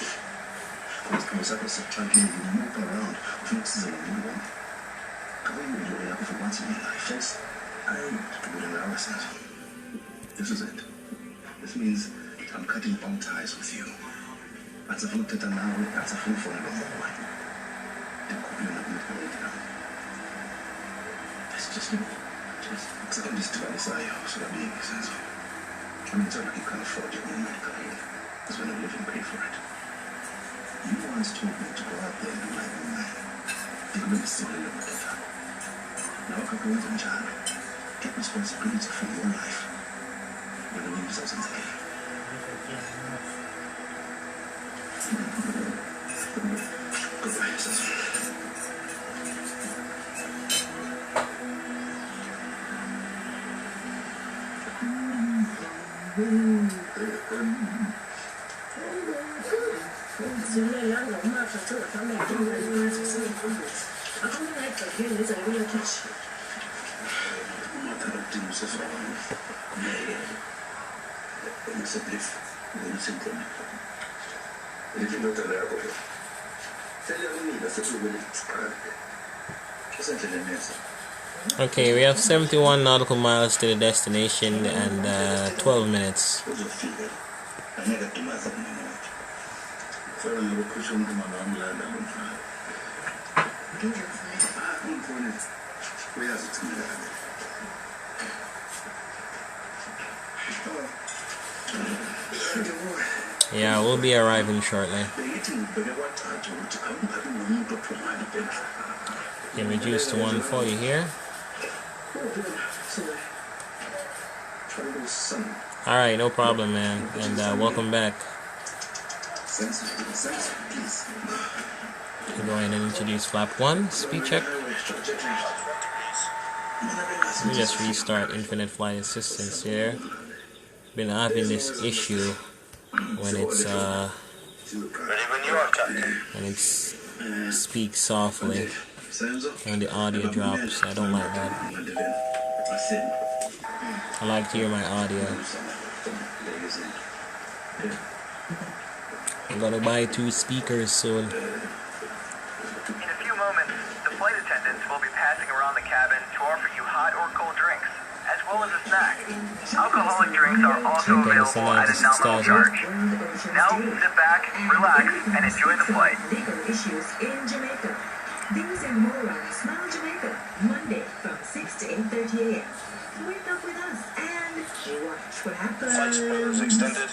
Quando começar a se tranquilo, you move around. Fix the new one. Going with your for once in your life. Yes, I would allow ourselves. This is it. This means I'm cutting all ties with you. That's a full teta now, that's a full phone more. That's just me. Just I'm just trying to say, so that makes sense. I mean, it's not like you can afford your own medical aid. Because when I live and pay for it. You once told me to go out there and do my own man. You're going to still live with that. Now I can go into the job. Take responsibility for your life. When the news doesn't take. Goodbye, sister. Okay, we have 71 nautical miles to the destination and 12 minutes. angeke dumaze umama wakhe fana nokukhusha umuntu mama wamlanda ngomfana umfone uyazi ukuthi mina Yeah, we'll be arriving shortly. Can reduce to 140 here. Alright, no problem, man. And welcome back. We'll go ahead and introduce flap 1. Speed check. Let me just restart Infinite Flight Assistance here. Been having this issue when it's when it speaks softly and the audio drops. I don't like that. I like to hear my audio. I'm gonna buy 2 speakers soon. In a few moments, the flight attendants will be passing around the cabin to offer you hot or cold drinks, as well as a snack. Alcoholic drinks are also available at a nominal charge. Now, sit back, relax, and enjoy the flight. Legal issues in Jamaica. These and more on Smile Jamaica, Monday from 6 to 8:30 a.m. Wake up with us and watch what happens. Flight spoilers extended.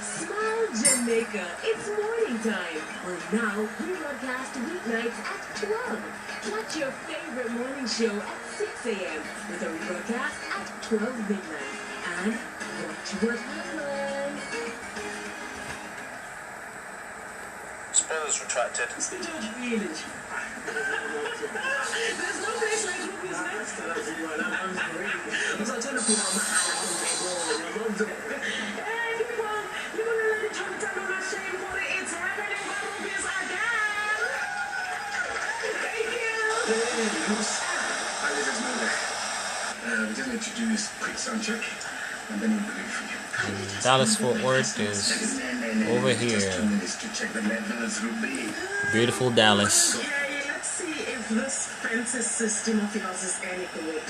Smile Jamaica, it's morning time. Well, now we broadcast weeknights at 12. Catch your favorite morning show at 6 a.m. with a rebroadcast at 12 midnight. And watch what happens. Spoilers retracted. There's no place like Ruby's next. So I tell the people hey people, you wanna let the trumpet and not shame for it? It's happening for Ruby's again. Thank you. This is Monday. We just need to do this quick sound check, and then we'll be ready for you. Dallas Fort Worth is over here. Beautiful Dallas. Okay, let's see if this fancy system of yours is any good.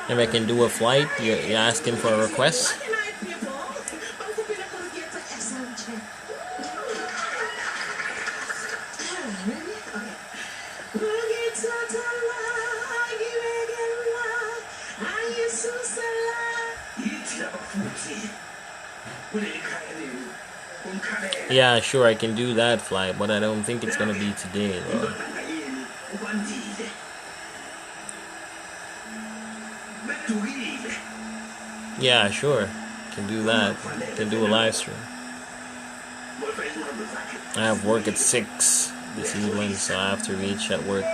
If I can do a flight, you're asking for a request? Good night, people. I'm hoping I can get a sound check. Yeah, sure, I can do that flight, but I don't think it's gonna be today, though. Yeah, sure, can do that. Can do a live stream. I have work at 6 this evening, so I have to reach at work.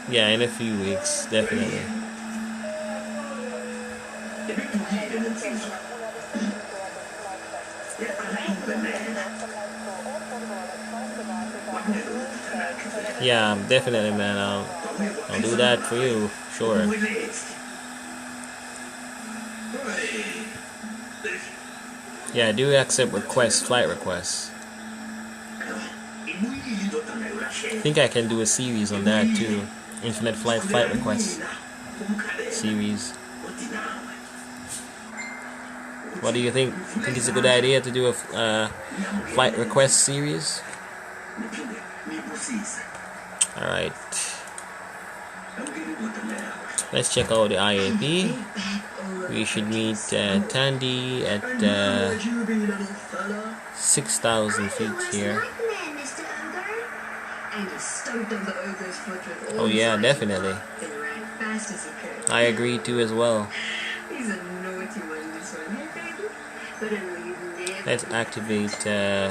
Yeah, in a few weeks, definitely. Yeah, definitely, man. I'll do that for you, sure. Yeah, I do accept requests, flight requests. I think I can do a series on that too. Infinite flight requests series. What do you think? Think it's a good idea to do a flight request series? Alright. Let's check out the IAP. We should meet Tandy at 6,000 feet here. Oh yeah, definitely. I agree too as well. Let's activate I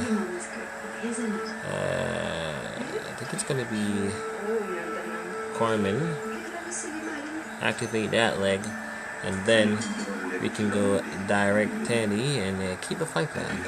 think it's gonna be Corman. Activate that leg, and then we can go direct Tandy and keep the flight plan.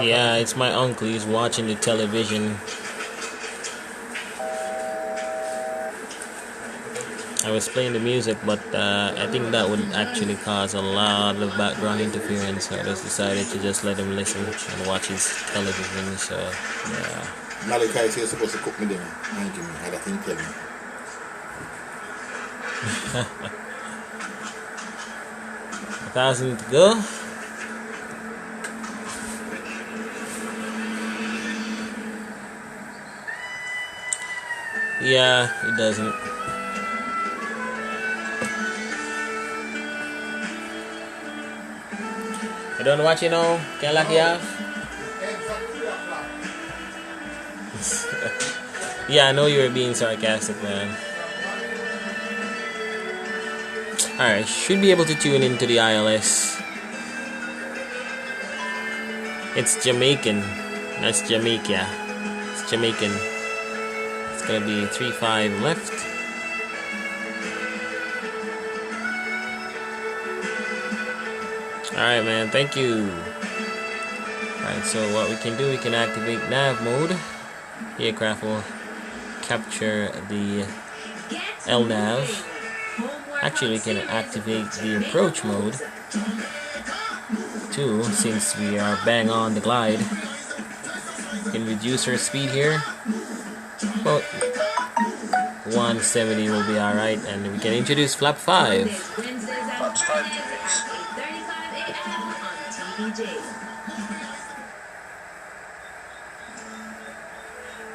Yeah, it's my uncle. He's watching the television. I was playing the music, but I think that would actually cause a lot of background interference. So I just decided to just let him listen and watch his television. So, yeah. Malachi is supposed to cook me dinner. Thank you, I got him tell me. A 1,000 to go. Yeah, it doesn't. You don't watch it now? Can I lock you off? Yeah, I know you were being sarcastic, man. Alright, should be able to tune into the ILS. It's Jamaican. That's Jamaica. It's Jamaican. It's gonna be 3-5 left. Alright, man, thank you. Alright, so what we can do, we can activate nav mode. The aircraft will capture the LNAV. Actually, we can activate the approach mode too, since we are bang on the glide. We can reduce our speed here. Well, 170 will be alright, and we can introduce flap 5. Flaps 5 degrees.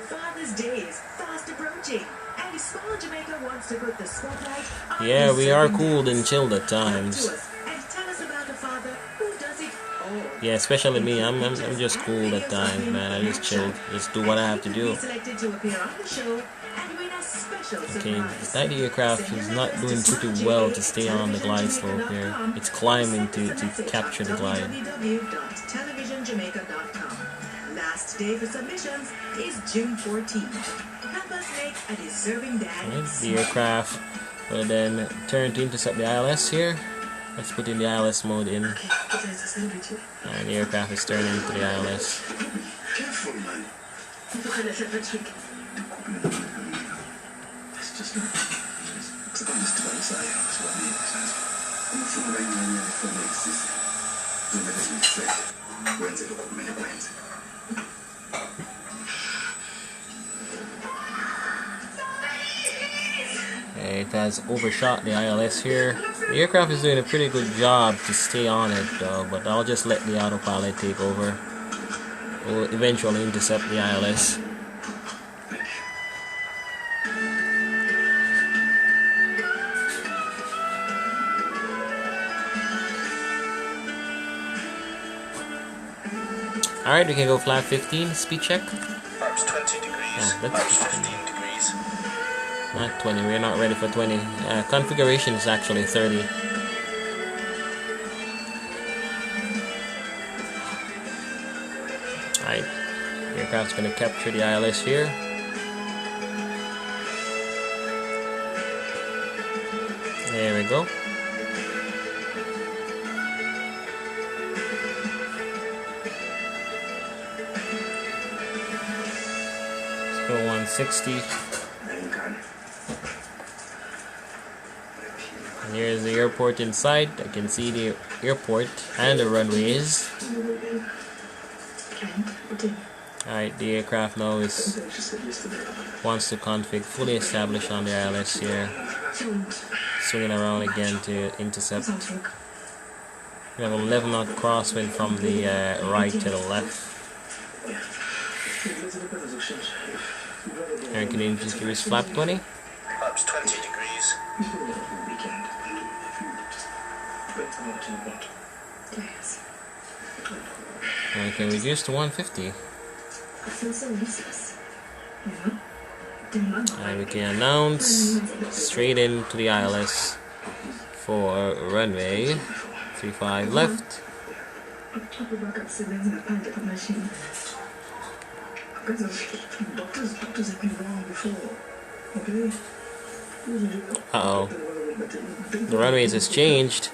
Father's Day is fast approaching, and small Jamaica wants to put the spotlight on Yeah, we are cooled and chilled at times. and tell us about a father who does it all. Yeah, especially me. I'm just cool at times, man. I just chill, just do what I have to do. Selected to appear on the show and win a special Okay, surprise. the 90 aircraft is not doing pretty well to stay on the glide slope here. It's climbing to capture the glide. www.televisionjamaica.com. Last day for submissions is June 14th. Help us make a deserving dad. Alright, the aircraft will then turn to intercept the ILS here. Let's put in the ILS mode in. And the aircraft is turning to the ILS. Careful, man. It's just not. Because I'm just trying to say, that's what I mean. I'm not sure right now if it exists. So that is mistake. When's it up, man? When's it? It has overshot the ILS here. The aircraft is doing a pretty good job to stay on it though, but I'll just let the autopilot take over. We'll eventually intercept the ILS. Alright, we can go flat 15, speed check. Flaps 20 degrees. Oh, that's Flaps 15. 15 degrees. Not 20, we're not ready for 20. Configuration is actually 30. Alright, the aircraft's going to capture the ILS here. There we go. Let's go 160. And here's the airport in sight. I can see the airport and the runways. Alright, the aircraft now wants to config fully established on the ILS here. Swinging around again to intercept. We have a 11 knot crosswind from the right to the left. Air Canadian is flap 20. Flaps 20 degrees. And we can reduce to 150. I feel so useless. And we can announce straight into the ILS for runway 35 left. Uh-oh. The runways has changed.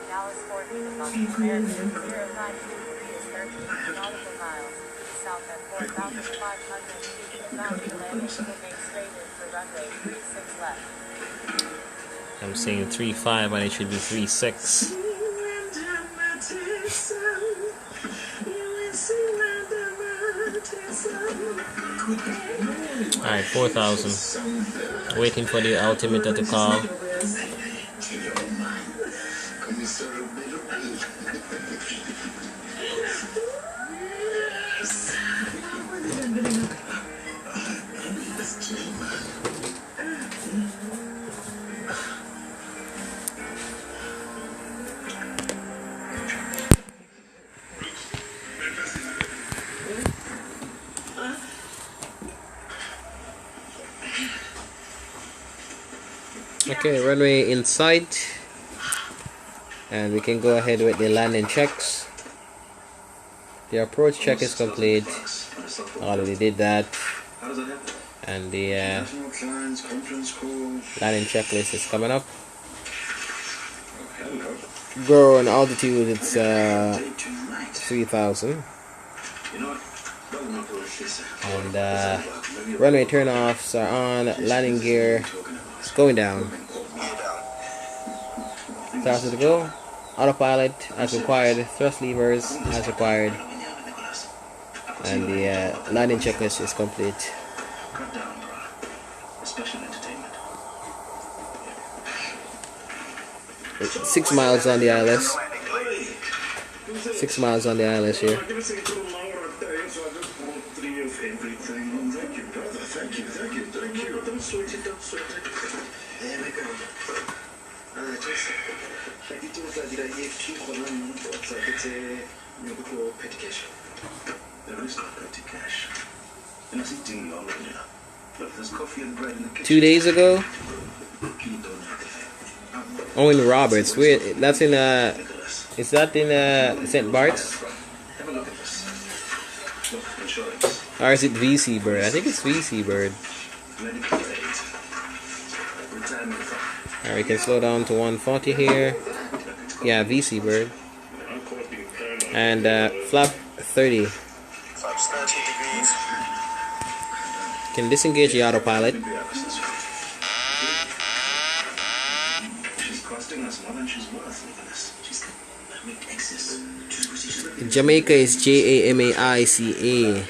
Dallas Fort American 0923 is 13 nautical miles. South at 4,500 feet. About to land and make straight in for runway 36 left. I'm saying 35 and it should be 36. Alright, 4,000. Waiting for the altimeter to call. Okay, runway in sight, and we can go ahead with the landing checks. The approach check is complete. Already did that, and the landing checklist is coming up. Go on altitude, it's 3,000, and runway turnoffs are on. Landing gear is going down. 1,000 to go. Autopilot as required. Thrust levers as required. And the landing checklist is complete. 6 miles on the ILS. 6 miles on the ILS here. Two days ago, Owen Roberts. That's in is that in St. Bart's? Or is it VC Bird? I think it's VC Bird. Alright, we can slow down to 140 here. Yeah, VC Bird. And flap 30. Flaps 30 degrees. Can disengage the autopilot. Jamaica is Jamaica,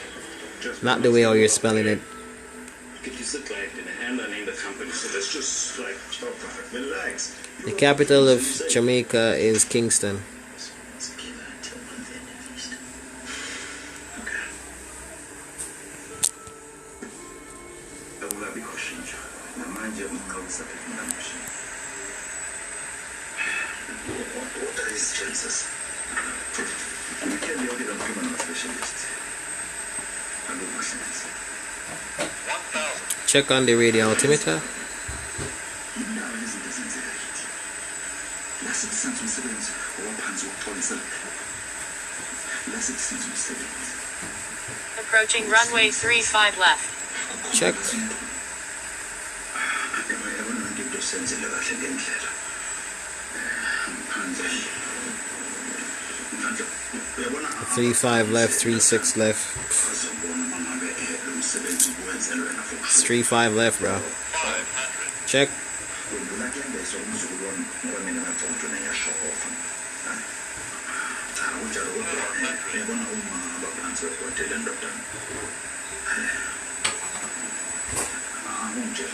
not the way how you're spelling it. The capital of Jamaica is Kingston. Check on the radio altimeter. Approaching runway 35 left. Check. 35 left, 36 left. It's 35 left, bro. Check. Landing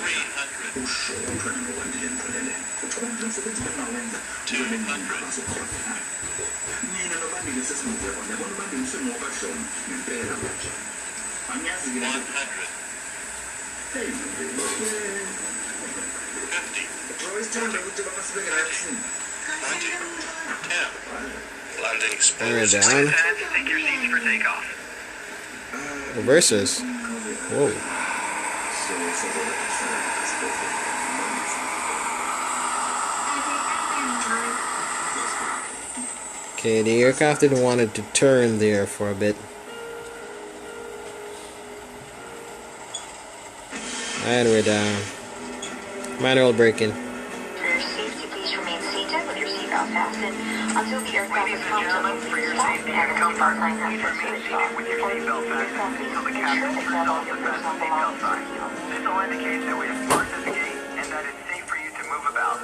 We're exposed. down. Take your seats for takeoff. Reverses. Whoa. Okay, the aircraft didn't want it to turn there for a bit. And we're down. Manual braking. For your safety, please remain seated with your seatbelt fastened until the aircraft is comfortable. For your safety and comfort, please remain seated with your seatbelt fastened until the captain installs the fasten seatbelt sign. This will indicate that we have parked at the gate and that it's safe for you to move about.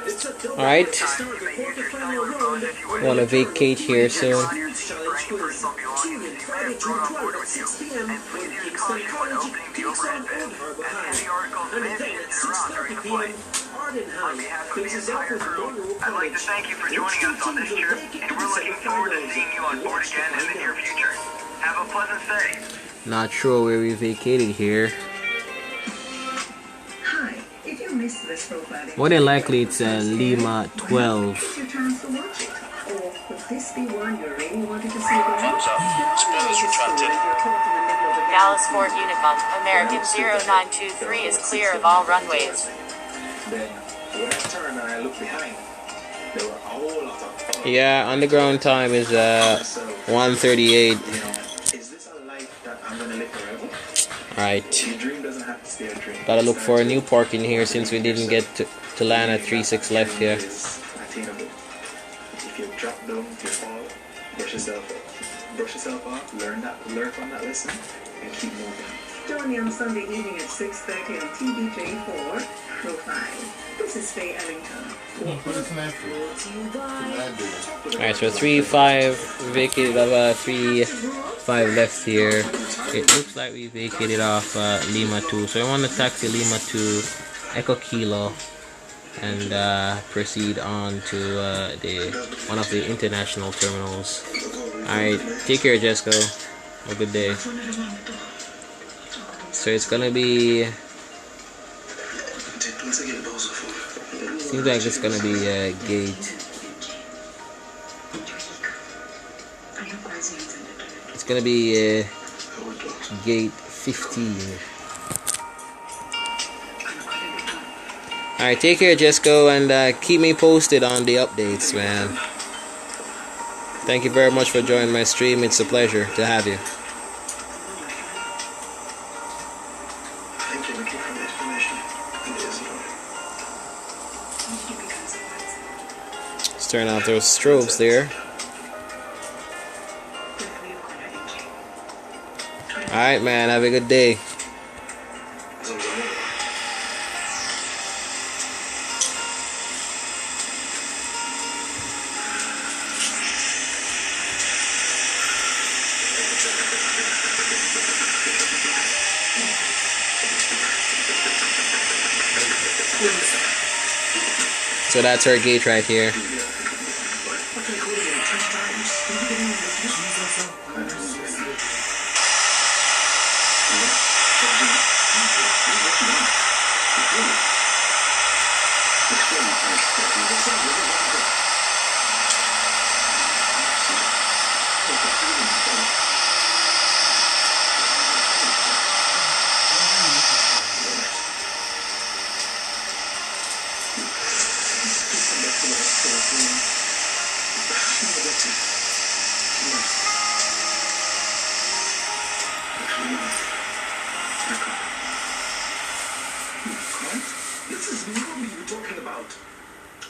Alright. You may use your cellular phones if you wish. Want to vacate here soon. On your seat for any personal belongings you may have brought on board with you. And please use caution when opening the overhead bin, as heavy articles may be shifted around during the flight. On behalf of the entire crew, I'd like to thank you for joining us on this trip, and we're looking forward to seeing you on board again in the near future. Have a pleasant stay. Not sure where we vacated here. Hi, if you missed this profiling, More than likely it's Lima 12. it's your chance to watch it. Or could this be one you really wanted to see again? Thumbs up. Spoilers retracted. Dallas Fort Uniform, American 0923 is clear of all runways. Then, when I turned and I looked behind, there were a whole lot of... Yeah, underground time is 1:38. Is this a life that I'm going to live forever? Alright. Your dream doesn't have to stay a dream. Gotta look for a new parking here since we didn't get to land at 3-6 left here. It's attainable. If you drop down, you fall, brush yourself up. Brush yourself off, learn from that lesson, and keep moving. Join me on Sunday evening at 6:30 on TVJ4 Profile. This is Faye Ellington. Alright, so 3-5 vacated off 3-5 left here. It looks like we vacated off Lima 2. So I want to taxi Lima 2 Echo Kilo and proceed on to one of the international terminals. Alright, take care, Jesco. Have a good day. So it's gonna be, seems like it's gonna be gate. It's gonna be gate 15. Alright, take care, Jesco, and keep me posted on the updates, man. Thank you very much for joining my stream. It's a pleasure to have you. Thank you, Ricky, for the explanation. Let's turn off those strobes there. Alright, man, have a good day. So that's our gate right here. This is Nobby you're talking about.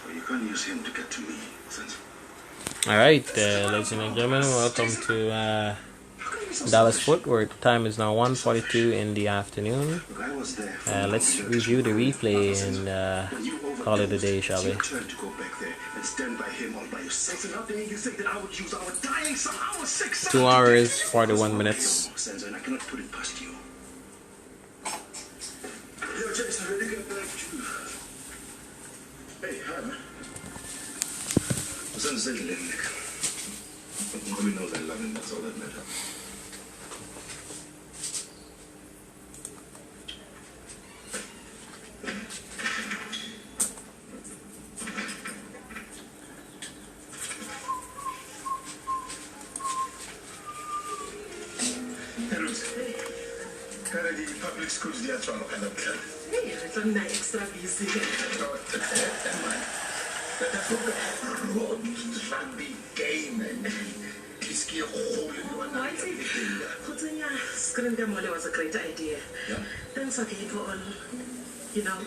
Oh, you can't use him to get to me. Alright, ladies and gentlemen, welcome to Dallas Fort Worth. The time is now 1:42 in the afternoon. Let's review the replay and call it a day, shall we? 2 hours, 41 minutes. It's unsettling, Nick. But Mommy knows I love him, that's all that matters. Public schools, they are trying to kind of club. Hey, it's on extra busy. Rugby game and whiskey hole in one night. Screen Mole was a great idea. Yeah. Thanks again for all, you know,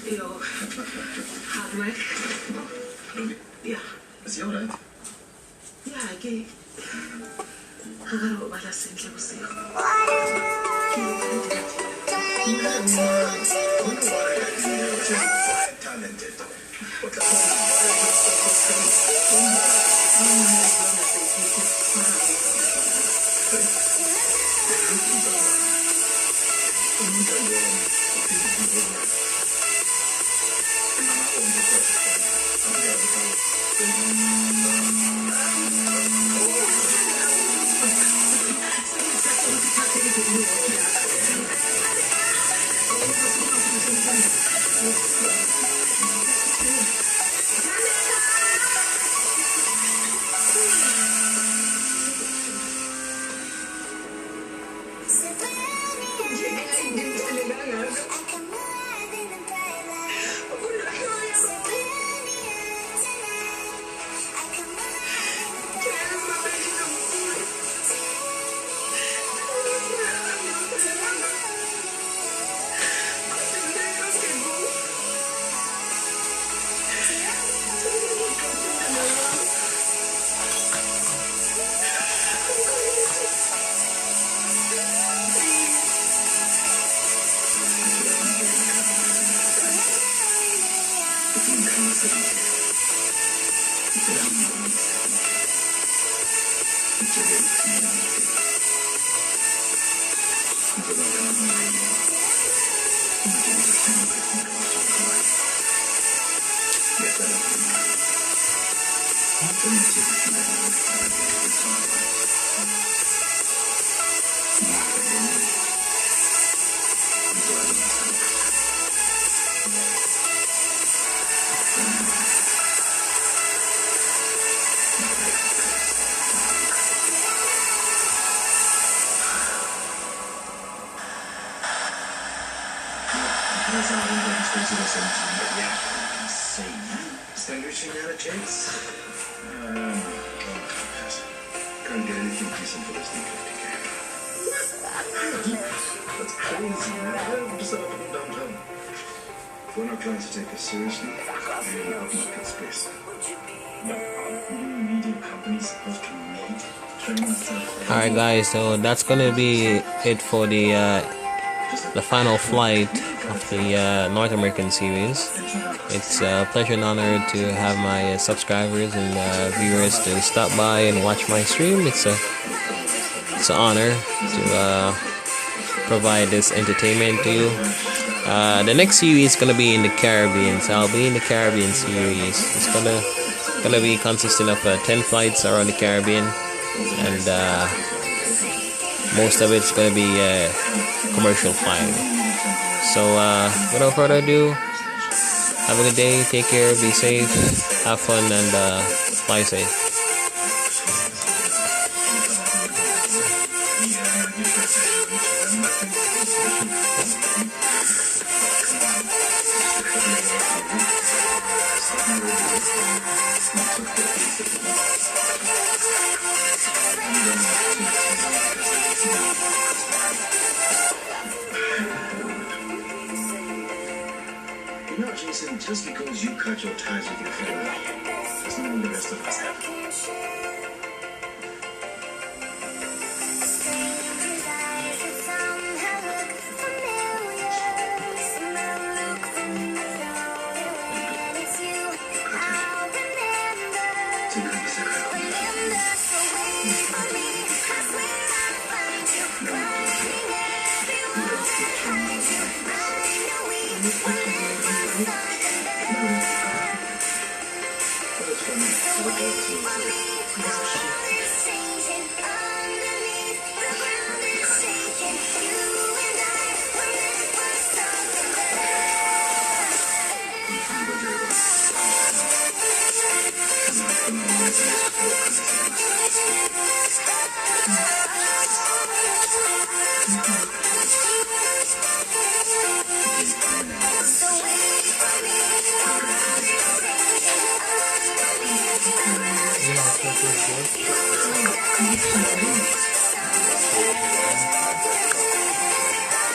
your hard work. Really? Yeah. Is he alright? Yeah, I gave. Talented. Sandwiching out of checks? Can't get anything decent for less than 50K. That's crazy, man. I just set up in downtown. If we're not trying to take us seriously, we need upmarket space. But are media companies supposed to need training stuff? Alright guys, so that's gonna be it for the final flight of the North American series. It's a pleasure and honor to have my subscribers and viewers to stop by and watch my stream. It's an honor to provide this entertainment to you. The next series is gonna be in the Caribbean, so I'll be in the Caribbean series. It's gonna be consisting of 10 flights around the Caribbean, and most of it's gonna be commercial flying. So without further ado, have a good day, take care, be safe, have fun, and fly safe. You know, Jason, just because you cut your ties with your family doesn't mean the rest of us have. That's funny. Yeah,